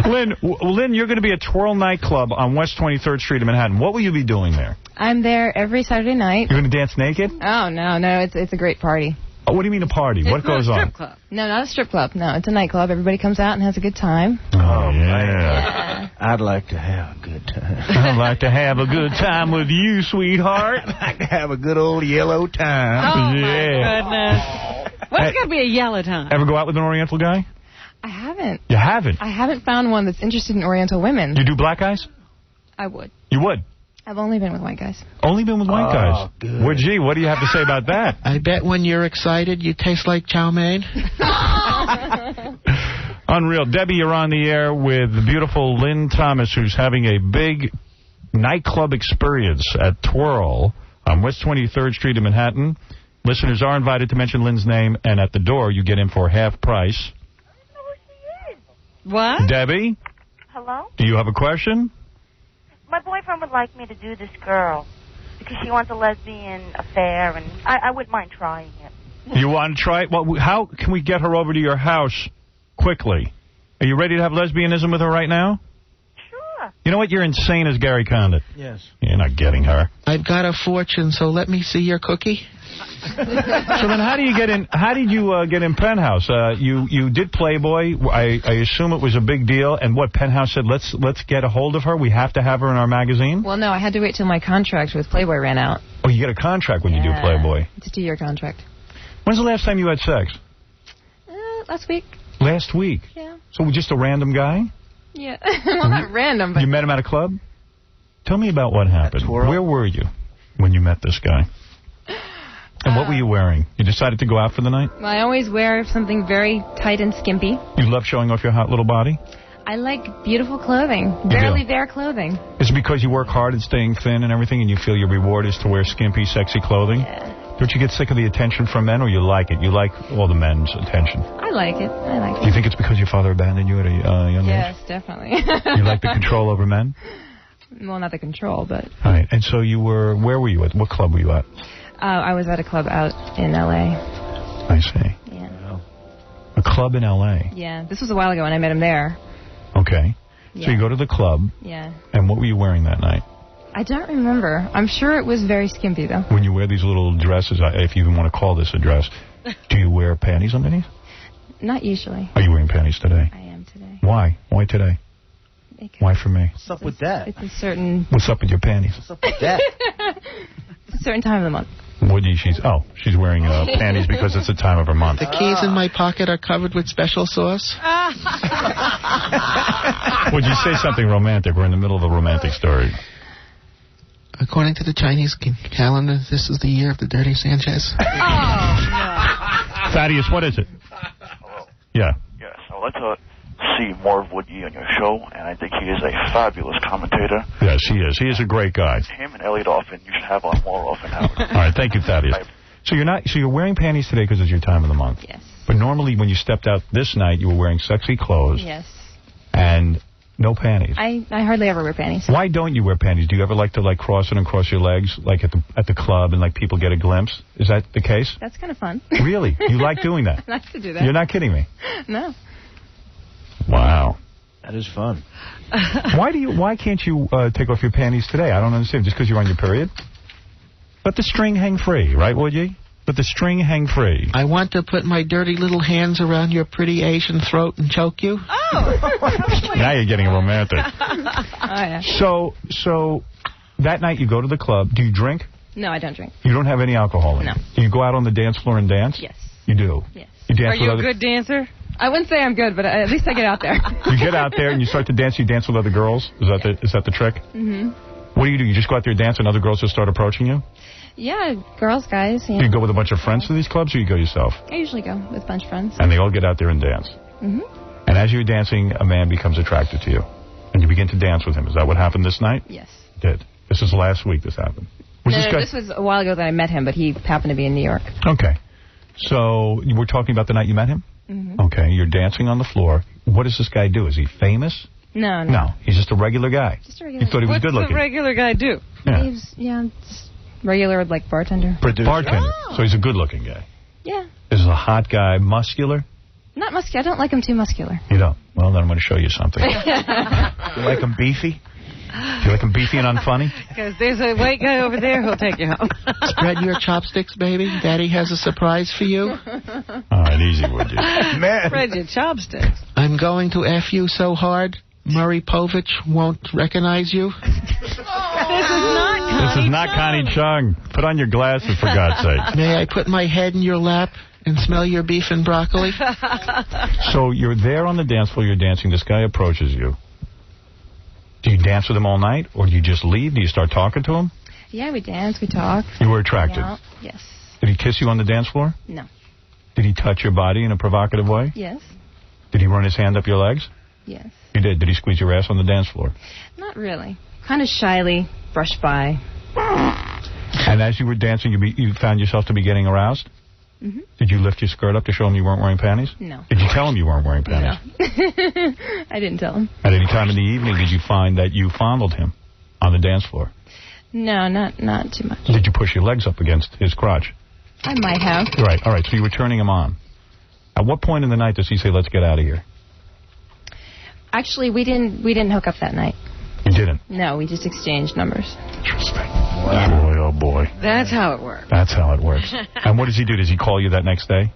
Lynn, you're going to be at Twirl Nightclub on West 23rd Street in Manhattan. What will you be doing there? I'm there every Saturday night. You're going to dance naked? Oh, no, it's a great party. Oh, what do you mean a party? What goes on? Strip club. No, not a strip club. No, it's a nightclub. Everybody comes out and has a good time. Oh, yeah. I'd like to have a good time. I'd like to have a good time with you, sweetheart. I'd like to have a good old yellow time. Oh, yeah. my goodness. What's going to be a yellow time? Ever go out with an Oriental guy? I haven't. You haven't? I haven't found one that's interested in Oriental women. You do black guys? I would. You would? I've only been with white guys. Only been with white guys? Good. Well, gee, what do you have to say about that? I bet when you're excited, you taste like chow mein. Unreal. Debbie, you're on the air with the beautiful Lynn Thomas, who's having a big nightclub experience at Twirl on West 23rd Street in Manhattan. Listeners are invited to mention Lynn's name, and at the door, you get in for half price. What? Debbie? Hello? Do you have a question? My boyfriend would like me to do this girl because she wants a lesbian affair, and I wouldn't mind trying it. You want to try it? Well, how can we get her over to your house quickly? Are you ready to have lesbianism with her right now? Sure. You know what? You're insane as Gary Condit. Yes. You're not getting her. I've got a fortune, so let me see your cookie. So then how do you get in? How did you get in Penthouse? You did Playboy. I assume it was a big deal. And what, Penthouse said, let's get a hold of her. We have to have her in our magazine? Well, no, I had to wait till my contract with Playboy ran out. Oh, you get a contract when you do Playboy. It's a 2-year contract. When's the last time you had sex? Last week. Last week? Yeah. So just a random guy? Yeah. Well, not random, but... You met him at a club? Tell me about what happened. Where were you when you met this guy? And what were you wearing? You decided to go out for the night? Well, I always wear something very tight and skimpy. You love showing off your hot little body? I like beautiful clothing. Barely bare clothing. Is it because you work hard at staying thin and everything and you feel your reward is to wear skimpy, sexy clothing? Yeah. Don't you get sick of the attention from men, or you like it? You like all the men's attention? I like it. I like it. Do you think it's because your father abandoned you at a young age? Yes, definitely. You like the control over men? Well, not the control, but... All right. And so you were... Where were you at? What club were you at? I was at a club out in L.A. I see. Yeah. A club in L.A.? Yeah, this was a while ago when I met him there. Okay. Yeah. So you go to the club. Yeah. And what were you wearing that night? I don't remember. I'm sure it was very skimpy, though. When you wear these little dresses, if you even want to call this a dress, do you wear panties underneath? Not usually. Are you wearing panties today? I am today. Why? Why today? Because why for me? What's up with that? It's a certain... What's up with your panties? What's up with that? It's a certain time of the month. Woody, she's wearing panties because it's the time of her month. The keys in my pocket are covered with special sauce. Would you say something romantic? We're in the middle of a romantic story. According to the Chinese calendar, this is the year of the Dirty Sanchez. Oh, no. Thaddeus, what is it? Hello. Yeah. Yes, I'd like to see more of Woody on your show, and I think he is a fabulous commentator. Yes, he is. He is a great guy. Him and Elliot Offin, you should have on more often, Howard. All right, thank you, Thaddeus. So you're wearing panties today because it's your time of the month. Yes. But normally when you stepped out this night, you were wearing sexy clothes. Yes. And no panties. I hardly ever wear panties. Why don't you wear panties? Do you ever like to cross it and cross your legs like at the club and like people get a glimpse? Is that the case? That's kind of fun. Really? You like doing that? I like to do that. You're not kidding me. No. Wow. That is fun. Why can't you take off your panties today? I don't understand. Just because you're on your period? Let the string hang free, right, would you? Let the string hang free. I want to put my dirty little hands around your pretty Asian throat and choke you. Oh. Now you're getting romantic. Oh, yeah. So that night you go to the club. Do you drink? No, I don't drink. You don't have any alcohol in No. you? Do you go out on the dance floor and dance? Yes. You do? Yes. You dance Are you with a good dancer? I wouldn't say I'm good, but at least I get out there. You get out there and you start to dance. You dance with other girls? Is that the trick? Mm-hmm. What do? You just go out there and dance and other girls just start approaching you? Yeah, girls, guys. Yeah. Do you go with a bunch of friends to these clubs or you go yourself? I usually go with a bunch of friends. And they all get out there and dance? Mm-hmm. And as you're dancing, a man becomes attracted to you. And you begin to dance with him. Is that what happened this night? Yes. It did. This is last week this happened. This was a while ago that I met him, but he happened to be in New York. Okay. So you were talking about the night you met him? Mm-hmm. Okay. You're dancing on the floor. What does this guy do? Is he famous? No. No. He's just a regular guy. Just a regular You thought he was good looking. What's the regular guy do? Yeah. He's, regular, like, bartender. Bartender. Oh. So he's a good-looking guy. Yeah. This is a hot guy, muscular? Not muscular. I don't like him too muscular. You don't? Well, then I'm going to show you something. You like him beefy? Do you like him beefy and unfunny? Because there's a white guy over there who'll take you home. Spread your chopsticks, baby. Daddy has a surprise for you. All right, easy, would you? Man. Spread your chopsticks. I'm going to F you so hard, Murray Povich won't recognize you. This is not Connie Chung. Put on your glasses, for God's sake. May I put my head in your lap and smell your beef and broccoli? So you're there on the dance floor, you're dancing, this guy approaches you. Do you dance with him all night, or do you just leave? Do you start talking to him? Yeah, we dance, we talk. You were attracted? Yeah. Yes. Did he kiss you on the dance floor? No. Did he touch your body in a provocative way? Yes. Did he run his hand up your legs? Yes. You did. Did he squeeze your ass on the dance floor? Not really. Kind of shyly brushed by. And as you were dancing, you found yourself to be getting aroused? Mm-hmm. Did you lift your skirt up to show him you weren't wearing panties? No. Did you tell him you weren't wearing panties? No. I didn't tell him. At any time in the evening, did you find that you fondled him on the dance floor? No, not too much. Did you push your legs up against his crotch? I might have. Right, all right, so you were turning him on. At what point in the night does he say, let's get out of here? Actually, we didn't hook up that night. You didn't? No, we just exchanged numbers. Interesting. Wow. Boy, oh boy. That's how it works. That's how it works. And what does he do? Does he call you that next day?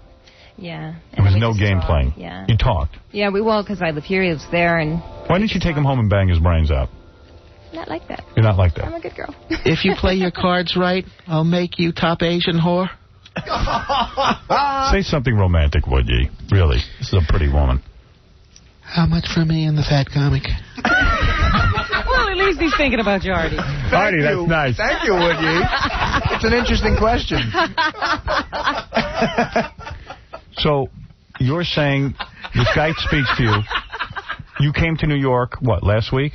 Yeah. There was no game playing. Yeah. You talked. Yeah, we will, because I live here, he lives there, and... Why didn't you take him home and bang his brains out? Not like that. You're not like that. I'm a good girl. If you play your cards right, I'll make you top Asian whore. Say something romantic, would ye? Really. This is a pretty woman. How much for me and the fat comic? Well, at least he's thinking about you, Artie. Artie, that's nice. Thank you, Woody. It's an interesting question. So, you're saying this guy speaks to you. You came to New York, what, last week?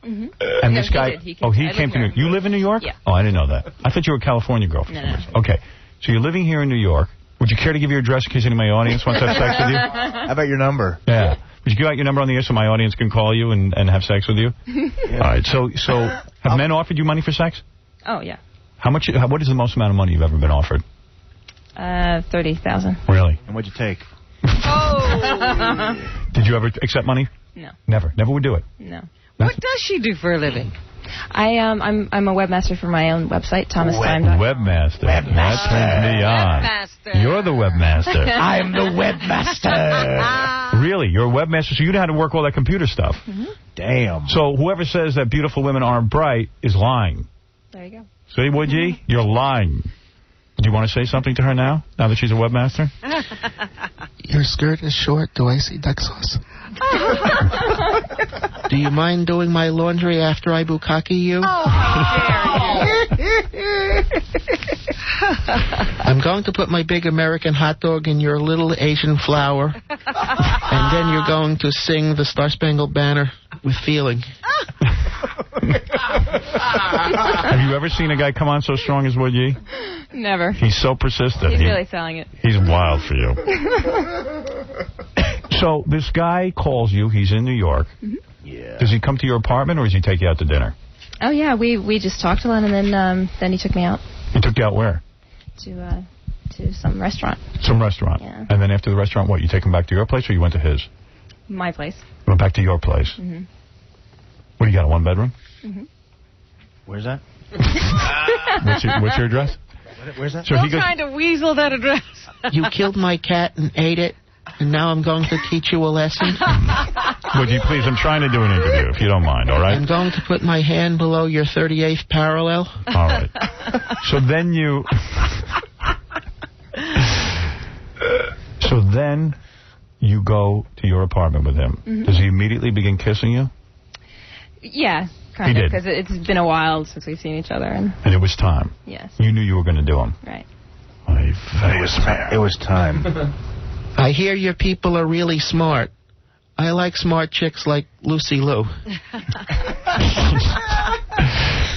Mm-hmm. And No, this guy... he came to New York. You live in New York? Yeah. Oh, I didn't know that. I thought you were a California girl. No. Okay. So you're living here in New York. Would you care to give your address in case any of my audience wants to have sex with you? How about your number? Yeah. Would you give out your number on the air so my audience can call you and have sex with you? Yeah. All right. So have men offered you money for sex? Oh, yeah. What is the most amount of money you've ever been offered? 30,000. Really? And what'd you take? Oh. Did you ever accept money? No. Never would do it. No. What does she do for a living? I'm a webmaster for my own website, ThomasTime.com. Webmaster. That turns me on. Webmaster. You're the webmaster. I'm the webmaster. Really? You're a webmaster, so you know how to work all that computer stuff. Mm-hmm. Damn. So whoever says that beautiful women aren't bright is lying. There you go. See, would you? You're lying. Do you want to say something to her now that she's a webmaster? Your skirt is short. Do I see duck sauce? Do you mind doing my laundry after I bukkake you? Oh, how dare you. I'm going to put my big American hot dog in your little Asian flower, and then you're going to sing the Star Spangled Banner with feeling. Have you ever seen a guy come on so strong as Wood Yee? Never. He's so persistent. He's really selling it. He's wild for you. So this guy calls you. He's in New York. Mm-hmm. Yeah. Does he come to your apartment, or does he take you out to dinner? Oh, yeah. We just talked a lot, and then he took me out. He took you out where? To some restaurant. Some restaurant. Yeah. And then after the restaurant, what, you take him back to your place, or you went to his? My place. You went back to your place. Mm-hmm. What do you got, a one-bedroom? Mm-hmm. Where's that? What's your address? Where's that? So Don't trying to weasel that address. You killed my cat and ate it, and now I'm going to teach you a lesson. Would you please? I'm trying to do an interview, if you don't mind, all right? I'm going to put my hand below your 38th parallel. All right. So then you... So then you go to your apartment with him. Mm-hmm. Does he immediately begin kissing you? Yeah, kind He of, did. because it's been a while since we've seen each other. And it was time. Yes. You knew you were going to do him. Right. It was time. I hear your people are really smart. I like smart chicks like Lucy Liu.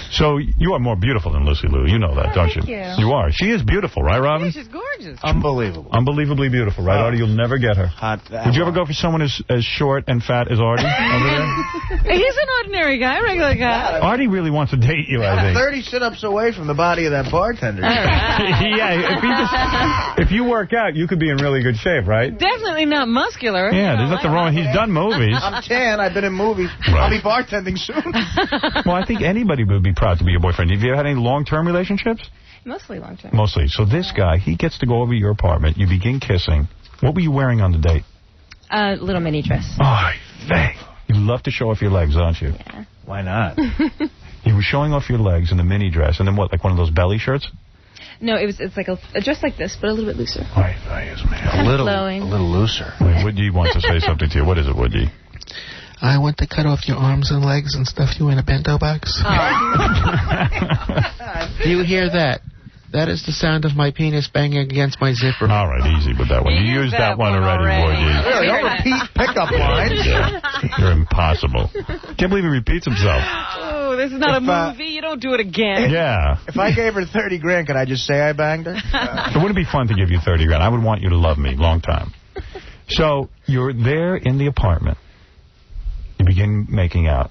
So you are more beautiful than Lucy Liu. You know that, don't you? Thank you. You are. She is beautiful, right, Robin? Yeah, she's gorgeous. Unbelievable. Unbelievably beautiful, right, Artie? You'll never get her. Hot. Would you ever go for someone as short and fat as Artie over there? He's an ordinary guy, regular guy. Artie really wants to date you, I think. 30 sit-ups away from the body of that bartender. Yeah, if you work out, you could be in really good shape, right? Definitely not muscular. Yeah, there's nothing wrong. He's done movies. I'm tan. I've been in movies. Right. I'll be bartending soon. Well, I think anybody would be proud to be your boyfriend. Have you ever had any long-term relationships? Mostly long term. Mostly. So this guy, he gets to go over to your apartment. You begin kissing. What were you wearing on the date? A little mini dress. Oh, thank. You love to show off your legs, don't you? Yeah. Why not? You were showing off your legs in the mini dress, and then what, like one of those belly shirts? No, it's like a dress like this, but a little bit looser. A little looser. Wait, Woody wants to say something to you. What is it, Woody? I want to cut off your arms and legs and stuff you in a bento box. Do you hear that? That is the sound of my penis banging against my zipper. All right, easy with that one. You used that one already, Woody. Really, don't repeat pickup lines. Yeah. You're impossible. Can't believe he repeats himself. Oh, this is not a movie. You don't do it again. Yeah. If I gave her 30 grand, could I just say I banged her? It wouldn't be fun to give you 30 grand. I would want you to love me long time. So you're there in the apartment. You begin making out.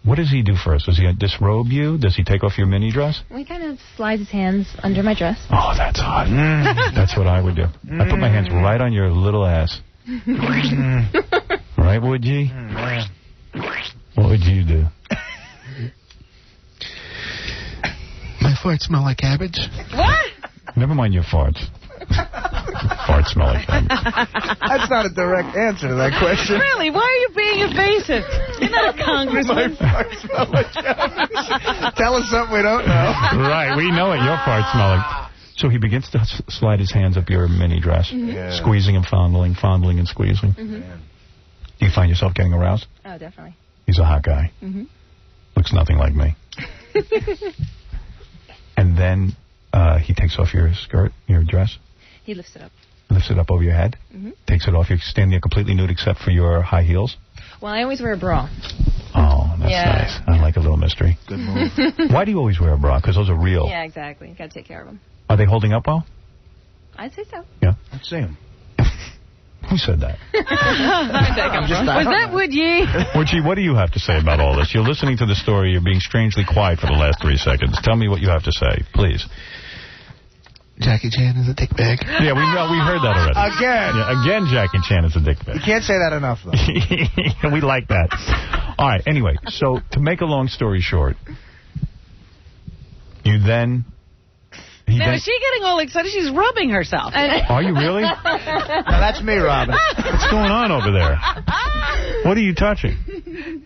What does he do first? Does he disrobe you? Does he take off your mini dress? He kind of slides his hands under my dress. Oh, that's hot. That's what I would do. I put my hands right on your little ass. Right, would you? What would you do? My farts smell like cabbage. What? Never mind your farts. Farts smell like cabbage. That's not a direct answer to that question. Really? Why are you being evasive? You're not a congressman. My farts smell like cabbage. Tell us something we don't know. Right, we know it. Your farts smell like... So he begins to slide his hands up your mini dress, squeezing and fondling and squeezing. Do you find yourself getting aroused? Oh, definitely. He's a hot guy. Looks nothing like me. And then he takes off your skirt, your dress. He lifts it up. Lifts it up over your head. Takes it off. You're standing there completely nude except for your high heels. Well, I always wear a bra. Oh, that's nice. I like a little mystery. Good move. Why do you always wear a bra? Because those are real. Yeah, exactly. Got to take care of them. Are they holding up well? I'd say so. Yeah. Let's see him. Who said that? Was that Wood Yee? Woodgie, what do you have to say about all this? You're listening to the story. You're being strangely quiet for the last 3 seconds. Tell me what you have to say, please. Well, What do you have to say about all this? You're listening to the story. You're being strangely quiet for the last 3 seconds. Tell me what you have to say, please. Would you, what do you have to say about all this? You're listening to the story. You're being strangely quiet for the last 3 seconds. Tell me what you have to say, please. Who said that? Jackie Chan is a dick bag. Yeah, we heard that already. Again. Yeah, again, Jackie Chan is a dick bag. You can't say that enough, though. We like that. All right, anyway, so to make a long story short, you then... Now, is she getting all excited? She's rubbing herself. Are you really? No, that's me, Robin. What's going on over there? What are you touching?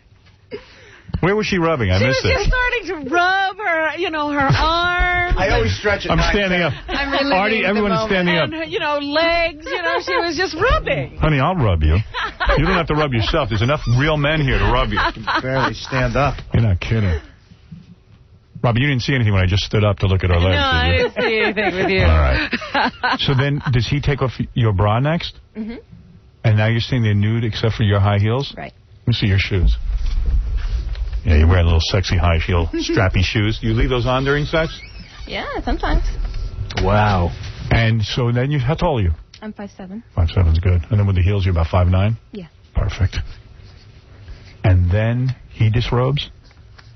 Where was she rubbing? I missed it. She was just starting to rub her, her arms. I always stretch it. I'm standing up. I'm reliving Artie, everyone's standing up. And, legs, she was just rubbing. Honey, I'll rub you. You don't have to rub yourself. There's enough real men here to rub you. You can barely stand up. You're not kidding. Robbie, you didn't see anything when I just stood up to look at her legs, No, I didn't see anything with you. All right. So then, does he take off your bra next? Mm-hmm. And now you're standing there nude except for your high heels? Right. Let me see your shoes. Yeah, you're wearing little sexy high heel, strappy shoes. Do you leave those on during sex? Yeah, sometimes. Wow. And so then how tall are you? I'm 5'7". 5'7" is good. And then with the heels, you're about 5'9"? Yeah. Perfect. And then he disrobes?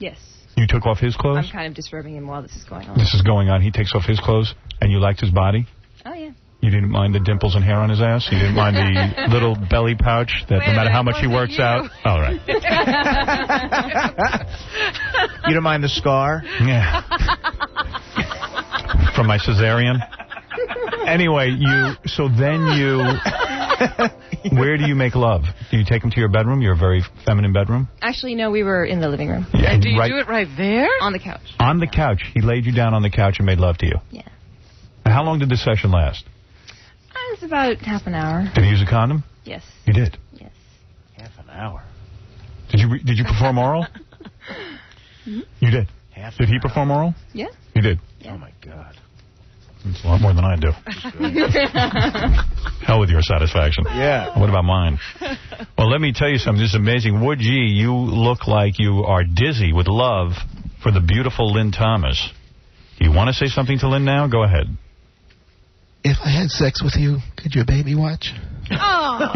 Yes. You took off his clothes? I'm kind of disrobing him while this is going on. This is going on. He takes off his clothes, and you liked his body? Oh, yeah. You didn't mind the dimples and hair on his ass? You didn't mind the little belly pouch that no matter how much he works out? All right. You didn't mind the scar? Yeah. From my cesarean? Anyway, where do you make love? Do you take him to your bedroom, your very feminine bedroom? Actually, no, we were in the living room. Yeah, do you do it right there? On the couch. On the couch. He laid you down on the couch and made love to you? Yeah. And how long did this session last? It was about half an hour. Did he use a condom? Yes. You did? Yes. Half an hour. Did you perform oral? Mm-hmm. You did? Did he perform oral? Yeah. You did? Yeah. Oh, my God. It's a lot more than I do. Hell with your satisfaction. Yeah. What about mine? Well, let me tell you something. This is amazing. Wood G, you look like you are dizzy with love for the beautiful Lynn Thomas. Do you want to say something to Lynn now? Go ahead. If I had sex with you, could your baby watch? Oh.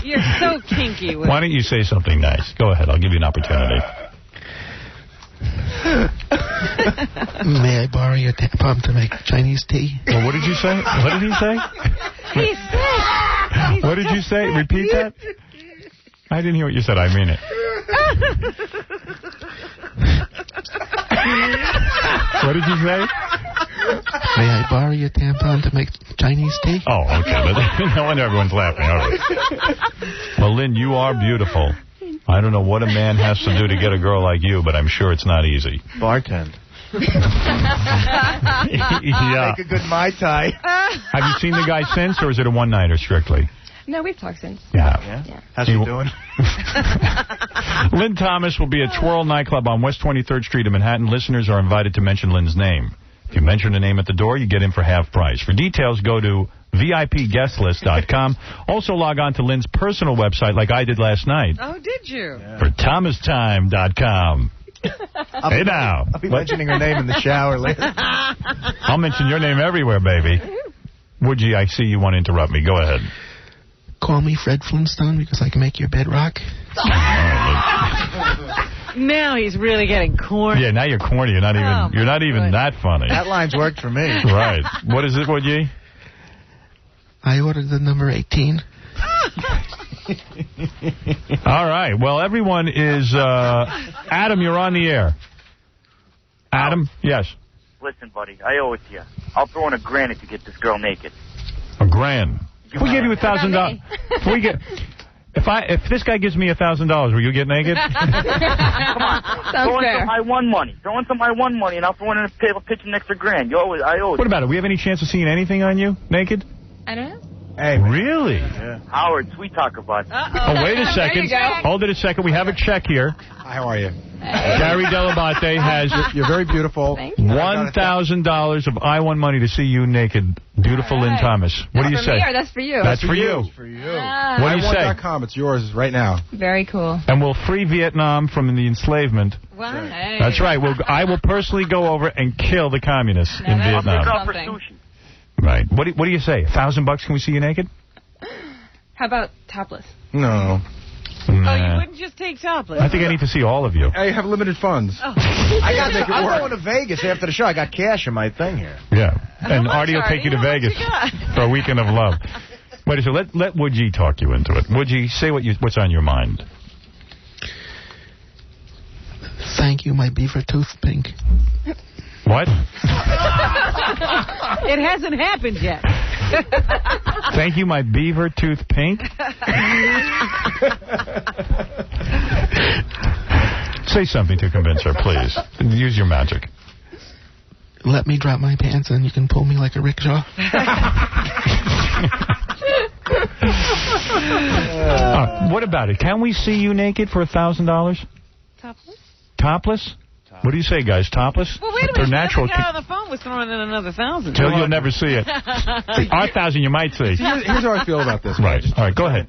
You're so kinky. Why don't you say something nice? Go ahead. I'll give you an opportunity. May I borrow your tampon to make Chinese tea? Well, what did you say? What did he say? He's sick. What did you say? Repeat that? I didn't hear what you said. I mean it. What did you say? May I borrow your tampon to make Chinese tea? Oh, okay. But no wonder everyone's laughing. All right. Well, Lynn, you are beautiful. I don't know what a man has to do to get a girl like you, but I'm sure it's not easy. Bartend. Yeah. Make a good Mai Tai. Have you seen the guy since, or is it a one-nighter strictly? No, we've talked since. Yeah. How's he doing? Lynn Thomas will be at Twirl Nightclub on West 23rd Street in Manhattan. Listeners are invited to mention Lynn's name. If you mention the name at the door, you get in for half price. For details, go to VIPguestlist.com. Also log on to Lynn's personal website like I did last night. Oh, did you? For ThomasTime.com. Hey now. I'll be mentioning her name in the shower later. I'll mention your name everywhere, baby. Would you? I see you want to interrupt me. Go ahead. Call me Fred Flintstone because I can make your bed rock. Now he's really getting corny. Yeah, now you're corny. You're not even that funny. That line's worked for me. Right. What is it, Would you? I ordered the number 18. All right. Well, everyone is... Adam, you're on the air. Adam? Yes. Listen, buddy, I owe it to you. I'll throw in $1,000 if you get this girl naked. $1,000. If we give you $1,000... If this guy gives me $1,000, will you get naked? Come on. Throw in some I won money. Throw in some I won money, and I'll throw in a pitch an extra $1,000. I owe it. What about it? We have any chance of seeing anything on you naked? I don't know. Hey, really? Yeah. Howard, sweet talk about it. Oh, wait a second. Hold it a second. We have a check here. Hi, how are you? Gary Delabate has... You're very beautiful. $1,000 of I won money to see you naked. Beautiful Lynn Thomas. What do you say? Me or that's for you? That's for you. For you. What do you say? iWon.com. It's yours right now. Very cool. And we'll free Vietnam from the enslavement. Wow. Hey. That's right. I will personally go over and kill the communists in Vietnam. For sushi. Right. What do you say? $1,000 can we see you naked? How about topless? No. Nah. Oh, you wouldn't just take topless? I think I need to see all of you. I have limited funds. Oh. I'm going to Vegas after the show. I got cash in my thing here. Yeah. And Artie will take you to Vegas for a weekend of love. Wait a second. Let Woodgie talk you into it. Woodgie, say what's on your mind. Thank you, my beaver tooth pink. What? It hasn't happened yet. Thank you, my beaver tooth pink. Say something to convince her, please. Use your magic. Let me drop my pants and you can pull me like a rickshaw. What about it? Can we see you naked for $1,000? Topless? Topless? What do you say, guys? Topless? Well, wait a minute. The guy on the phone was throwing in another 1,000. Till you'll never see it. Our 1,000 you might see. Here's how I feel about this. Right. All right, go ahead.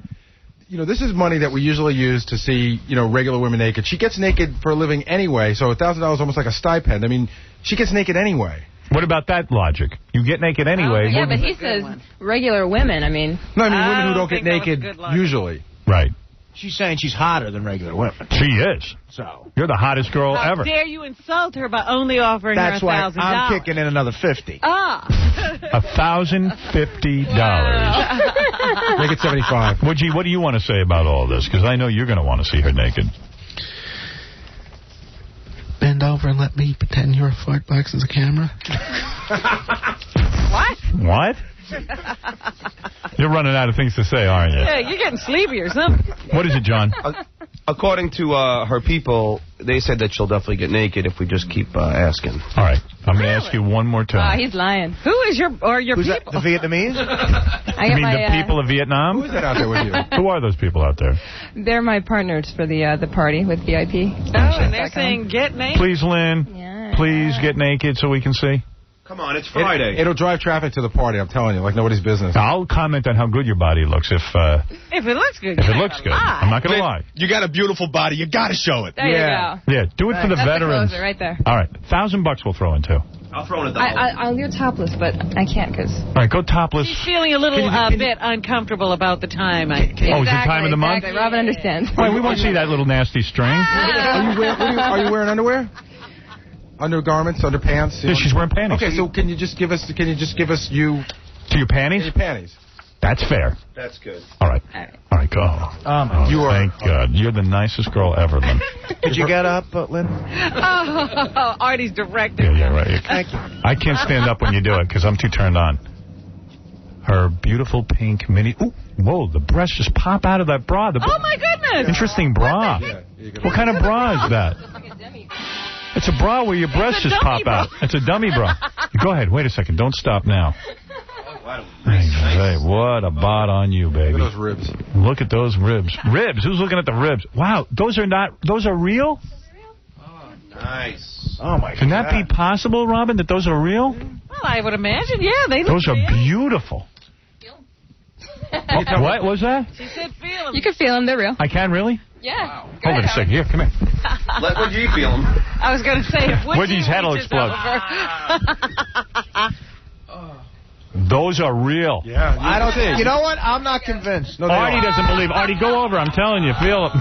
You know, this is money that we usually use to see, regular women naked. She gets naked for a living anyway, so $1,000 is almost like a stipend. I mean, she gets naked anyway. What about that logic? You get naked anyway. Yeah, but he says regular women. I mean... No, I mean women who don't get naked usually. Right. She's saying she's hotter than regular women. She is. So you're the hottest girl ever. How dare you insult her by only offering her $1,000? That's why I'm kicking in another 50. $1,050. Make it 75. Woodgie, what do you want to say about all this? Because I know you're going to want to see her naked. Bend over and let me pretend you're a fart box as a camera. What? You're running out of things to say, aren't you? Yeah, you're getting sleepy or something. What is it, John? According to her people, they said that she'll definitely get naked if we just keep asking. All right. I'm going to ask you one more time. He's lying. Who is your people? That, the Vietnamese? You mean the people of Vietnam? Who is that out there with you? Who are those people out there? They're my partners for the party with VIP. Oh, and they're saying get naked? Please, Lynn. Yeah. Please get naked so we can see. Come on, it's Friday. It'll drive traffic to the party, I'm telling you, like nobody's business. I'll comment on how good your body looks if it looks good. If it looks good. I'm not going to lie. You got a beautiful body. You got to show it. There you go. Yeah, do it for the veterans. The closer right there. All right, $1,000 we'll throw in, too. I'll throw in $1. I'll go topless, but I can't because... All right, go topless. She's feeling a little bit uncomfortable about the time. Is it time of the month? Exactly. Robin understands. All right, we want to see that little nasty string. Are you wearing underwear? Undergarments, underpants? Yeah, she's wearing panties. Okay, so can you just give us to your panties? Your panties. That's fair. That's good. All right, go. Thank God. You're the nicest girl ever, Lynn. Did you get up, Lynn? Oh, Artie's director. Yeah, right. Thank you. I can't stand up when you do it because I'm too turned on. Her beautiful pink mini... Ooh, whoa, the breasts just pop out of that bra. Oh, my goodness. Interesting bra. What kind of bra is that? It's a bra where your breasts just pop out. It's a dummy bra. Go ahead.Ait a second. Don't stop now. Hey, what a bot on you, baby. Look at those ribs. Look at those ribs. Ribs? Who's looking at the ribs? Wow, those are real? Oh, nice. Oh, my God. Can that be possible, Robin, that those are real? Well, I would imagine, yeah. Those are beautiful. What was that? She said feel them. You can feel them. They're real. I can, really? Yeah. Wow. Hold on a second. Here, come here. Let Woodgie feel them. I was going to say, if Woodgie's head will explode. Those are real. Yeah. I don't think. You know what? I'm not convinced. No, Artie doesn't believe. Artie, go over. I'm telling you. Feel it.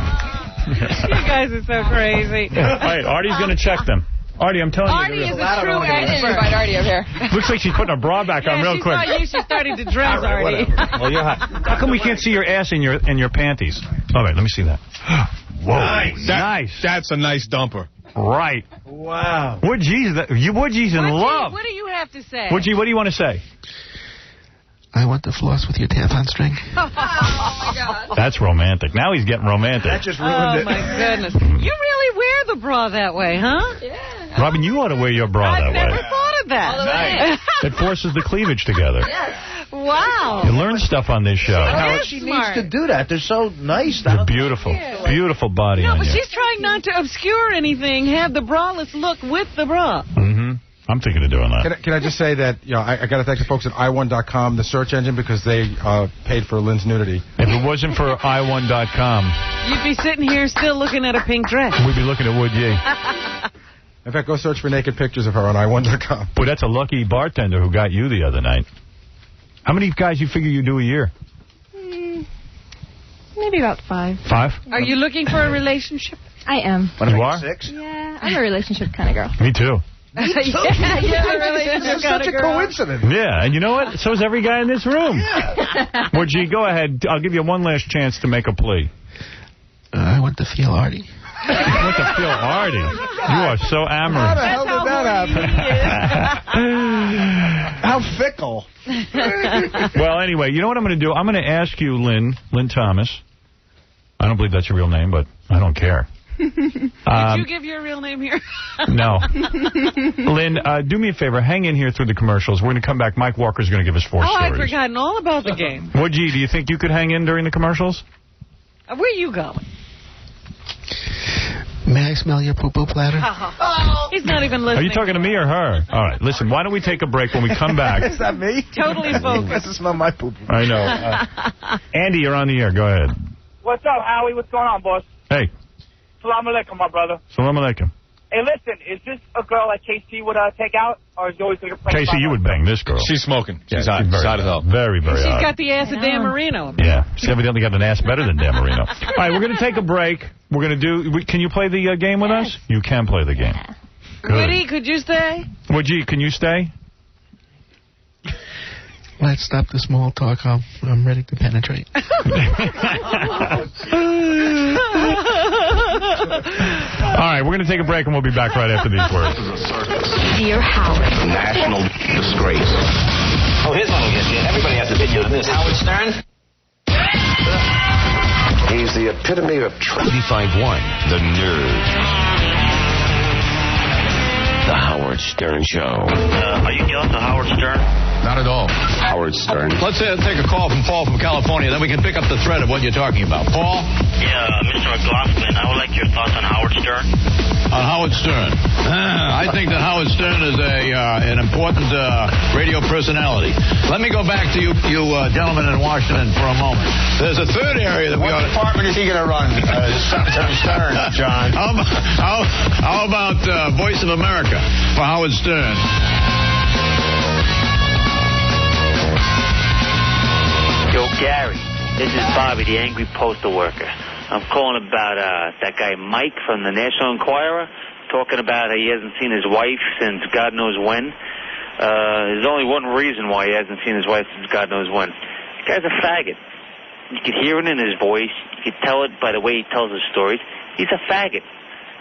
You guys are so crazy. All right, Artie's going to check them. Artie, I'm telling Artie you. Artie is a true expert. Invite Artie over here. Looks like she's putting her bra back on real quick. She's starting to dress, Artie. Well, you're hot. How come we can't see your ass in your panties? All right, let me see that. Whoa. Nice. That's a nice dumper. Right. Wow. Woodgie's in love. What do you have to say? Woodgie, what do you want to say? I want to floss with your tampon string. Oh, my God. That's romantic. Now he's getting romantic. That just ruined it. Oh, my goodness. You really wear the bra that way, huh? Yeah. Robin, you ought to wear your bra that way. I've never thought of that. Nice. It forces the cleavage together. Yes. Wow. You learn stuff on this show. She needs to do that. They're so nice. You're beautiful. Beautiful body on but you. she's trying not to obscure anything, have the braless look with the bra. Mm-hmm. I'm thinking of doing that. Can I just say that I got to thank the folks at i1.com, the search engine, because they paid for Lynn's nudity. If it wasn't for i1.com, you'd be sitting here still looking at a pink dress. We'd be looking at Woodgie. In fact, go search for naked pictures of her on i1.com. Boy, that's a lucky bartender who got you the other night. How many guys you figure you do a year? Maybe Maybe about 5. 5? Are you looking for a relationship? I am. You are? 6? Yeah, I'm a relationship kind of girl. Me too. It's such a coincidence. Yeah, and you know what? So is every guy in this room. Would you go ahead? I'll give you one last chance to make a plea. I want to feel Artie. You want to feel Artie? You are so amorous. How the hell did that happen? How fickle. Well, anyway, you know what I'm going to do? I'm going to ask you, Lynn Thomas. I don't believe that's your real name, but I don't care. Did you give your real name here? No. Lynn, do me a favor. Hang in here through the commercials. We're going to come back. Mike Walker's going to give us 4 stories. I'd forgotten all about the game. What, G, do you think you could hang in during the commercials? Where are you going? May I smell your poo-poo platter? He's not even listening. Are you talking to me or her? All right, listen, why don't we take a break when we come back? Is that me? Totally focused. This is not my poo-poo. I know. Andy, you're on the air. Go ahead. What's up, Howie? What's going on, boss? Hey. Salam alaikum, my brother. Salam alaikum. Hey, listen, is this a girl that KC would take out, or is he always going to play? Casey, you would bang this girl. She's smoking. She's hot. hot. She's hot as hell. Very, very hot. She's got the ass of Dan Marino. Yeah, she's evidently got an ass better than Dan Marino. All right, we're going to take a break. We're going to do... Can you play the game with us? You can play the game. Good. Woody, could you stay? Well, gee, can you stay? Let's stop the small talk. I'm ready to penetrate. All right, we're going to take a break, and we'll be back right after these words. Dear Howard. National disgrace. Oh, here's one will get you. Everybody has an opinion on this. Howard Stern? He's the epitome of 95.1, The Nerve. The Howard Stern Show. Are you jealous of Howard Stern? Not at all. Howard Stern. Let's take a call from Paul from California, then we can pick up the thread of what you're talking about. Paul? Yeah, Mr. McLaughlin, I would like your thoughts on Howard Stern. On Howard Stern. I think that Howard Stern is an important radio personality. Let me go back to you gentlemen in Washington for a moment. There's a third area that we ought to... What department is he going to run? Stern, John. How about Voice of America for Howard Stern? Yo, Gary, this is Bobby, the angry postal worker. I'm calling about that guy Mike from the National Enquirer, talking about how he hasn't seen his wife since God knows when. There's only one reason why he hasn't seen his wife since God knows when. The guy's a faggot. You can hear it in his voice. You can tell it by the way he tells his stories. He's a faggot.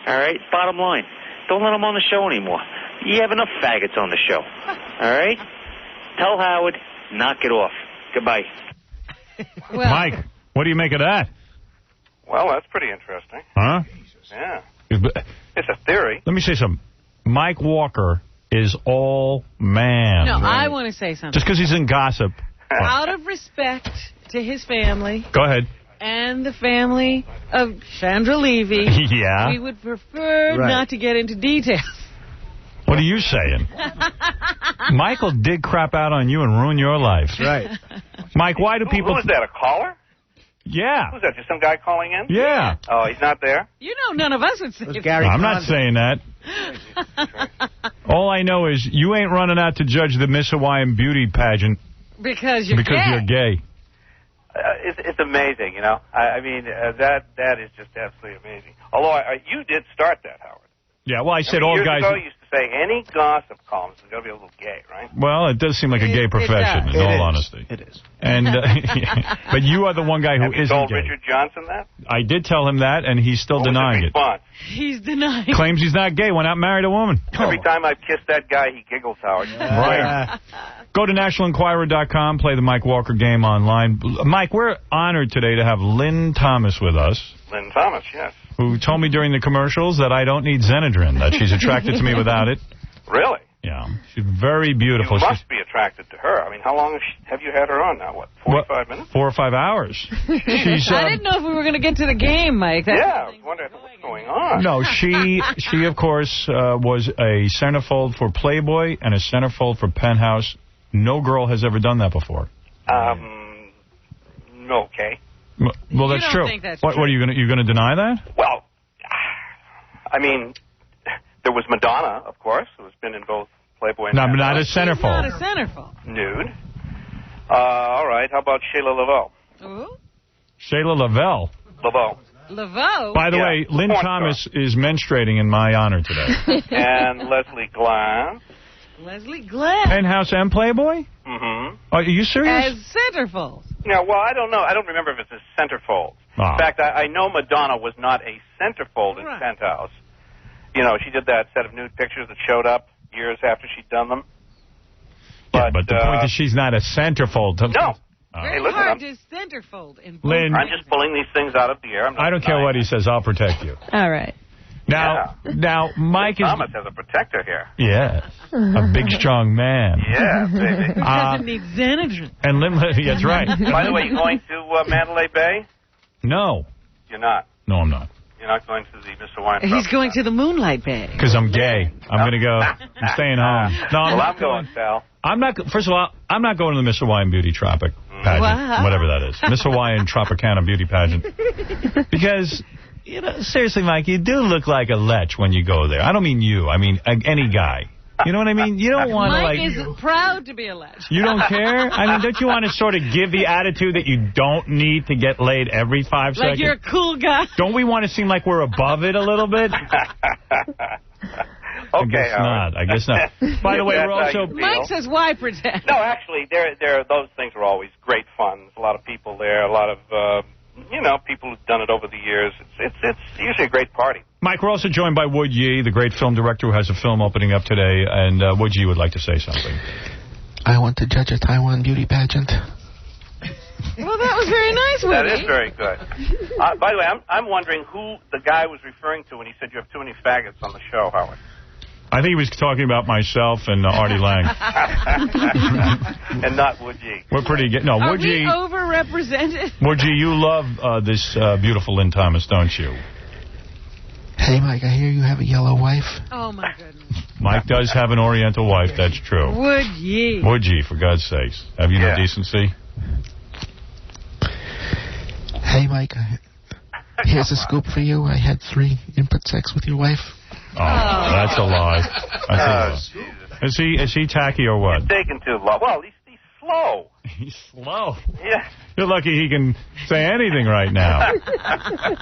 All right? Bottom line. Don't let him on the show anymore. You have enough faggots on the show. All right? Tell Howard, knock it off. Goodbye. Well, Mike, what do you make of that? Well, that's pretty interesting. Huh? Yeah. It's a theory. Let me say something. Mike Walker is all man. No, I want to say something. Just because he's in gossip. Out of respect to his family. Go ahead. And the family of Chandra Levy. Yeah. We would prefer not to get into details. What are you saying? Michael did crap out on you and ruin your life. Right. Mike, why do people... Who was that, a caller? Yeah. Who's that, just some guy calling in? Yeah. Oh, he's not there? You know none of us would say that. I'm not saying that. All I know is you ain't running out to judge the Miss Hawaiian Beauty pageant. Because you're gay. It's amazing, you know. I mean, that is just absolutely amazing. Although you did start that, Howard. Yeah, well, I said all years guys... ago, you used to say any gossip column is going to be a little gay, right? Well, it does seem like a gay profession, in all honesty. It is. And, but you are the one guy who Have you isn't told gay. Richard Johnson that? I did tell him that, and he's still denying it. He's denying. Claims he's not gay, went out and married a woman. Every time I've kissed that guy, he giggles, Howard. Right. Go to nationalenquirer.com, play the Mike Walker game online. Mike, we're honored today to have Lynn Thomas with us. Lynn Thomas, yes. Who told me during the commercials that I don't need Xenadrin, that she's attracted to me without it. Really? Yeah. She's very beautiful. You must be attracted to her. I mean, how long have you had her on now? What, 45 minutes? 4 or 5 hours. She's, I didn't know if we were going to get to the game, Mike. That's I was wondering what's going on. No, she of course, was a centerfold for Playboy and a centerfold for Penthouse. No girl has ever done that before. Okay. Well, that's true. What are you going to deny that? Well, I mean, there was Madonna, of course, who's been in both Playboy and No, but not a Penthouse. centerfold. not a centerfold. Nude. All right. How about Shayla Laveau? Ooh. Shayla Lavelle. Laveau? By the way, Lynn Thomas is menstruating in my honor today. And Leslie Glass. Leslie Glass. Penthouse and Playboy? Mm-hmm. Are you serious? As centerfold. Yeah, well, I don't know. I don't remember if it's a centerfold. Oh. In fact, I know Madonna was not a centerfold in Penthouse. You know, she did that set of nude pictures that showed up years after she'd done them. Yeah, but the point is she's not a centerfold. No. Very Hey, listen, hard to centerfold. In Lynn, I'm just pulling these things out of the air. I don't care what he says. I'll protect you. All right. Now, Mike is... Thomas has a protector here. Yeah. A big, strong man. Yeah, baby. Doesn't need Xanadrin. And Lynn... That's right. By the way, you going to Mandalay Bay? No. You're not. No, I'm not. You're not going to the Mr. Wine. He's going to the Moonlight Bay. Because I'm gay. I'm going to go. I'm staying home. No, I'm going, Sal. I'm not. First of all, I'm not going to the Miss Hawaiian Beauty Tropic pageant, whatever that is. Miss Hawaiian Tropicana Beauty pageant. Because, you know, seriously, Mike, you do look like a lech when you go there. I don't mean you. I mean any guy. You know what I mean? You don't want to, like... Mike is proud to be a lech. You don't care? I mean, don't you want to sort of give the attitude that you don't need to get laid every 5 seconds? Like you're a cool guy. Don't we want to seem like we're above it a little bit? Okay, I guess not. By the way, we're also... Mike says, why pretend? No, actually, those things are always great fun. There's a lot of people there, a lot of, people who've done it over the years. It's usually a great party. Mike, we're also joined by Wood Yi, the great film director who has a film opening up today, and Wood Yi would like to say something. I want to judge a Taiwan beauty pageant. Well, that was very nice, Woody. That is very good. By the way, I'm wondering who the guy was referring to when he said you have too many faggots on the show, Howard. I think he was talking about myself and Artie Lang. And not Wood Yi. We're pretty good. No, Wood Yi. Are we overrepresented? Wood Yi, you love this beautiful Lynn Thomas, don't you? Hey, Mike, I hear you have a yellow wife. Oh, my goodness. Mike does have an Oriental wife, that's true. Wood Yi. Wood Yi, for God's sakes. Have you no decency? Hey, Mike, here's a scoop for you. I had 3 input sex with your wife. Oh, that's a lie. Is he tacky or what? He's taking too long. Well, he's slow. He's slow? Yeah. You're lucky he can say anything right now.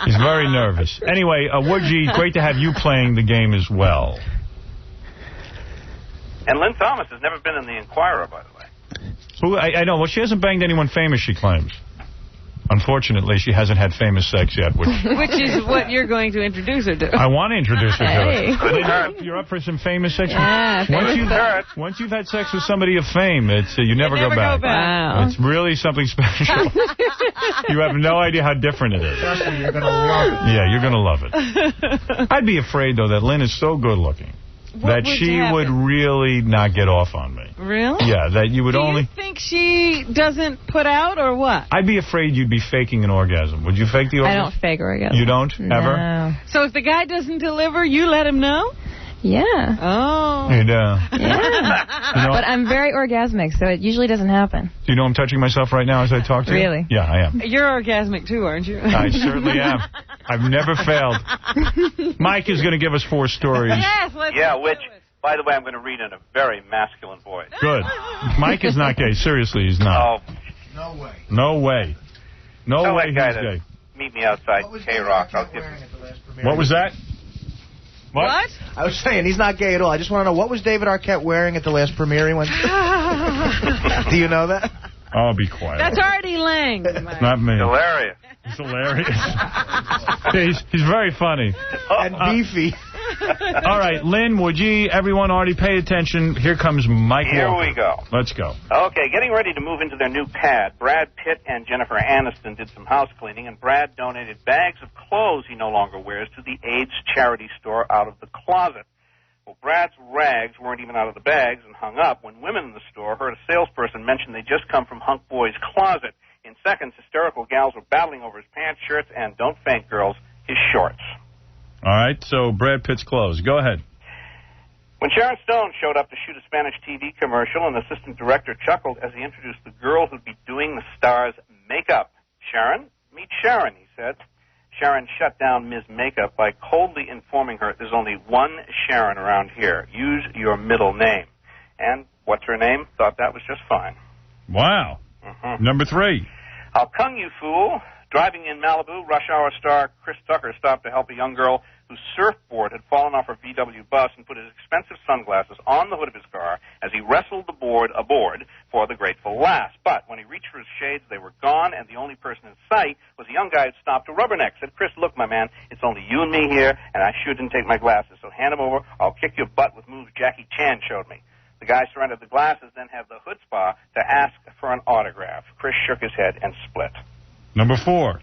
He's very nervous. Anyway, Wood Yi, great to have you playing the game as well. And Lynn Thomas has never been in the Inquirer, by the way. Who I know. Well, she hasn't banged anyone famous, she claims. Unfortunately, she hasn't had famous sex yet. Which is what you're going to introduce her to. I want to introduce her to it. Hey. You're up for some famous sex? Yeah, once you've had sex with somebody of fame, it's you never go back. Wow. It's really something special. You have no idea how different it is. Trust me, you're going to love it. Yeah, you're going to love it. I'd be afraid, though, that Lynn is so good looking. That she would really not get off on me. Really? Yeah, that you would only... Do you think she doesn't put out, or what? I'd be afraid you'd be faking an orgasm. Would you fake the orgasm? I don't fake orgasm. You don't? No. Ever? So if the guy doesn't deliver, you let him know? Yeah. Oh. You do? Yeah. You know, but I'm very orgasmic, so it usually doesn't happen. Do you know I'm touching myself right now as I talk to you? Really? Yeah, I am. You're orgasmic, too, aren't you? I certainly am. I've never failed. Mike is going to give us 4 stories. Yes, let's which... By the way, I'm going to read in a very masculine voice. Good. Mike is not gay. Seriously, he's not. Oh. No way. No way. No way he's gay. Meet me outside K-Rock. What was that? What? I was saying, he's not gay at all. I just want to know, what was David Arquette wearing at the last premiere he went to? Do you know that? Oh, be quiet. That's Artie Lang. Not me. Hilarious. He's hilarious. he's very funny. And beefy. All right, Lynn, Wood Yi, everyone already pay attention. Here comes Mike Here Walker. we go. Let's go. Okay, getting ready to move into their new pad. Brad Pitt and Jennifer Aniston did some house cleaning, and Brad donated bags of clothes he no longer wears to the AIDS charity store out of the closet. Well, Brad's rags weren't even out of the bags and hung up when women in the store heard a salesperson mention they just come from Hunk Boy's closet. In seconds, hysterical gals were battling over his pants, shirts, and, don't faint, girls, his shorts. All right, so Brad Pitt's clothes. Go ahead. When Sharon Stone showed up to shoot a Spanish TV commercial, an assistant director chuckled as he introduced the girl who'd be doing the star's makeup. Sharon? Meet Sharon, he said. Sharon shut down Ms. Makeup by coldly informing her there's only one Sharon around here. Use your middle name. And what's her name? Thought that was just fine. Wow. Number 3. How come, you fool? Driving in Malibu, rush hour star Chris Tucker stopped to help a young girl whose surfboard had fallen off her VW bus and put his expensive sunglasses on the hood of his car as he wrestled the board aboard for the grateful lass. But when he reached for his shades, they were gone, and the only person in sight was a young guy who stopped to rubberneck. Said, Chris, look, my man, it's only you and me here, and I sure didn't take my glasses, so hand them over. I'll kick your butt with moves Jackie Chan showed me. The guy surrendered the glasses, then had the chutzpah to ask for an autograph. Chris shook his head and split. Number 4.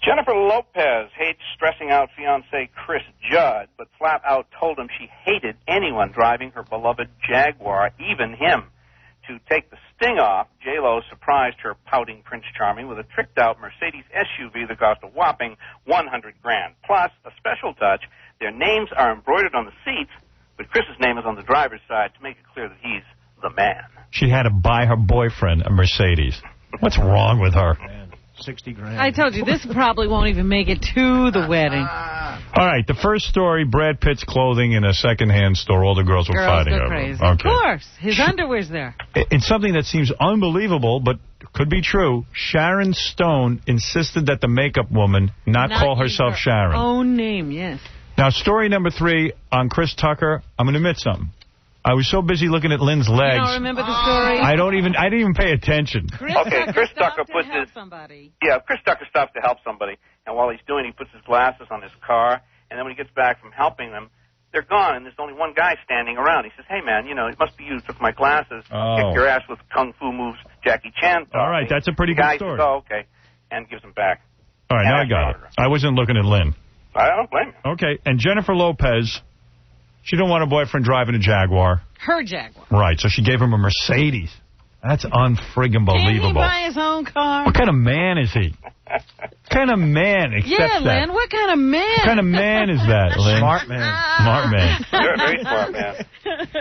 Jennifer Lopez hates stressing out fiancé Chris Judd, but flat out told him she hated anyone driving her beloved Jaguar, even him. To take the sting off, J-Lo surprised her pouting Prince Charming with a tricked-out Mercedes SUV that cost a whopping $100,000. Plus, a special touch, their names are embroidered on the seats, but Chris's name is on the driver's side to make it clear that he's the man. She had to buy her boyfriend a Mercedes. What's wrong with her? $60,000. I told you, this probably won't even make it to the wedding. All right, the first story, Brad Pitt's clothing in a secondhand store. All the girls were fighting over crazy. it. Okay. Of course. His underwear's there. It's something that seems unbelievable, but could be true. Sharon Stone insisted that the makeup woman not call herself her Sharon. Own name, yes. Now, story number 3 on Chris Tucker. I'm going to admit something. I was so busy looking at Lynn's legs. You don't remember the story? I didn't even pay attention. Chris Tucker puts his somebody. Yeah, Chris Tucker stops to help somebody, and while he's doing it, he puts his glasses on his car, and then when he gets back from helping them, they're gone, and there's only one guy standing around. He says, hey, man, it must be you who took my glasses. Kick your ass with kung fu moves Jackie Chan. All right, that's a pretty good story. Says, oh, okay, and gives them back. All right, now I got it. I wasn't looking at Lynn. I don't blame you. Okay, and Jennifer Lopez, she didn't want a boyfriend driving a Jaguar. Her Jaguar. Right, so she gave him a Mercedes. That's unfriggin' believable. Can he buy his own car? What kind of man is he? What kind of man accepts that? Lynn, what kind of man? What kind of man is that, Lynn? Smart man. Smart man. You're a very smart man.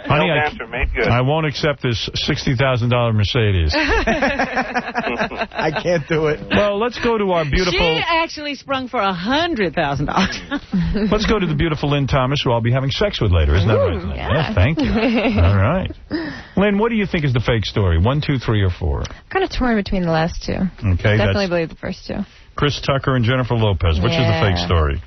Honey, no answer, made good. I won't accept this $60,000 Mercedes. I can't do it. Well, let's go to our beautiful... She actually sprung for $100,000. Let's go to the beautiful Lynn Thomas, who I'll be having sex with later. Isn't that right, Lynn? Yeah. Thank you. All right. Lynn, what do you think is the fake story? 1, 2, 3, or 4? Kind of torn between the last two. Okay, definitely believe the first two. Chris Tucker and Jennifer Lopez. Which is the fake story?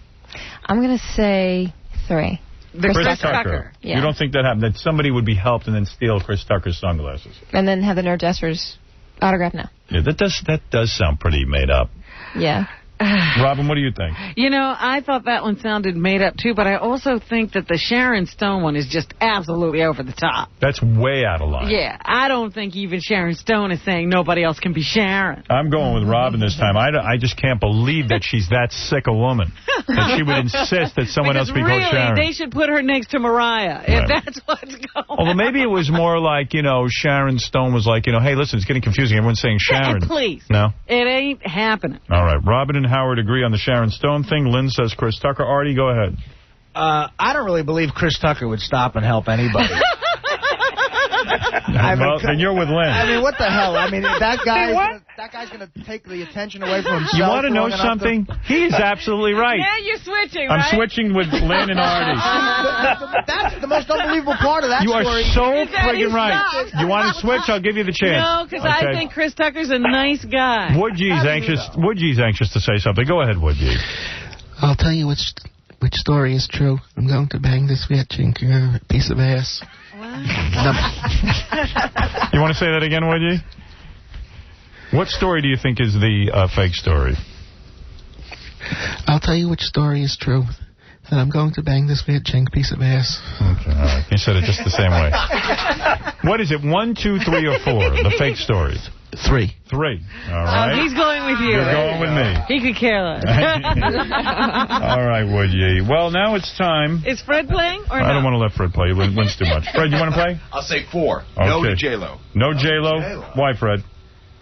I'm going to say 3. Chris Tucker. Yeah. You don't think that happened? That somebody would be helped and then steal Chris Tucker's sunglasses? And then have the Nerve Jesters autograph now. Yeah, that does sound pretty made up. Yeah. Robin, what do you think? I thought that one sounded made up, too, but I also think that the Sharon Stone one is just absolutely over the top. That's way out of line. Yeah, I don't think even Sharon Stone is saying nobody else can be Sharon. I'm going with Robin this time. I just can't believe that she's that sick a woman, that she would insist that someone else be called Sharon. They should put her next to Mariah, if that's what's going on. Although maybe it was more like, Sharon Stone was like, hey, listen, it's getting confusing. Everyone's saying Sharon. Please. No? It ain't happening. All right. Robin and Howard agree on the Sharon Stone thing. Lynn says Chris Tucker. Artie, go ahead. I don't really believe Chris Tucker would stop and help anybody. Then you're with Lynn. I mean, what the hell? I mean, that guy's going to take the attention away from himself. You want to know something? He's absolutely right. Now you're switching, I'm switching with Lynn and Artie. That's the most unbelievable part of that story. You are so friggin' right. Stopped. You want to switch? I'll give you the chance. No, because I think Chris Tucker's a nice guy. Woodgie's anxious to say something. Go ahead, Woodgie. I'll tell you which story is true. I'm going to bang this chink piece of ass. You want to say that again, Woodgie? What story do you think is the fake story? I'll tell you which story is true. That I'm going to bang this chink piece of ass. Okay, all right. You said it just the same way. What is it, 1, 2, 3, or 4? The fake stories. 3. 3. All right. He's going with you. You're going with me. He could care less. All right, Woodgie. Well, now it's time. Is Fred playing or I don't want to let Fred play. He wins too much. Fred, you want to play? I'll say 4. Okay. No to J-Lo. No J-Lo? Why, Fred?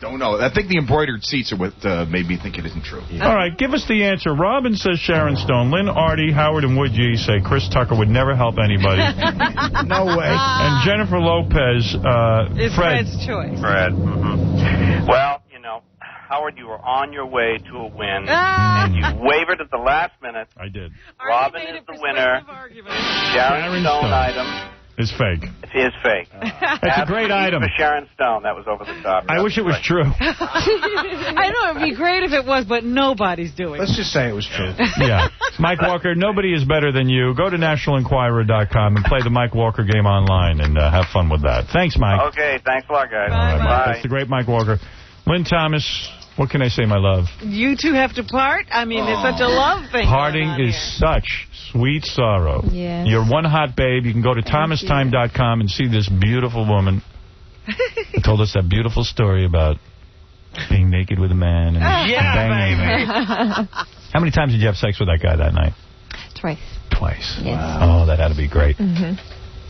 Don't know. I think the embroidered seats are what made me think it isn't true. Yeah. All right, give us the answer. Robin says Sharon Stone. Lynn, Artie, Howard, and Woodgie say Chris Tucker would never help anybody. No way. And Jennifer Lopez, it's Fred. Fred's choice. Fred. Mm-hmm. Well, Howard, you were on your way to a win, and you wavered at the last minute. I did. Robin is the winner. Sharon Stone item. is fake. It is fake. That's a great item. For Sharon Stone, that was over the top. I wish it was true. I know it'd be great if it was, but nobody's doing it. Let's just say it was true. Yeah. Mike Walker, nobody is better than you. Go to nationalenquirer.com and play the Mike Walker game online and have fun with that. Thanks, Mike. Okay, thanks a lot, guys. Bye. That's the great Mike Walker. Lynn Thomas, what can I say, my love? You two have to part? I mean, it's such a love thing. Parting is such sweet sorrow. Yes. You're one hot babe. You can go to thomastime.com and see this beautiful woman who told us that beautiful story about being naked with a man and banging him. How many times did you have sex with that guy that night? Twice. Twice. Yes. Wow. Oh, that had to be great.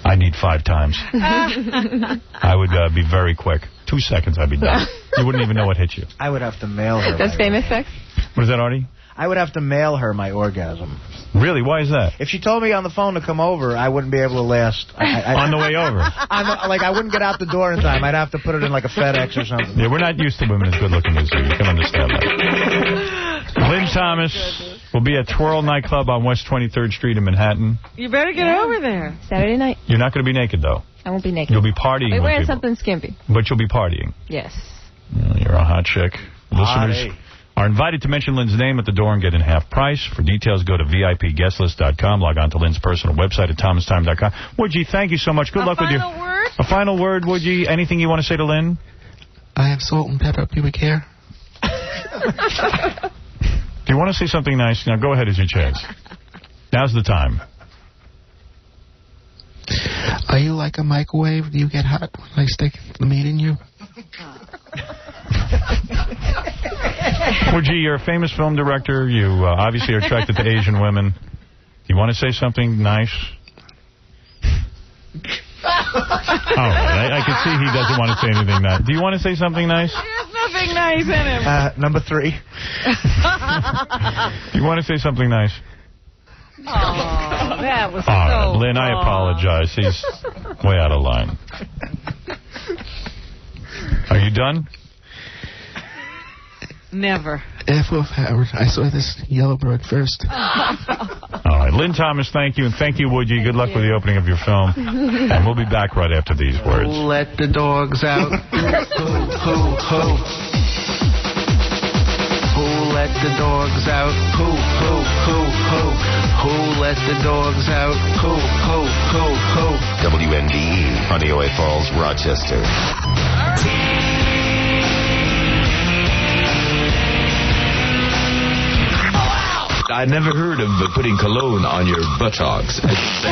I need 5 times. I would be very quick. 2 seconds, I'd be done. You wouldn't even know what hit you. I would have to mail her. That's famous sex? What is that, Artie? I would have to mail her my orgasm. Really? Why is that? If she told me on the phone to come over, I wouldn't be able to last. On the way over? I wouldn't get out the door in time. I'd have to put it in like a FedEx or something. Yeah, we're not used to women as good looking as you. You can understand that. Lynn Thomas will be at Twirl Nightclub on West 23rd Street in Manhattan. You better get over there. Saturday night. You're not going to be naked, though. I won't be naked. You'll be partying I'll be with wearing people. something skimpy. But you'll be partying. Yes. You're a hot chick. Listeners are invited to mention Lynn's name at the door and get in half price. For details, go to VIPguestlist.com. Log on to Lynn's personal website at thomastime.com. Woodgie, thank you so much. Good luck with you. A final word, Woodgie. Anything you want to say to Lynn? I have salt and pepper pubic hair. If you want to say something nice, now go ahead, it's your chance. Now's the time. Are you like a microwave? Do you get hot when I stick the meat in you? Woodgie, you're a famous film director. You obviously are attracted to Asian women. Do you want to say something nice? All right, I can see he doesn't want to say anything nice. Do you want to say something nice? There's nothing nice in him. Number 3. You want to say something nice? Oh, that was All right, so Lynn, I apologize. He's way out of line. Are you done? Never. F of Howard. I saw this yellow bird first. All right, Lynn Thomas, thank you, and thank you, Woodgie. Good luck with the opening of your film. And we'll be back right after these words. Let the dogs out. Who, who. Who let the dogs out? Who, who, who, who. Who let the dogs out? Who, who, who, who. WNDE, Honeoye Falls, Rochester. I never heard of putting cologne on your buttocks. It's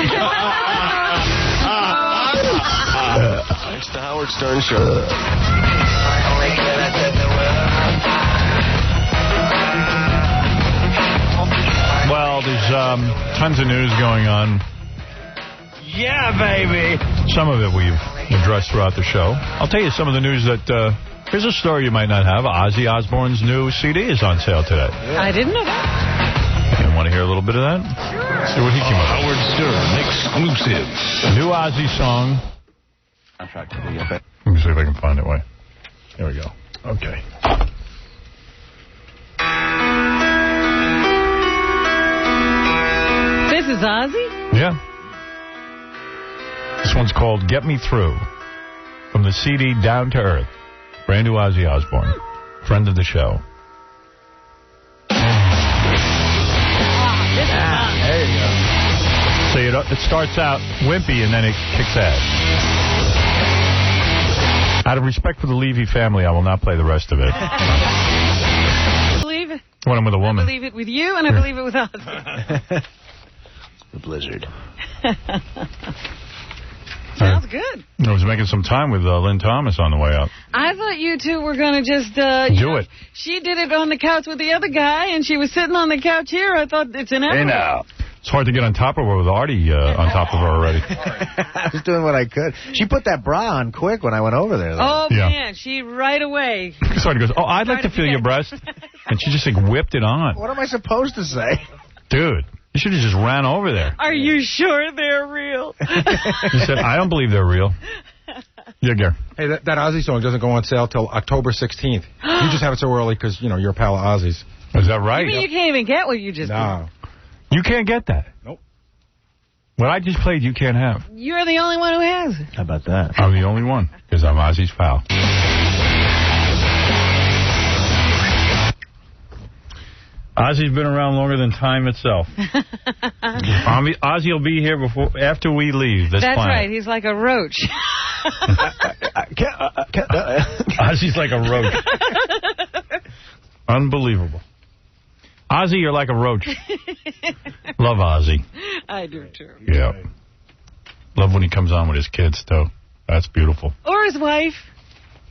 the Howard Stern Show. Well, there's tons of news going on. Yeah, baby. Some of it we've addressed throughout the show. I'll tell you some of the news that... here's a story you might not have. Ozzy Osbourne's new CD is on sale today. I didn't know that. You want to hear a little bit of that? Sure. See what he came up with. Howard Stern exclusive. New Ozzy song. Let me see if I can find it. Wait. Here we go. Okay. This is Ozzy? Yeah. This one's called Get Me Through. From the CD Down to Earth. Brand new Ozzy Osbourne. Friend of the show. There you go. So it starts out wimpy and then it kicks ass. Out of respect for the Levy family, I will not play the rest of it. I believe it. When I'm with a woman. I believe it with you, and I believe it with Ozzy. The blizzard. Sounds good. I was making some time with Lynn Thomas on the way out. I thought you two were going to just... do it. She did it on the couch with the other guy, and she was sitting on the couch here. I thought it's an Hey, now. It's hard to get on top of her with Artie on top of her already. I was doing what I could. She put that bra on quick when I went over there, though. Oh, yeah. Man, she right away. Artie goes, oh, I'd like to feel your breast. And she just, like, whipped it on. What am I supposed to say? Dude, you should have just ran over there. Are you sure they're real? He said, I don't believe they're real. Yeah, Gary. Hey, that Ozzy song doesn't go on sale till October 16th. You just have it so early because, you know, you're a pal of Ozzy's. Is that right? You mean you can't even get what you just did? You can't get that. Nope. What I just played, you can't have. You're the only one who has it. How about that? I'm the only one, because I'm Ozzy's pal. Ozzy's been around longer than time itself. Ozzy will be here after we leave this planet. That's right. He's like a roach. Ozzy's like a roach. Unbelievable. Ozzy, you're like a roach. Love Ozzy. I do, too. Yeah. Love when he comes on with his kids, too. That's beautiful. Or his wife.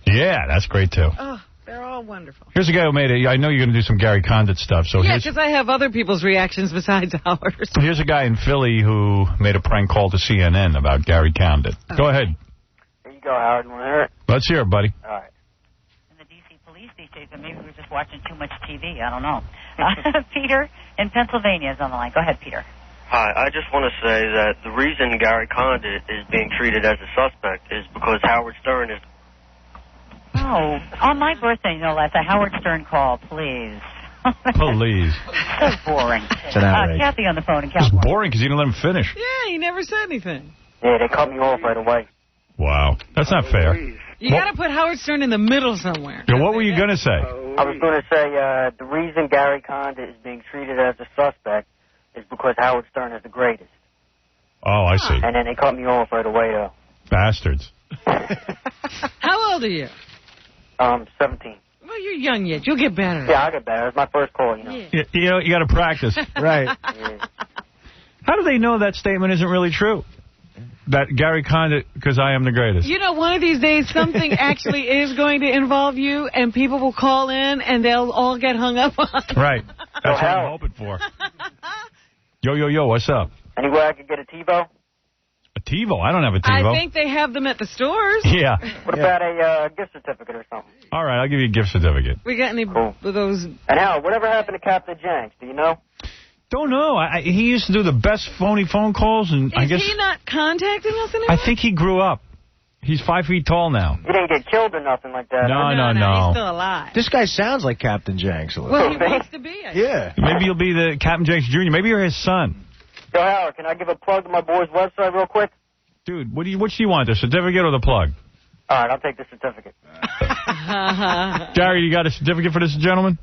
Yeah, that's great, too. Oh, they're all wonderful. Here's a guy who made it. I know you're going to do some Gary Condit stuff. So yeah, because I have other people's reactions besides ours. Here's a guy in Philly who made a prank call to CNN about Gary Condit. Okay. Go ahead. Here you go, Howard. You want to hear it? Let's hear it, buddy. All right. In the D.C. police these days, but maybe we're just watching too much TV. I don't know. Peter in Pennsylvania is on the line. Go ahead, Peter. Hi, I just want to say that the reason Gary Condit is being treated as a suspect is because Howard Stern is... Oh, on my birthday, no less, a Howard Stern call, please. Please. So boring. It's an outrage. Kathy on the phone in It's California. boring because you didn't let him finish. Yeah, he never said anything. Yeah, they cut me off right away. Wow. That's not fair. You got to put Howard Stern in the middle somewhere. Yeah, what were you going to say? I was going to say the reason Gary Condit is being treated as a suspect is because Howard Stern is the greatest. Oh, I see. And then they cut me off right away, though. Bastards. How old are you? 17. Well, you're young yet. You'll get better. Yeah, I'll get better. It's my first call, you know. Yeah. You got to practice. Right. Yeah. How do they know that statement isn't really true? That Gary Condit, because I am the greatest. You know, one of these days, something actually is going to involve you, and people will call in, and they'll all get hung up on it. Right. That's what I'm hoping for. Yo, what's up? Anywhere I could get a TiVo? A TiVo? I don't have a TiVo. I think they have them at the stores. Yeah. What about a gift certificate or something? All right, I'll give you a gift certificate. We got any of those? And Hal, whatever happened to Captain Jenks? Do you know? Don't know. He used to do the best phony phone calls, and I guess Is he not contacting us anymore? I think he grew up. He's 5 feet tall now. He didn't get killed or nothing like that. No. He's still alive. This guy sounds like Captain Jenks a little. Well, he wants to be. Yeah. Maybe you'll be the Captain Jenks Jr. Maybe you're his son. Yo, Howard, can I give a plug to my boy's website real quick? Dude, which do you want, the certificate or the plug? All right, I'll take the certificate. Gary, you got a certificate for this gentleman?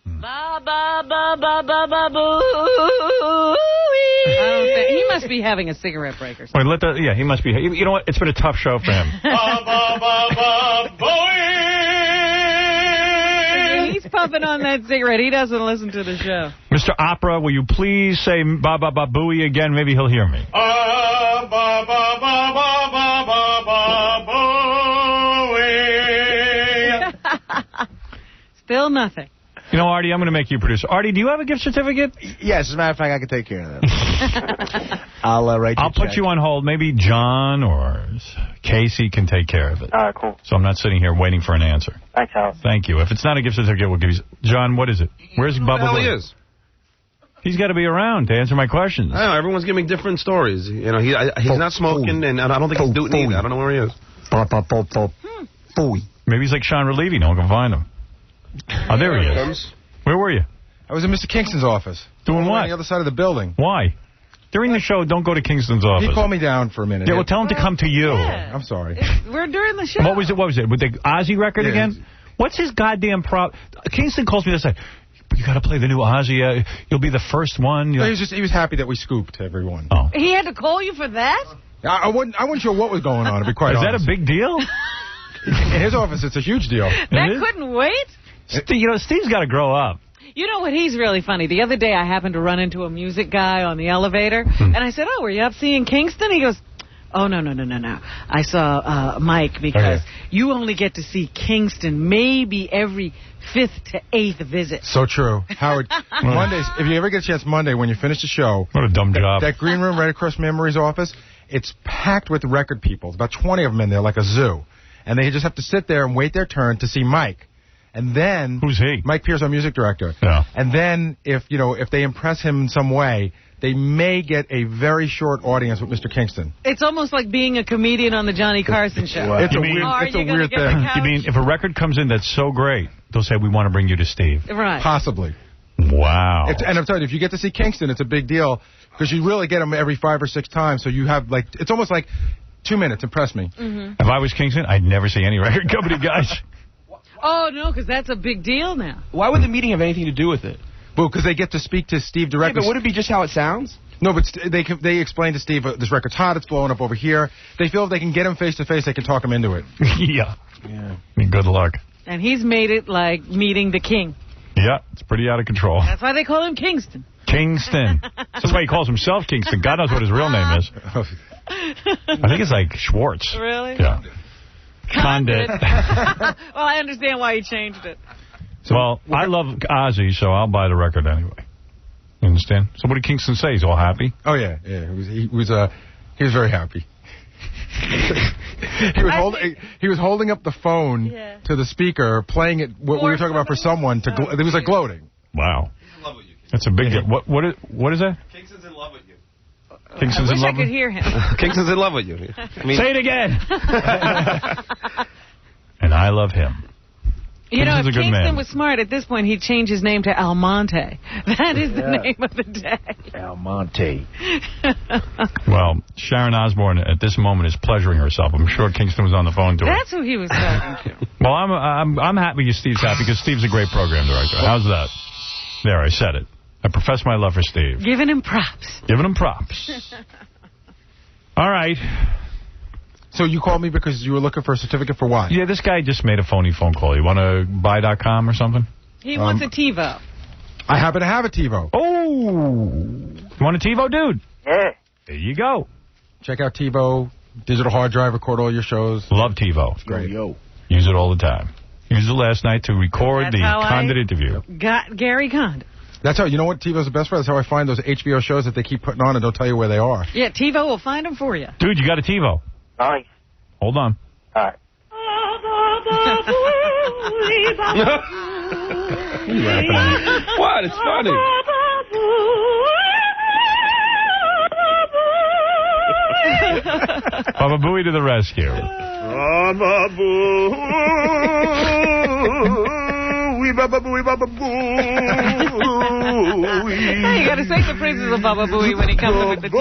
Ba ba ba ba ba ba boo. He must be having a cigarette break or something. Wait, he must be. You know what? It's been a tough show for him. He's puffing on that cigarette. He doesn't listen to the show. Mr. Opera, will you please say ba ba ba booey again? Maybe he'll hear me. Ba ba ba ba ba ba ba booey. Still nothing. You know, Artie, I'm going to make you producer. Artie, do you have a gift certificate? Yes, as a matter of fact, I can take care of that. I'll write you I'll put you on hold. Maybe John or Casey can take care of it. All right, cool. So I'm not sitting here waiting for an answer. Thanks, Hal. Thank you. If it's not a gift certificate, we'll give you... John, what is it? Where's Bubba? Where the hell he is? He's got to be around to answer my questions. I know, everyone's giving different stories. You know, he's not smoking, and I don't think he's doing either. I don't know where he is. Maybe he's like Sean Relievy. No one can find him. Oh, there he is. Where were you? I was in Mr. Kingston's office. Doing what? On the other side of the building. Why? During the show, don't go to Kingston's office. He called me down for a minute. Yeah, well, tell him to come to you. Yeah. I'm sorry. We're during the show. What was it? With the Ozzy record again? What's his goddamn problem? Kingston calls me this like, you got to play the new Ozzy. You'll be the first one. No, he was happy that we scooped everyone. Oh. He had to call you for that? I wasn't sure what was going on, to be quite honest. Is that a big deal? In his office, it's a huge deal. That couldn't wait? Steve's got to grow up. You know what? He's really funny. The other day, I happened to run into a music guy on the elevator, and I said, "Oh, were you up seeing Kingston?" He goes, "Oh, no. I saw Mike because you only get to see Kingston maybe every 5th to 8th visit." So true. Howard, Mondays, if you ever get a chance Monday when you finish the show... What a dumb job. That green room right across Memory's office, it's packed with record people. There's about 20 of them in there, like a zoo. And they just have to sit there and wait their turn to see Mike. And then... Who's he? Mike Pierce, our music director. Yeah. And then, if they impress him in some way, they may get a very short audience with Mr. Kingston. It's almost like being a comedian on the Johnny Carson show. It's a weird thing. You mean if a record comes in that's so great, they'll say, we want to bring you to Steve? Right. Possibly. Wow. And I'm telling you, if you get to see Kingston, it's a big deal because you really get them every 5 or 6 times. So you have, like, it's almost like 2 minutes. Impress me. Mm-hmm. If I was Kingston, I'd never see any record company guys. Oh, no, because that's a big deal now. Why would the meeting have anything to do with it? Well, because they get to speak to Steve directly. Yeah, but would it be just how it sounds? No, but they explain to Steve, this record's hot, it's blowing up over here. They feel if they can get him face-to-face, they can talk him into it. Yeah. I mean, good luck. And he's made it like meeting the king. Yeah, it's pretty out of control. That's why they call him Kingston. Kingston. That's why he calls himself Kingston. God knows what his real name is. I think it's like Schwartz. Really? Yeah. Condit. Well, I understand why he changed it. Well, I love Ozzy, so I'll buy the record anyway. You understand? So what did Kingston say? He's all happy? Oh, yeah. He was very happy. He was holding up the phone to the speaker, playing it, what we were talking about for someone. It was like gloating. Wow. That's a big deal. What is that? Kingston's in love with you. Kingston's I in wish love I could hear him. Kingston's in love with you. Say it again. And I love him. You know, if Kingston's a good Kingston man. was smart, at this point, he'd change his name to Almonte. That is the name of the day. Almonte. Well, Sharon Osbourne at this moment is pleasuring herself. I'm sure Kingston was on the phone to her. That's who he was talking to. Well, I'm happy Steve's happy because Steve's a great program director. How's that? There, I said it. I profess my love for Steve. Giving him props. Giving him props. All right. So you called me because you were looking for a certificate for what? Yeah, this guy just made a phony phone call. You want to buy.com or something? He wants a TiVo. I happen to have a TiVo. Oh. You want a TiVo, dude? Yeah. There you go. Check out TiVo, digital hard drive, record all your shows. Love TiVo. It's great. Yo. Use it all the time. Used it last night to record That's the how Condit interview. Got Gary Condit. That's how, you know what TiVo's the best for? That's how I find those HBO shows that they keep putting on and don't tell you where they are. Yeah, TiVo will find them for you. Dude, you got a TiVo. Nice. Hold on. All right. You laughing at me? What? It's funny. Baba Booey to the rescue. Baba Booey, Baba Booey, Baba Booey. Hey, you got to sing the praises of Baba Booey when he comes in with the TiVo.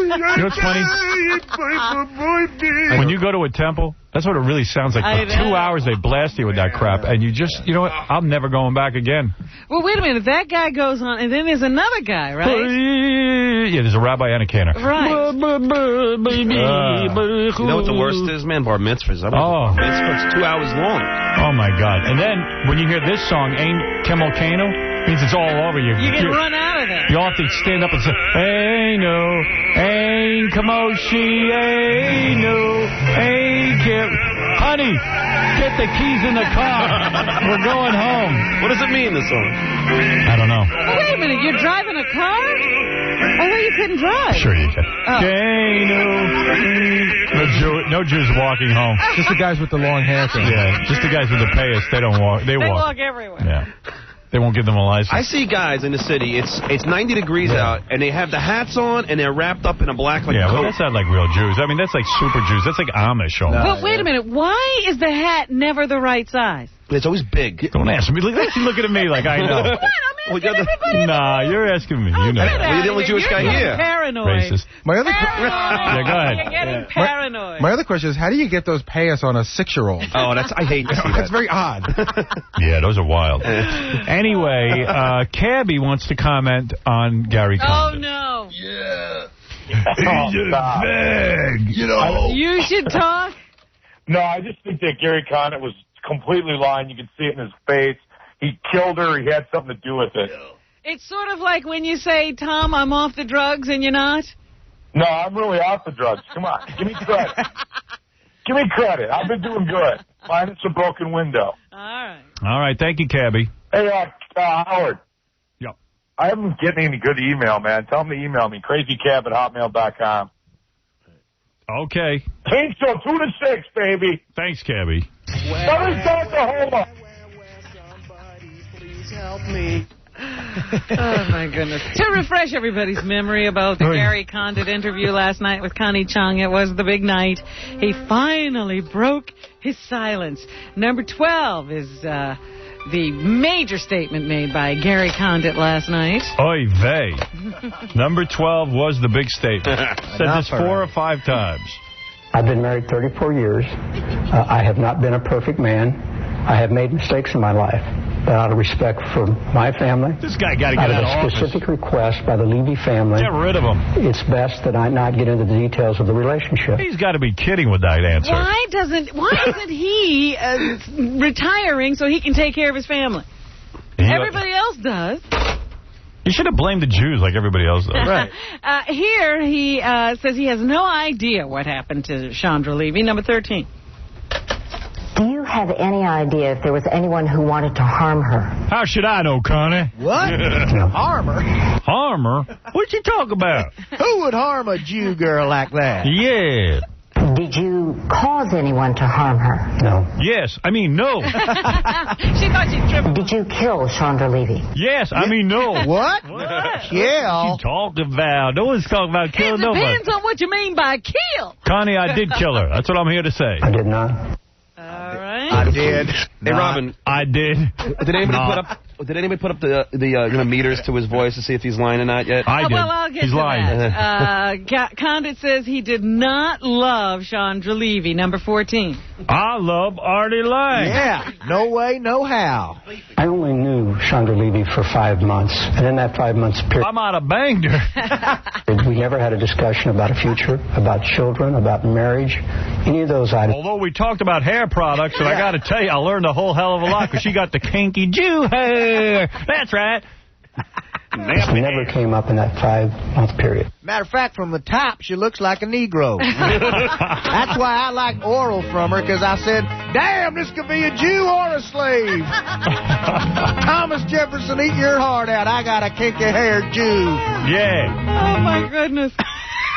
You know what's funny? When you go to a temple, that's what it really sounds like. For 2 hours, they blast you with that crap, and you just, you know what? I'm never going back again. Well, wait a minute. That guy goes on, and then there's another guy, right? Yeah, there's a rabbi and a canner. Right. You know what the worst is, man? Bar mitzvahs. Bar mitzvahs. 2 hours long. Oh, my God. And then, when you hear this song, Ain't Kemalkano, means it's all over you. You can run out of there. You all have to stand up and say, Ain't no, ain't Kamoshi, ain't no, ain't Kim. Honey, get the keys in the car. We're going home. What does it mean, this song? I don't know. Oh, wait a minute. You're driving a car? I thought you couldn't drive. Sure you can. Oh. No Jews walking home. Just the guys with the long hair. Yeah, just the guys with the payas. They don't walk. They walk everywhere. Yeah. They won't give them a license. I see guys in the city, it's 90 degrees out, and they have the hats on, and they're wrapped up in a black coat. Well, that's not like real Jews. I mean, that's like super Jews. That's like Amish almost. But wait a minute. Why is the hat never the right size? It's always big. Don't ask me. Look at me like I know. What? I'm asking everybody. Nah, you're asking me. You know. Well, you're the only Jewish guy here. Paranoid. Racist. My other yeah, go ahead. You're getting paranoid. My other question is, how do you get those payas on a 6-year-old? Oh, I hate to see that. That's very odd. Yeah, those are wild. Anyway, Cabby wants to comment on Gary Condit. Oh, no. Yeah. He's a bag. You know. You should talk. No, I just think that Gary Condit was completely lying. You can see it in his face. He killed her. He had something to do with it. It's sort of like when you say, Tom, I'm off the drugs, and you're not. No, I'm really off the drugs. Come on. Give me credit. Give me credit. I've been doing good. Minus a broken window. All right. Thank you, Cabby. Hey, Howard. Yep. I haven't been getting any good email, man. Tell them to email me. crazycab@hotmail.com. Okay. Team show 2 to 6, baby. Thanks, Cabby. Southern Oklahoma. Help me. Oh, my goodness. To refresh everybody's memory about the Gary Condit interview last night with Connie Chung, it was the big night. He finally broke his silence. Number 12 is the major statement made by Gary Condit last night. Oy vey. Number 12 was the big statement. Said this 4 or 5 times. I've been married 34 years. I have not been a perfect man. I have made mistakes in my life. But out of respect for my family, this guy got to get out of a specific request by the Levy family, get rid of him. It's best that I not get into the details of the relationship. He's got to be kidding with that answer. Why isn't he retiring so he can take care of his family? Everybody else does. You should have blamed the Jews like everybody else does. Right. Here he says he has no idea what happened to Chandra Levy. Number 13. Do you have any idea if there was anyone who wanted to harm her? How should I know, Connie? What? Harm her? Harm her? What'd you talk about? Who would harm a Jew girl like that? Yeah. Did you cause anyone to harm her? No. Yes, I mean no. She thought she'd triple. Did you kill Chandra Levy? Yes, I mean no. What? Kill? What you talking about? No one's talking about killing nobody. It depends on what you mean by kill. Connie, I did kill her. That's what I'm here to say. I did not. All right. I did. Hey, Robin. I did. Did anybody put up the meters to his voice to see if he's lying or not yet? I did. Well, I'll get he's to lying. that. Condit says he did not love Chandra Levy. Number 14. I love Artie Lang. Yeah. No way, no how. I only knew Chandra Levy for 5 months. And in that 5 months period, I might have banged her. We never had a discussion about a future, about children, about marriage, any of those items. Although we talked about hair products, and I got to tell you, I learned a whole hell of a lot because she got the kinky Jew hair. That's right. Never came up in that 5-month period. Matter of fact, from the top, she looks like a Negro. That's why I like oral from her, because I said, damn, this could be a Jew or a slave. Thomas Jefferson, eat your heart out. I got a kinky-haired Jew. Yeah. Oh, my goodness.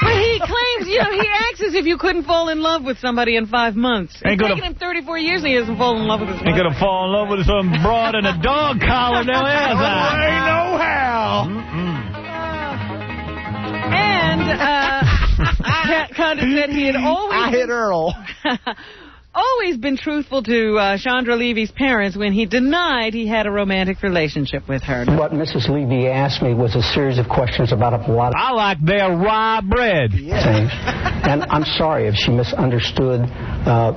But he claims, he acts as if you couldn't fall in love with somebody in 5 months. It's taken him 34 years and he doesn't fall in love with his wife. Ain't gonna fall in love with some broad in a dog collar now, is I? Ain't no how. And Condit said he had always... I hit Earl. always been truthful to Chandra Levy's parents when he denied he had a romantic relationship with her. What Mrs. Levy asked me was a series of questions about a lot of... I like their rye bread. Things. And I'm sorry if she misunderstood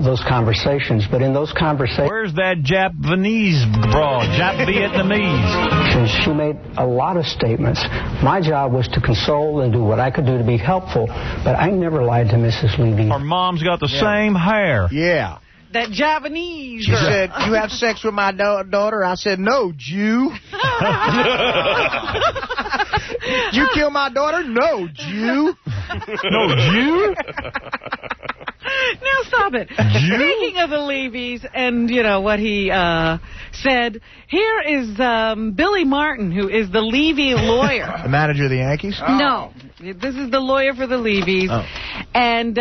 those conversations, but in those conversations... Where's that Japanese broad? Vietnamese? She made a lot of statements. My job was to console and do what I could do to be helpful, but I never lied to Mrs. Levy. Her mom's got the same hair. Yeah. That Japanese. She said, you have sex with my daughter? I said, no, Jew. You kill my daughter? No, Jew. No, Jew? Now stop it. Jew? Speaking of the Levies and, what he said, here is Billy Martin, who is the Levy lawyer. The manager of the Yankees? Oh. No. This is the lawyer for the Levies. Oh. And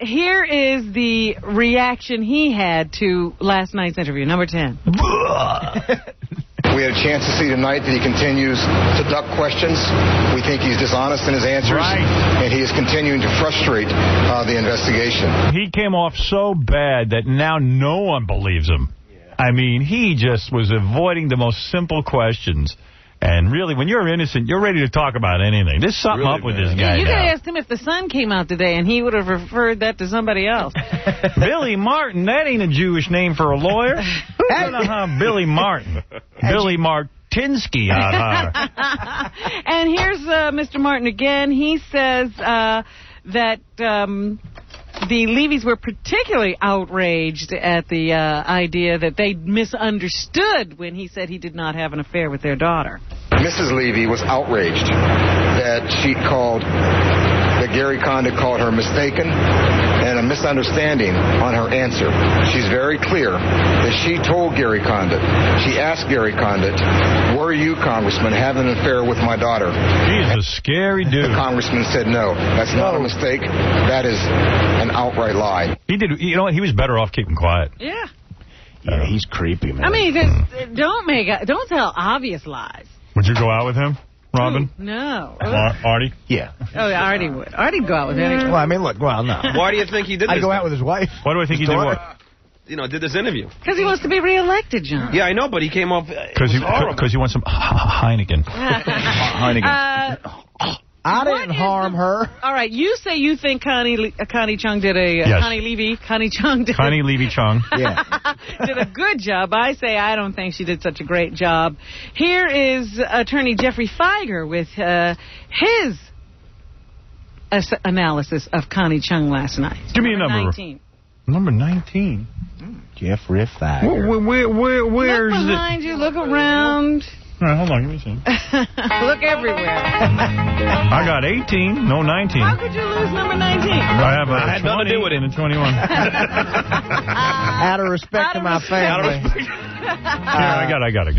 here is the reaction he had to last night's interview. Number 10. We had a chance to see tonight that he continues to duck questions. We think he's dishonest in his answers. Right. And he is continuing to frustrate the investigation. He came off so bad that now no one believes him. Yeah. I mean, he just was avoiding the most simple questions. And really, when you're innocent, you're ready to talk about anything. There's something up with this guy. You could have asked him if the sun came out today, and he would have referred that to somebody else. Billy Martin, that ain't a Jewish name for a lawyer. Who's going to have Billy Martin? Billy Martinsky out here. And here's Mr. Martin again. He says that... the Levies were particularly outraged at the idea that they misunderstood when he said he did not have an affair with their daughter. Mrs. Levy was outraged that Gary Condit called her mistaken and a misunderstanding on her answer. She's very clear that she told Gary Condit, she asked Gary Condit, were you, Congressman, having an affair with my daughter? He's a scary dude. The Congressman said no. That's not a mistake. That is an outright lie. He did. You know what? He was better off keeping quiet. Yeah. Yeah, he's creepy, man. I mean, don't tell obvious lies. Would you go out with him, Robin? No. Artie? Yeah. Oh, yeah, Artie would. Artie'd go out with anyone. Well, I mean, look, no. Why do you think he did this? I'd go out with his wife. Why do I think he did what? did this interview. Because he wants to be reelected, John. Yeah, I know, but he came off. Because he wants some Heineken. Heineken. I didn't harm her. All right, you say you think Connie Chung did a... Yes. Connie Chung did Connie Levy Chung. Yeah. did a good job. I say I don't think she did such a great job. Here is Attorney Jeffrey Feiger with his analysis of Connie Chung last night. Give me a number. 19. Number 19. Jeffrey Feiger. Where's Look behind you. Look around. All right, hold on. Give me a second. Look everywhere. I got 18. No, 19. How could you lose number 19? I have had 20 nothing to do with it. and a 21. Out of respect to my family. Yeah, I got it.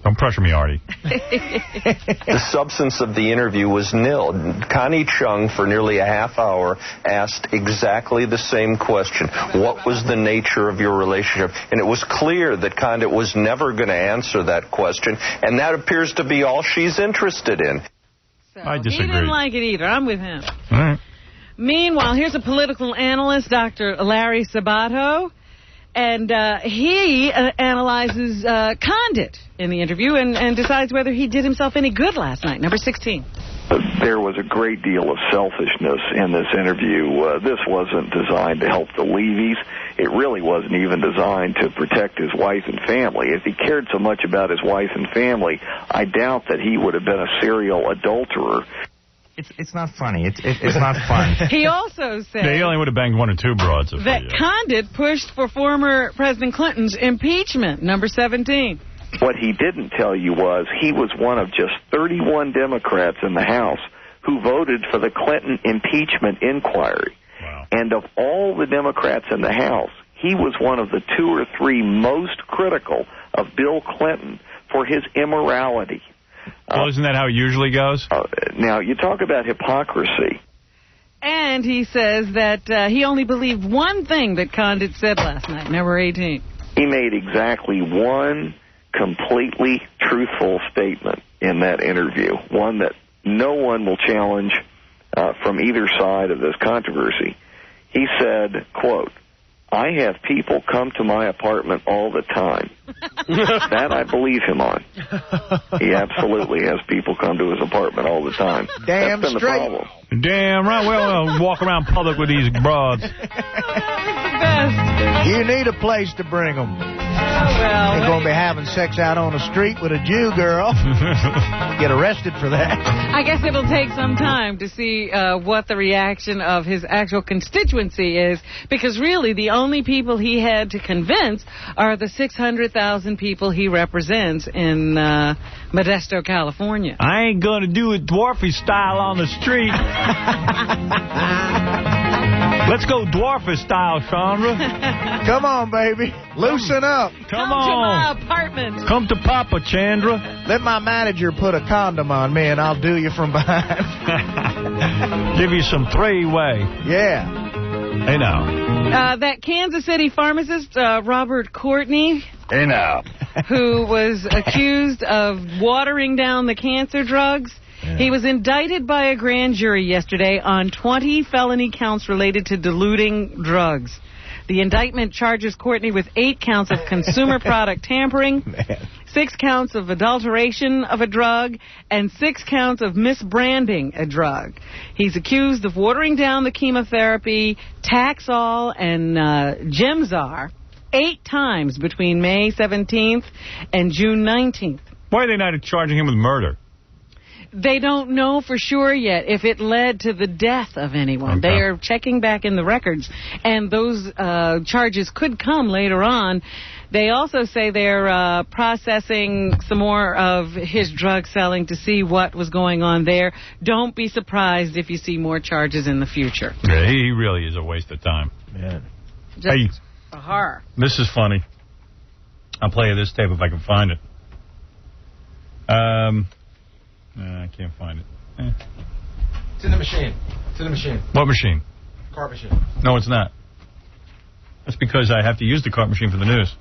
Don't pressure me, Artie. The substance of the interview was nil. Connie Chung, for nearly a half hour, asked exactly the same question. What was the nature of your relationship? And it was clear that Condit was never going to answer that question, and that appears to be all she's interested in. So I disagree. He didn't like it either. I'm with him. All right. Meanwhile, here's a political analyst, Dr. Larry Sabato, and he analyzes Condit in the interview and decides whether he did himself any good last night. Number 16. There was a great deal of selfishness in this interview. This wasn't designed to help the Levies. It really wasn't even designed to protect his wife and family. If he cared so much about his wife and family, I doubt that he would have been a serial adulterer. It's not funny. It's not fun. He also said he only would have banged one or two broads. That Condit pushed for former President Clinton's impeachment. Number 17. What he didn't tell you was he was one of just 31 Democrats in the House who voted for the Clinton impeachment inquiry. Wow. And of all the Democrats in the House, he was one of the 2 or 3 most critical of Bill Clinton for his immorality. Well, isn't that how it usually goes? Now, you talk about hypocrisy. And he says that he only believed one thing that Condit said last night. Number 18. He made exactly one completely truthful statement in that interview, one that no one will challenge from either side of this controversy. He said, quote, "I have people come to my apartment all the time." That I believe him on. He absolutely has people come to his apartment all the time. Damn That's been straight. the problem. Damn right. Well, walk around public with these broads. You need a place to bring them. Well, Ain't going to be having sex out on the street with a Jew girl. Get arrested for that. I guess it'll take some time to see what the reaction of his actual constituency is, because really the only people he had to convince are the 600,000 people he represents in Modesto, California. I ain't going to do it dwarfy style on the street. Let's go dwarfy style, Chandra. Come on, baby. Loosen up. Come on. to my apartment. Come to Papa, Chandra. Let my manager put a condom on me, and I'll do you from behind. Give you some three-way. Yeah. Hey, now. That Kansas City pharmacist, Robert Courtney. Hey, now. Who was accused of watering down the cancer drugs. Yeah. He was indicted by a grand jury yesterday on 20 felony counts related to diluting drugs. The indictment charges Courtney with 8 counts of consumer product tampering, 6 counts of adulteration of a drug, and 6 counts of misbranding a drug. He's accused of watering down the chemotherapy, Taxol, and Gemzar 8 times between May 17th and June 19th. Why are they not charging him with murder? They don't know for sure yet if it led to the death of anyone. Okay. They are checking back in the records, and those charges could come later on. They also say they're processing some more of his drug selling to see what was going on there. Don't be surprised if you see more charges in the future. Yeah, he really is a waste of time. Man. Just a horror. This is funny. I'll play you this tape if I can find it. I can't find it. It's in the machine. It's in the machine. What machine? Card machine. No, it's not. That's because I have to use the cart machine for the news.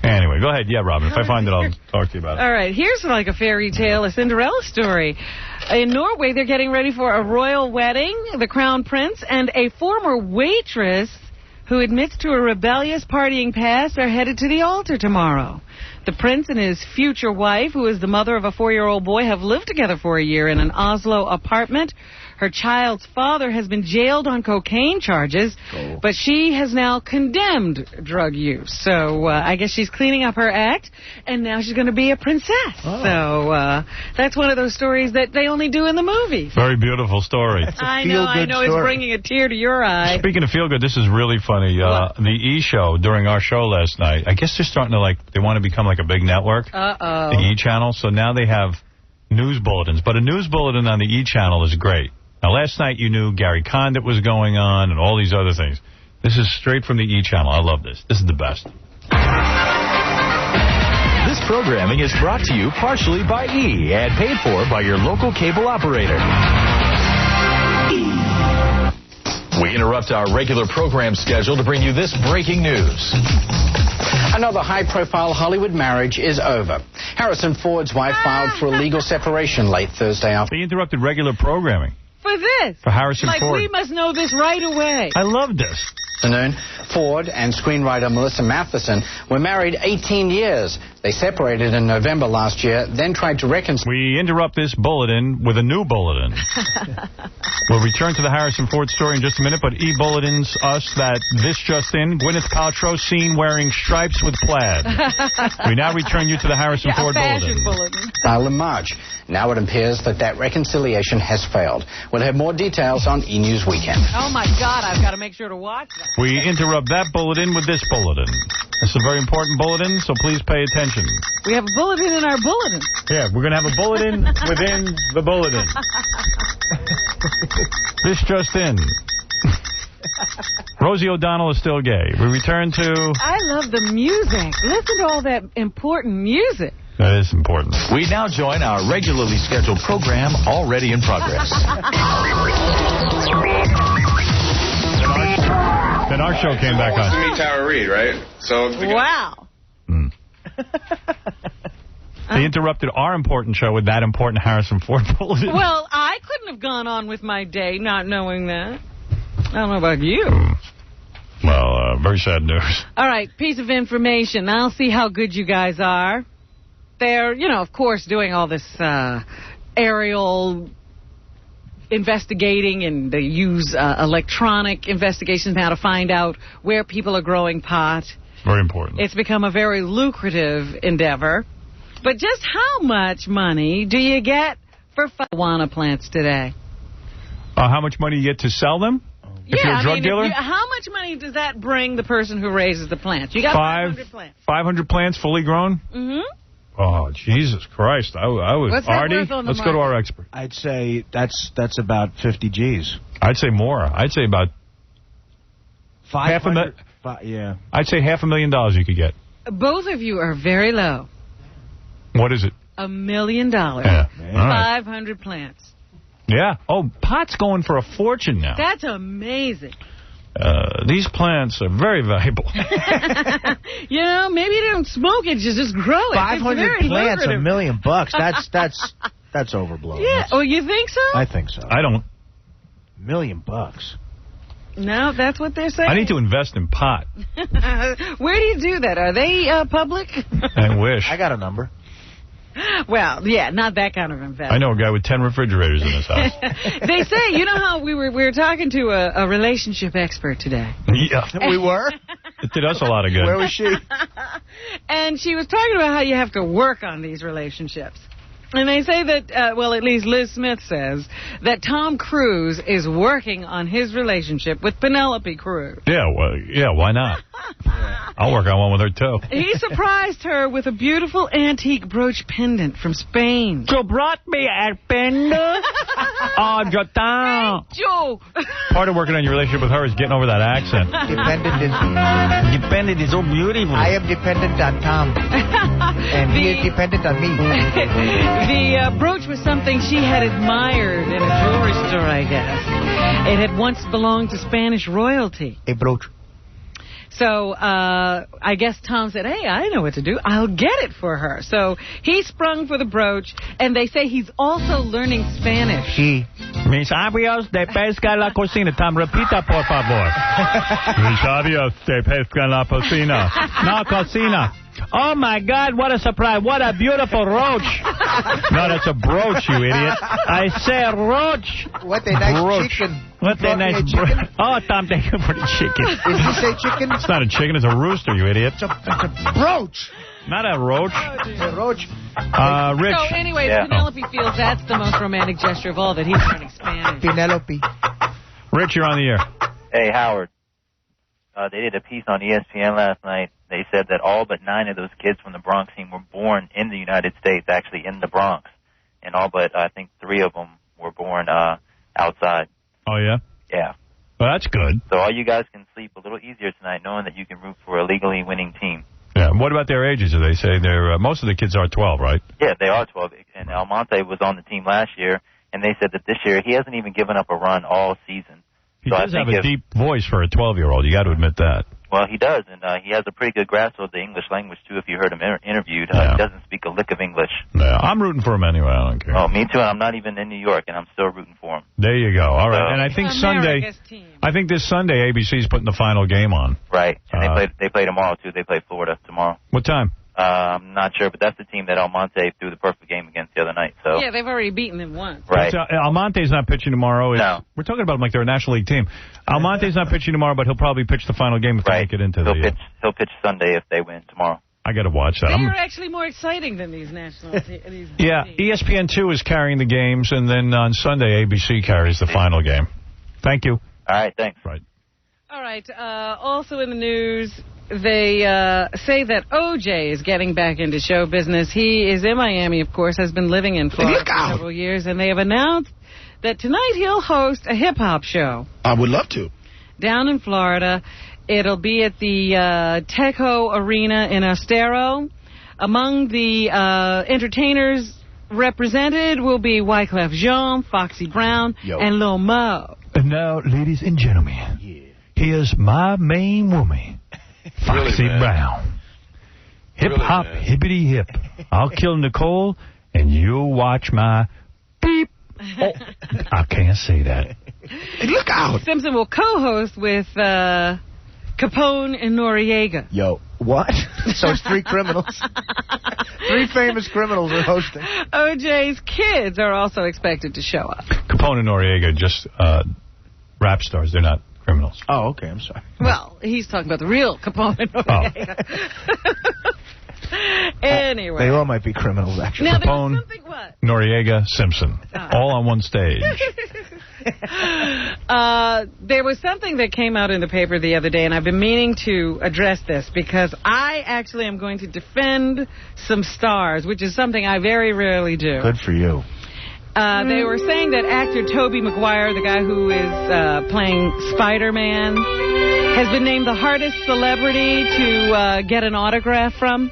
Anyway, go ahead. Yeah, Robin, if I find it, I'll talk to you about it. All right, here's like a fairy tale, a Cinderella story. In Norway, they're getting ready for a royal wedding. The crown prince and a former waitress who admits to a rebellious partying past are headed to the altar tomorrow. The prince and his future wife, who is the mother of a 4-year-old boy, have lived together for a year in an Oslo apartment. Her child's father has been jailed on cocaine charges, but she has now condemned drug use. So I guess she's cleaning up her act, and now she's going to be a princess. Oh. So that's one of those stories that they only do in the movies. Very beautiful story. I know, it's bringing a tear to your eye. Speaking of feel-good, this is really funny. The E! Show, during our show last night, I guess they're starting to, they want to become like a big network. Uh-oh. The E! Channel. So now they have news bulletins. But a news bulletin on the E! Channel is great. Now, last night you knew Gary Condit was going on and all these other things. This is straight from the E! Channel. I love this. This is the best. This programming is brought to you partially by E! and paid for by your local cable operator. We interrupt our regular program schedule to bring you this breaking news. Another high-profile Hollywood marriage is over. Harrison Ford's wife filed for a legal separation late Thursday afternoon. They interrupted regular programming. For this? For Harrison Ford. Like, we must know this right away. I love this. Ford and screenwriter Melissa Matheson were married 18 years. They separated in November last year, then tried to reconcile. We interrupt this bulletin with a new bulletin. We'll return to the Harrison Ford story in just a minute, but E! bulletins us that this just in, Gwyneth Paltrow seen wearing stripes with plaid. We now return you to the Harrison Ford bulletin. In March. Now it appears that reconciliation has failed. We'll have more details on E! News Weekend. Oh, my God, I've got to make sure to watch that. We interrupt that bulletin with this bulletin. It's a very important bulletin, so please pay attention. We have a bulletin in our bulletin. Yeah, we're going to have a bulletin within the bulletin. This just in. Rosie O'Donnell is still gay. We return to... I love the music. Listen to all that important music. That is important. We now join our regularly scheduled program, already in progress. Then our show came back on. To meet Tara Reid, right? So wow. They interrupted our important show with that important Harrison Ford bulletin. Well, I couldn't have gone on with my day not knowing that. I don't know about you. Well, very sad news. All right, piece of information. I'll see how good you guys are. They're, of course, doing all this aerial investigating, and they use electronic investigations now to find out where people are growing pot. Very important. It's become a very lucrative endeavor. But just how much money do you get for marijuana plants today? How much money you get to sell them? If you're a drug dealer? How much money does that bring the person who raises the plants? You got 500 plants. 500 plants fully grown? Mm-hmm. Oh, Jesus Christ. I was... What's that Artie, worth on the let's go to our expert. I'd say that's about 50 G's. I'd say more. I'd say about... 500? Yeah. I'd say $500,000 you could get. Both of you are very low. What is it? $1 million. Yeah. 500 plants. Yeah. Oh, pot's going for a fortune now. That's amazing. These plants are very valuable. Maybe you don't smoke it, just grow it. 500 plants, $1 million. That's overblown. Yeah. Oh, you think so? I think so. I don't. $1 million. No, that's what they're saying. I need to invest in pot. Where do you do that? Are they public? I wish. I got a number. Well, yeah, not that kind of investment. I know a guy with 10 refrigerators in his house. They say, how we were talking to a relationship expert today. Yeah. We were? It did us a lot of good. Where was she? And she was talking about how you have to work on these relationships. And they say that, at least Liz Smith says, that Tom Cruise is working on his relationship with Penelope Cruz. Yeah, why not? I'll work on one with her, too. He surprised her with a beautiful antique brooch pendant from Spain. You brought me a pendant? Oh, Jotan. Joe. Part of working on your relationship with her is getting over that accent. Dependent is so beautiful. I am dependent on Tom. And he is dependent on me. The brooch was something she had admired in a jewelry store, I guess. It had once belonged to Spanish royalty. A brooch. So I guess Tom said, hey, I know what to do. I'll get it for her. So he sprung for the brooch, and they say he's also learning Spanish. Sí. Mis avios de pesca en la cocina. Tom, repita, por favor. Mis avios de pesca en la cocina. No, cocina. Oh, my God, what a surprise. What a beautiful roach. No, that's a brooch, you idiot. I say roach. What a nice brooch. chicken. What a nice chicken. Oh, Tom, thank you for the chicken. Did you say chicken? It's not a chicken, it's a rooster, you idiot. It's a brooch. Not a roach. A roach. Rich. So anyway, Penelope feels that's the most romantic gesture of all, that he's learning Spanish. Penelope. Rich, you're on the air. Hey, Howard. They did a piece on ESPN last night. They said that all but 9 of those kids from the Bronx team were born in the United States, actually in the Bronx. And all but, I think, 3 of them were born outside. Oh, yeah? Yeah. Well, that's good. So all you guys can sleep a little easier tonight knowing that you can root for a legally winning team. Yeah. What about their ages? Do they say they're most of the kids are 12, right? Yeah, they are 12. And Almonte was on the team last year, and they said that this year he hasn't even given up a run all season. He does have a deep voice for a 12-year-old. You got to admit that. Well, he does, and he has a pretty good grasp of the English language, too, if you heard him interviewed. Yeah. He doesn't speak a lick of English. Yeah, I'm rooting for him anyway. I don't care. Oh, me too, and I'm not even in New York, and I'm still rooting for him. There you go. All right, and I think this Sunday, ABC's putting the final game on. Right, and they play tomorrow, too. They play Florida tomorrow. What time? I'm not sure, but that's the team that Almonte threw the perfect game against the other night. So yeah, they've already beaten them once. Right. Almonte's not pitching tomorrow. No. We're talking about them like they're a National League team. Almonte's not pitching tomorrow, but he'll probably pitch the final game if they make it into He'll pitch Sunday if they win tomorrow. I got to watch that. They're actually more exciting than these national teams. Yeah, ESPN2 is carrying the games, and then on Sunday, ABC carries the final game. Thank you. All right, thanks. Right. All right. Also in the news, they say that O.J. is getting back into show business. He is in Miami, of course, has been living in Florida for several years, and they have announced that tonight he'll host a hip-hop show. I would love to. Down in Florida. It'll be at the Tejo Arena in Estero. Among the entertainers represented will be Wyclef Jean, Foxy Brown, and Lil Mo. And now, ladies and gentlemen, here's my main woman, Foxy Brown. Hip-hop, hippity-hip. I'll kill Nicole, and you'll watch my beep. Oh, I can't say that. Hey, look out. Simpson will co-host with Capone and Noriega. Yo, what? So it's 3 criminals. 3 famous criminals are hosting. OJ's kids are also expected to show up. Capone and Noriega just rap stars. They're not criminals. Oh, okay. I'm sorry. Well, he's talking about the real Capone and Noriega. Anyway. They all might be criminals, actually. Now, Capone, Noriega, Simpson. All on one stage. There was something that came out in the paper the other day, and I've been meaning to address this because I actually am going to defend some stars, which is something I very rarely do. Good for you. They were saying that actor Tobey Maguire, the guy who is playing Spider-Man, has been named the hardest celebrity to get an autograph from.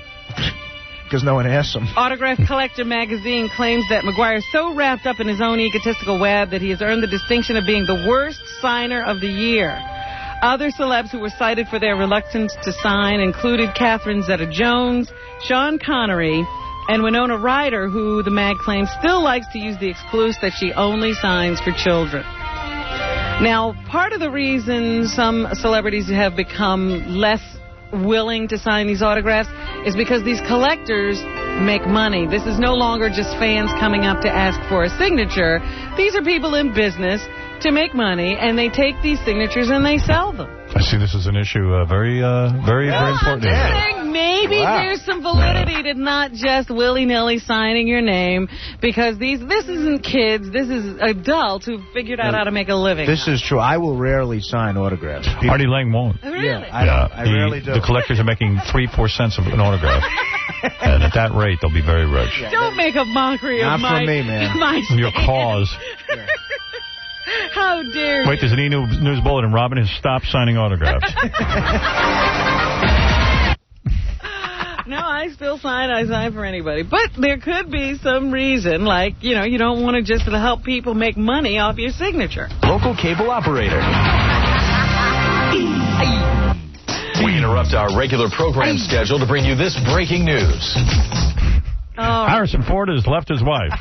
Because no one asked him. Autograph Collector magazine claims that Maguire is so wrapped up in his own egotistical web that he has earned the distinction of being the worst signer of the year. Other celebs who were cited for their reluctance to sign included Catherine Zeta-Jones, Sean Connery, and Winona Ryder, who the mag claims still likes to use the exclusive that she only signs for children. Now, part of the reason some celebrities have become less willing to sign these autographs is because these collectors make money. This is no longer just fans coming up to ask for a signature. These are people in business to make money, and they take these signatures and they sell them. I see this as an issue, very important. Maybe there's some validity to not just willy-nilly signing your name, because this isn't kids, this is adults who figured out how to make a living. This is true. I will rarely sign autographs. Artie Lang won't. Really? Yeah, I rarely do. The collectors are making 3-4 cents of an autograph. And at that rate, they'll be very rich. Don't make a mockery of Not from me, man. Your cause. How dare you? Wait, there's an E-News Bulletin. Robin has stopped signing autographs. No, I still sign. I sign for anybody. But there could be some reason, like, you don't want to just help people make money off your signature. Local cable operator. We interrupt our regular program schedule to bring you this breaking news. Harrison Ford has left his wife.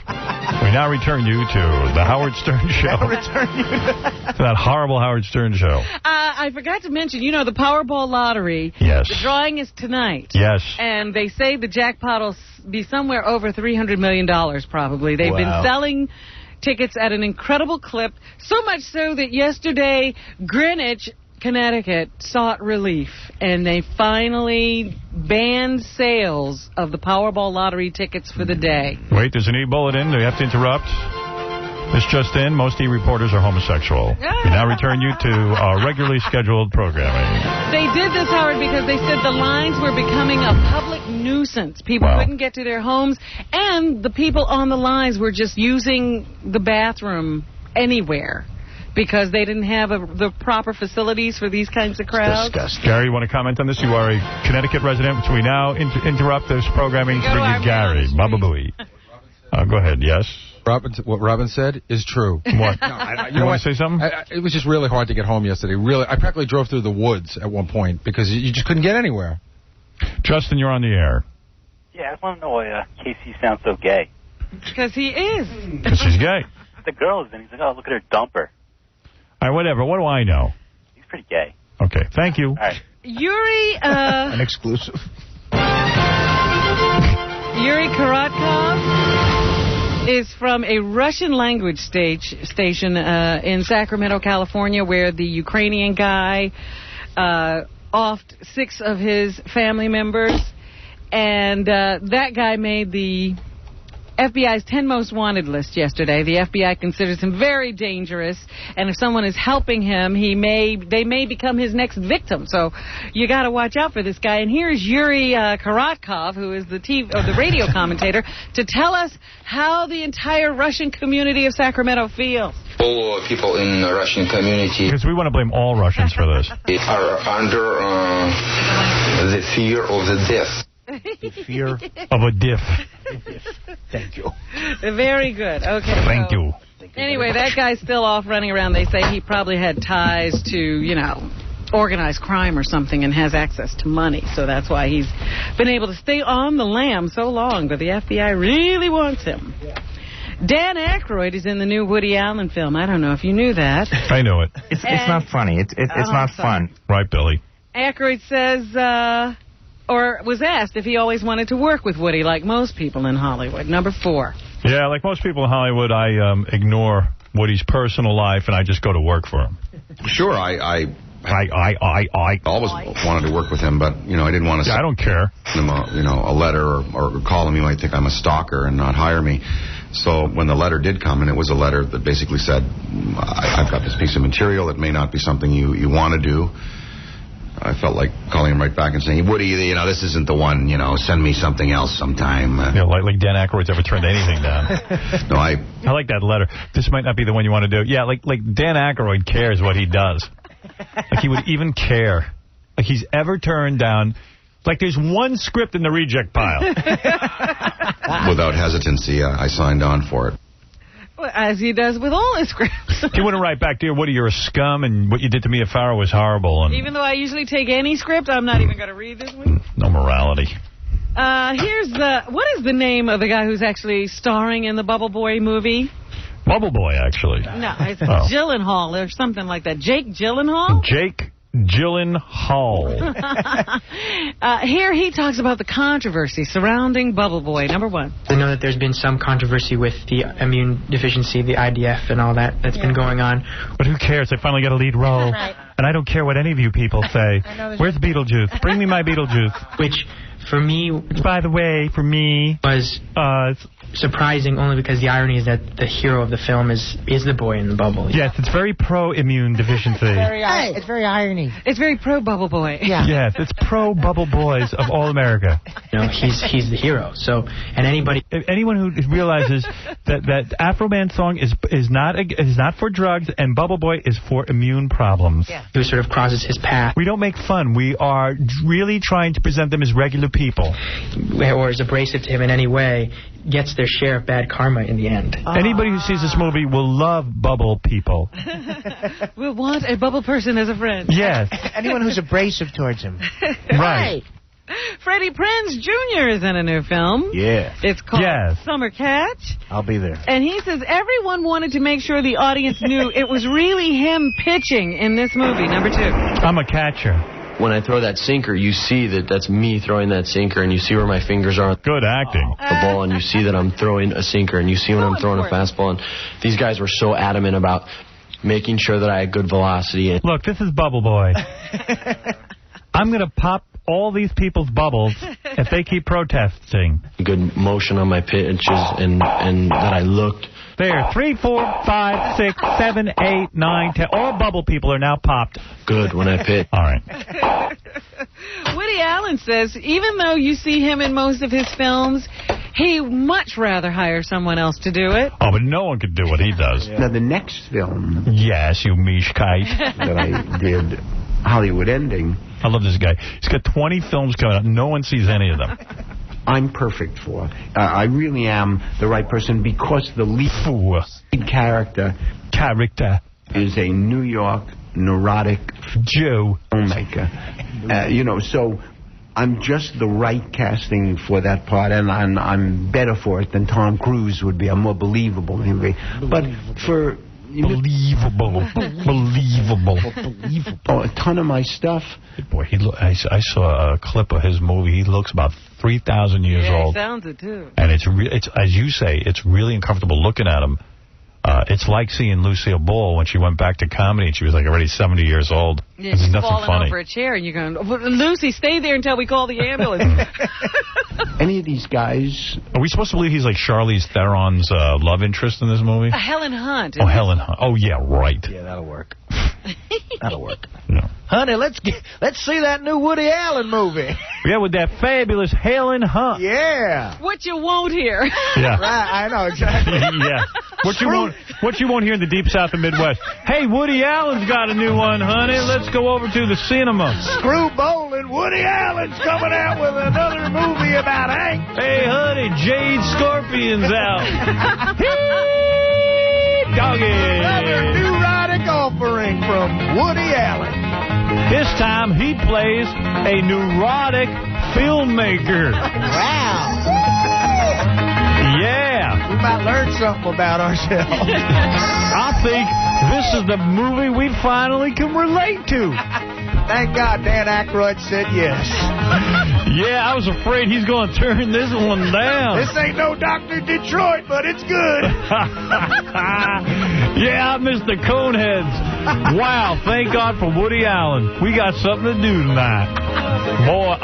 We now return you to the Howard Stern Show. To that horrible Howard Stern Show. I forgot to mention, the Powerball lottery. Yes. The drawing is tonight. Yes. And they say the jackpot will be somewhere over $300 million, probably. They've been selling tickets at an incredible clip, so much so that yesterday, Greenwich, Connecticut, sought relief, and they finally banned sales of the Powerball lottery tickets for the day. Wait, there's an E-Bulletin. Do we have to interrupt? This just in, most E-reporters are homosexual. We now return you to our regularly scheduled programming. They did this, Howard, because they said the lines were becoming a public nuisance. People couldn't get to their homes, and the people on the lines were just using the bathroom anywhere, because they didn't have the proper facilities for these kinds of crowds. Disgusting. Gary, you want to comment on this? You are a Connecticut resident, so we now interrupt this programming to bring you Gary. Baba Booey. Go ahead, yes? What Robin said is true. What? You want to say something? It was just really hard to get home yesterday. I practically drove through the woods at one point because you just couldn't get anywhere. Justin, you're on the air. Yeah, I just want to know why Casey sounds so gay. Because he is. Because he's gay. The girls, and he's like, oh, look at her dumper. All right, whatever. What do I know? He's pretty gay. Okay, thank you. All right. Yuri, an exclusive. Yuri Karatkov is from a Russian language station in Sacramento, California, where the Ukrainian guy offed 6 of his family members. And that guy made the FBI's 10 most wanted list yesterday. The FBI considers him very dangerous, and if someone is helping him, they may become his next victim. So you got to watch out for this guy. And here's Yuri Karatkov, who is the radio commentator, to tell us how the entire Russian community of Sacramento feels. All people in the Russian community, because we want to blame all Russians for this, are under the fear of the death. The fear of a diff. Thank you. Very good. Okay. Thank you. Anyway, that guy's still off running around. They say he probably had ties to, organized crime or something and has access to money. So that's why he's been able to stay on the lam so long. But the FBI really wants him. Dan Aykroyd is in the new Woody Allen film. I don't know if you knew that. I know it. It's not funny. It's not fun. Right, Billy. Aykroyd says... or was asked if he always wanted to work with Woody, like most people in Hollywood. Number 4. Yeah, like most people in Hollywood, I ignore Woody's personal life, and I just go to work for him. Sure, I always wanted to work with him, but, I didn't want to I don't care. Him a letter or call him. He might think I'm a stalker and not hire me. So when the letter did come, and it was a letter that basically said, I've got this piece of material. It may not be something you want to do. I felt like calling him right back and saying, Woody, this isn't the one, send me something else sometime. Like Dan Aykroyd's ever turned anything down. No, I like that letter. This might not be the one you want to do. Yeah, like Dan Aykroyd cares what he does. Like he would even care. Like he's ever turned down. Like there's one script in the reject pile. Without hesitancy, I signed on for it. Well, as he does with all his scripts. He wouldn't write back, dear Woody, you're a scum, and what you did to me at Farrow was horrible. And even though I usually take any script, I'm not even going to read this one. No morality. What is the name of the guy who's actually starring in the Bubble Boy movie? Bubble Boy, actually. No, it's Gyllenhaal or something like that. Jake Gyllenhaal? Jake Gyllenhaal. Here he talks about the controversy surrounding Bubble Boy. Number 1. I know that there's been some controversy with the immune deficiency, the IDF, and all that's been going on. But who cares? They finally got a lead role. Right. and I don't care what any of you people say. Where's Beetlejuice? Bring me my Beetlejuice. Which, for me... By the way, for me... was surprising only because the irony is that the hero of the film is the boy in the bubble. Yes, it's very pro-immune deficiency. It's very irony. It's very pro-bubble boy. Yeah. Yes, it's pro-bubble boys of all America. He's the hero. So, and anyone who realizes that Afro Man song is not for drugs and Bubble Boy is for immune problems. Yeah. Who sort of crosses his path. We don't make fun. We are really trying to present them as regular people. Or is abrasive to him in any way, gets their share of bad karma in the end. Anybody who sees this movie will love bubble people. We'll want a bubble person as a friend. Yes. Anyone who's abrasive towards him. Right. Freddie Prinze Jr. is in a new film. Yeah. It's called Summer Catch. I'll be there. And he says everyone wanted to make sure the audience knew it was really him pitching in this movie. Number 2. I'm a catcher. When I throw that sinker, you see that that's me throwing that sinker, and you see where my fingers are. Good acting. The ball, and you see that I'm throwing a sinker, and you see when I'm throwing a fastball. And these guys were so adamant about making sure that I had good velocity. Look, this is Bubble Boy. I'm going to pop all these people's bubbles if they keep protesting. Good motion on my pitches, and that I looked. There, 3, 4, 5, 6, 7, 8, 9, 10. All bubble people are now popped. Good when I pitch. All right. Woody Allen says even though you see him in most of his films, he'd much rather hire someone else to do it. Oh, but no one could do what he does. Now, the next film... Yes, you meesh kite. ...that I did, Hollywood Ending... I love this guy. He's got 20 films coming out. No one sees any of them. I'm perfect for. I really am the right person because the lead character is a New York neurotic Jew filmmaker. So I'm just the right casting for that part, and I'm better for it than Tom Cruise would be. I'm more believable than he would be. But for... Believable. Oh, a ton of my stuff. Boy, I saw a clip of his movie. He looks about 3,000 years old. He sounds it, too. And it's as you say, it's really uncomfortable looking at him. It's like seeing Lucille Ball when she went back to comedy and she was like already 70 years old. Yeah, There's she's nothing falling funny. over a chair and you're going, Lucy, stay there until we call the ambulance. Any of these guys... Are we supposed to believe he's like Charlize Theron's love interest in this movie? Helen Hunt. Oh, Helen Hunt. Oh, yeah, right. Yeah, that'll work. That'll work. Yeah. Honey, let's see that new Woody Allen movie. Yeah, with that fabulous Helen Hunt. Yeah. What you won't hear. Yeah. Right, I know exactly. Yeah. What you won't hear in the deep south and Midwest. Hey, Woody Allen's got a new one, honey. Let's go over to the cinema. Screw bowling. Woody Allen's coming out with another movie about Hank. Hey, honey, Jade Scorpion's out. Hey, doggy. Another neurotic offering from Woody Allen. This time he plays a neurotic filmmaker. Wow. Yeah. We might learn something about ourselves. I think this is the movie we finally can relate to. Thank God Dan Aykroyd said yes. Yeah, I was afraid he's going to turn this one down. This ain't no Dr. Detroit, but it's good. Yeah, I missed the Coneheads. Wow, thank God for Woody Allen. We got something to do tonight. Boy,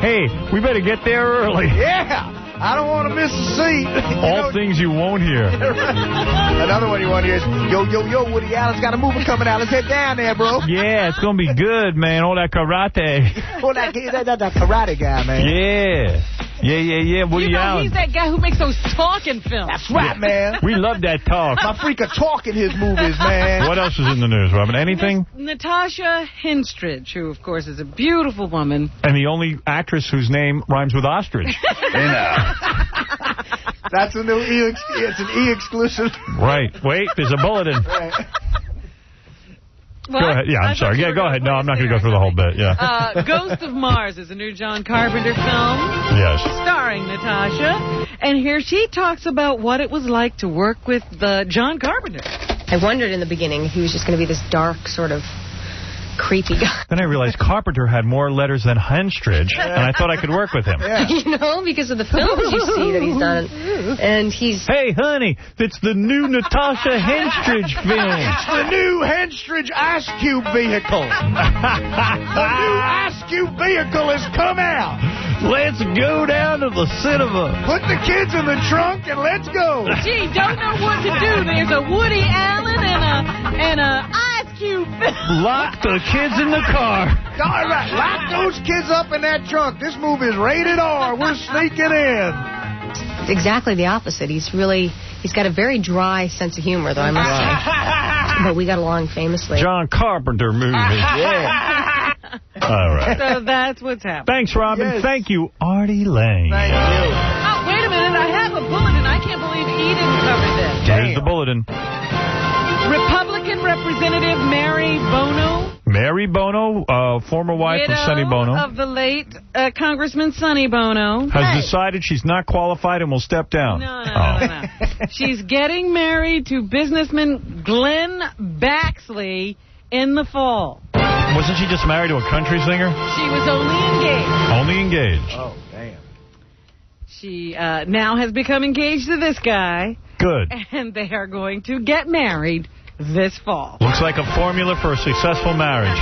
hey, we better get there early. Yeah. I don't want to miss a seat. All things you won't hear. Another one you won't hear is, yo, Woody Allen's got a movie coming out. Let's head down there, bro. Yeah, it's going to be good, man. All that karate. Oh, that karate guy, man. Yeah. Woody Allen. He's that guy who makes those talking films. That's right, man. We love that talk. My freak of talk in his movies, man. What else is in the news, Robin? Anything? Natasha Henstridge, who, of course, is a beautiful woman. And the only actress whose name rhymes with ostrich. That's a new it's an E exclusive. Right. Wait, there's a bulletin. Right. What? Go ahead. Yeah, I'm sorry. Yeah, go ahead. No, I'm not going to go through the whole bit. Yeah. Ghost of Mars is a new John Carpenter film. Yes. Starring Natasha. And here she talks about what it was like to work with John Carpenter. I wondered in the beginning if he was just going to be this dark sort of creepy guy. Then I realized Carpenter had more letters than Henstridge, and I thought I could work with him. Yeah. You know, because of the films you see that he's done. And he's... Hey, honey, it's the new Natasha Henstridge film. It's the new Henstridge Ice Cube vehicle. The new Ice Cube vehicle has come out. Let's go down to the cinema. Put the kids in the trunk and let's go. Gee, don't know what to do. There's a Woody Allen and a Ice Cube. Lock the kids in the car. All right, lock those kids up in that trunk. This movie is rated R. We're sneaking in. Exactly the opposite. He's got a very dry sense of humor, though, I must say. But we got along famously. John Carpenter movie. Yeah. All right. So that's what's happening. Thanks, Robin. Yes. Thank you, Artie Lang. Thank you. Oh, wait a minute. I have a bulletin. I can't believe Eden covered this. Here's the bulletin. Republican Representative Mary Bono. Mary Bono, former wife of Sonny Bono. Of the late Congressman Sonny Bono. Has decided she's not qualified and will step down. No. She's getting married to businessman Glenn Baxley in the fall. Wasn't she just married to a country singer? She was only engaged. Only engaged. Oh, damn. She now has become engaged to this guy. Good. And they are going to get married this fall. Looks like a formula for a successful marriage.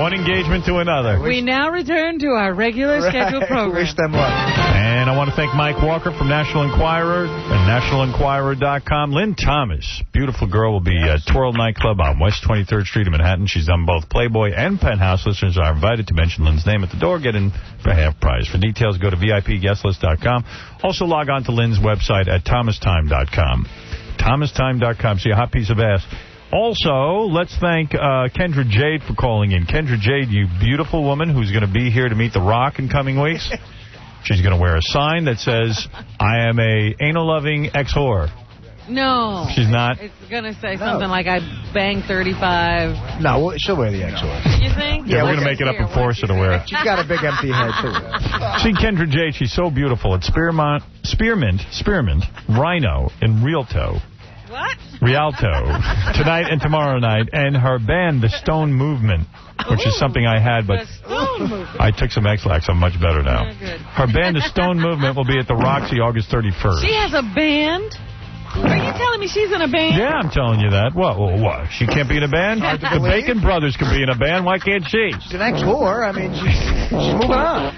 One engagement to another. We now return to our regular scheduled program. Wish them luck. And I want to thank Mike Walker from National Enquirer and nationalenquirer.com. Lynn Thomas, beautiful girl, will be at Twirl Nightclub on West 23rd Street in Manhattan. She's done both Playboy and Penthouse. Listeners are invited to mention Lynn's name at the door. Get in for half price. For details, go to VIPguestlist.com. Also log on to Lynn's website at thomastime.com. ThomasTime.com. See a hot piece of ass. Also, let's thank Kendra Jade for calling in. Kendra Jade, you beautiful woman who's going to be here to meet The Rock in coming weeks. She's going to wear a sign that says, I am a anal-loving ex-whore. No. She's not? It's going to say something like, I banged 35. No, she'll wear the ex-whore. You think? Yeah, we're going to make it up and force her to wear it. She's got a big empty head, too. See Kendra Jade, she's so beautiful. It's Spearmint, Rhino in Rialto. What? Rialto. Tonight and tomorrow night. And her band, The Stone Movement, which is something I had, but I took some X-Lax. I'm much better now. Her band, The Stone Movement, will be at the Roxy August 31st. She has a band? Are you telling me she's in a band? Yeah, I'm telling you that. What? She can't be in a band? The Bacon Brothers can be in a band. Why can't she? She's an ex-whore. I mean, she's moving on.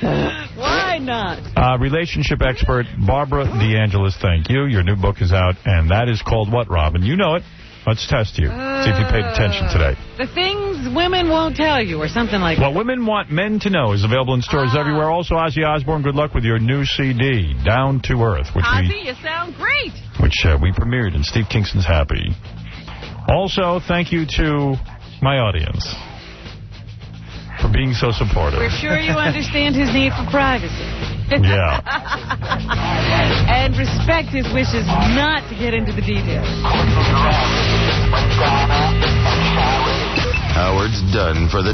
Why not? Relationship expert Barbara DeAngelis, thank you. Your new book is out, and that is called what, Robin? You know it. Let's test you. See if you paid attention today. The things women won't tell you, or something like that. What women want men to know is available in stores everywhere. Also, Ozzy Osbourne, good luck with your new CD, Down to Earth. Ozzy, you sound great. Which we premiered, and Steve Kingston's happy. Also, thank you to my audience for being so supportive. We're sure you understand his need for privacy. Yeah. And respect his wishes not to get into the details. Howard's done for the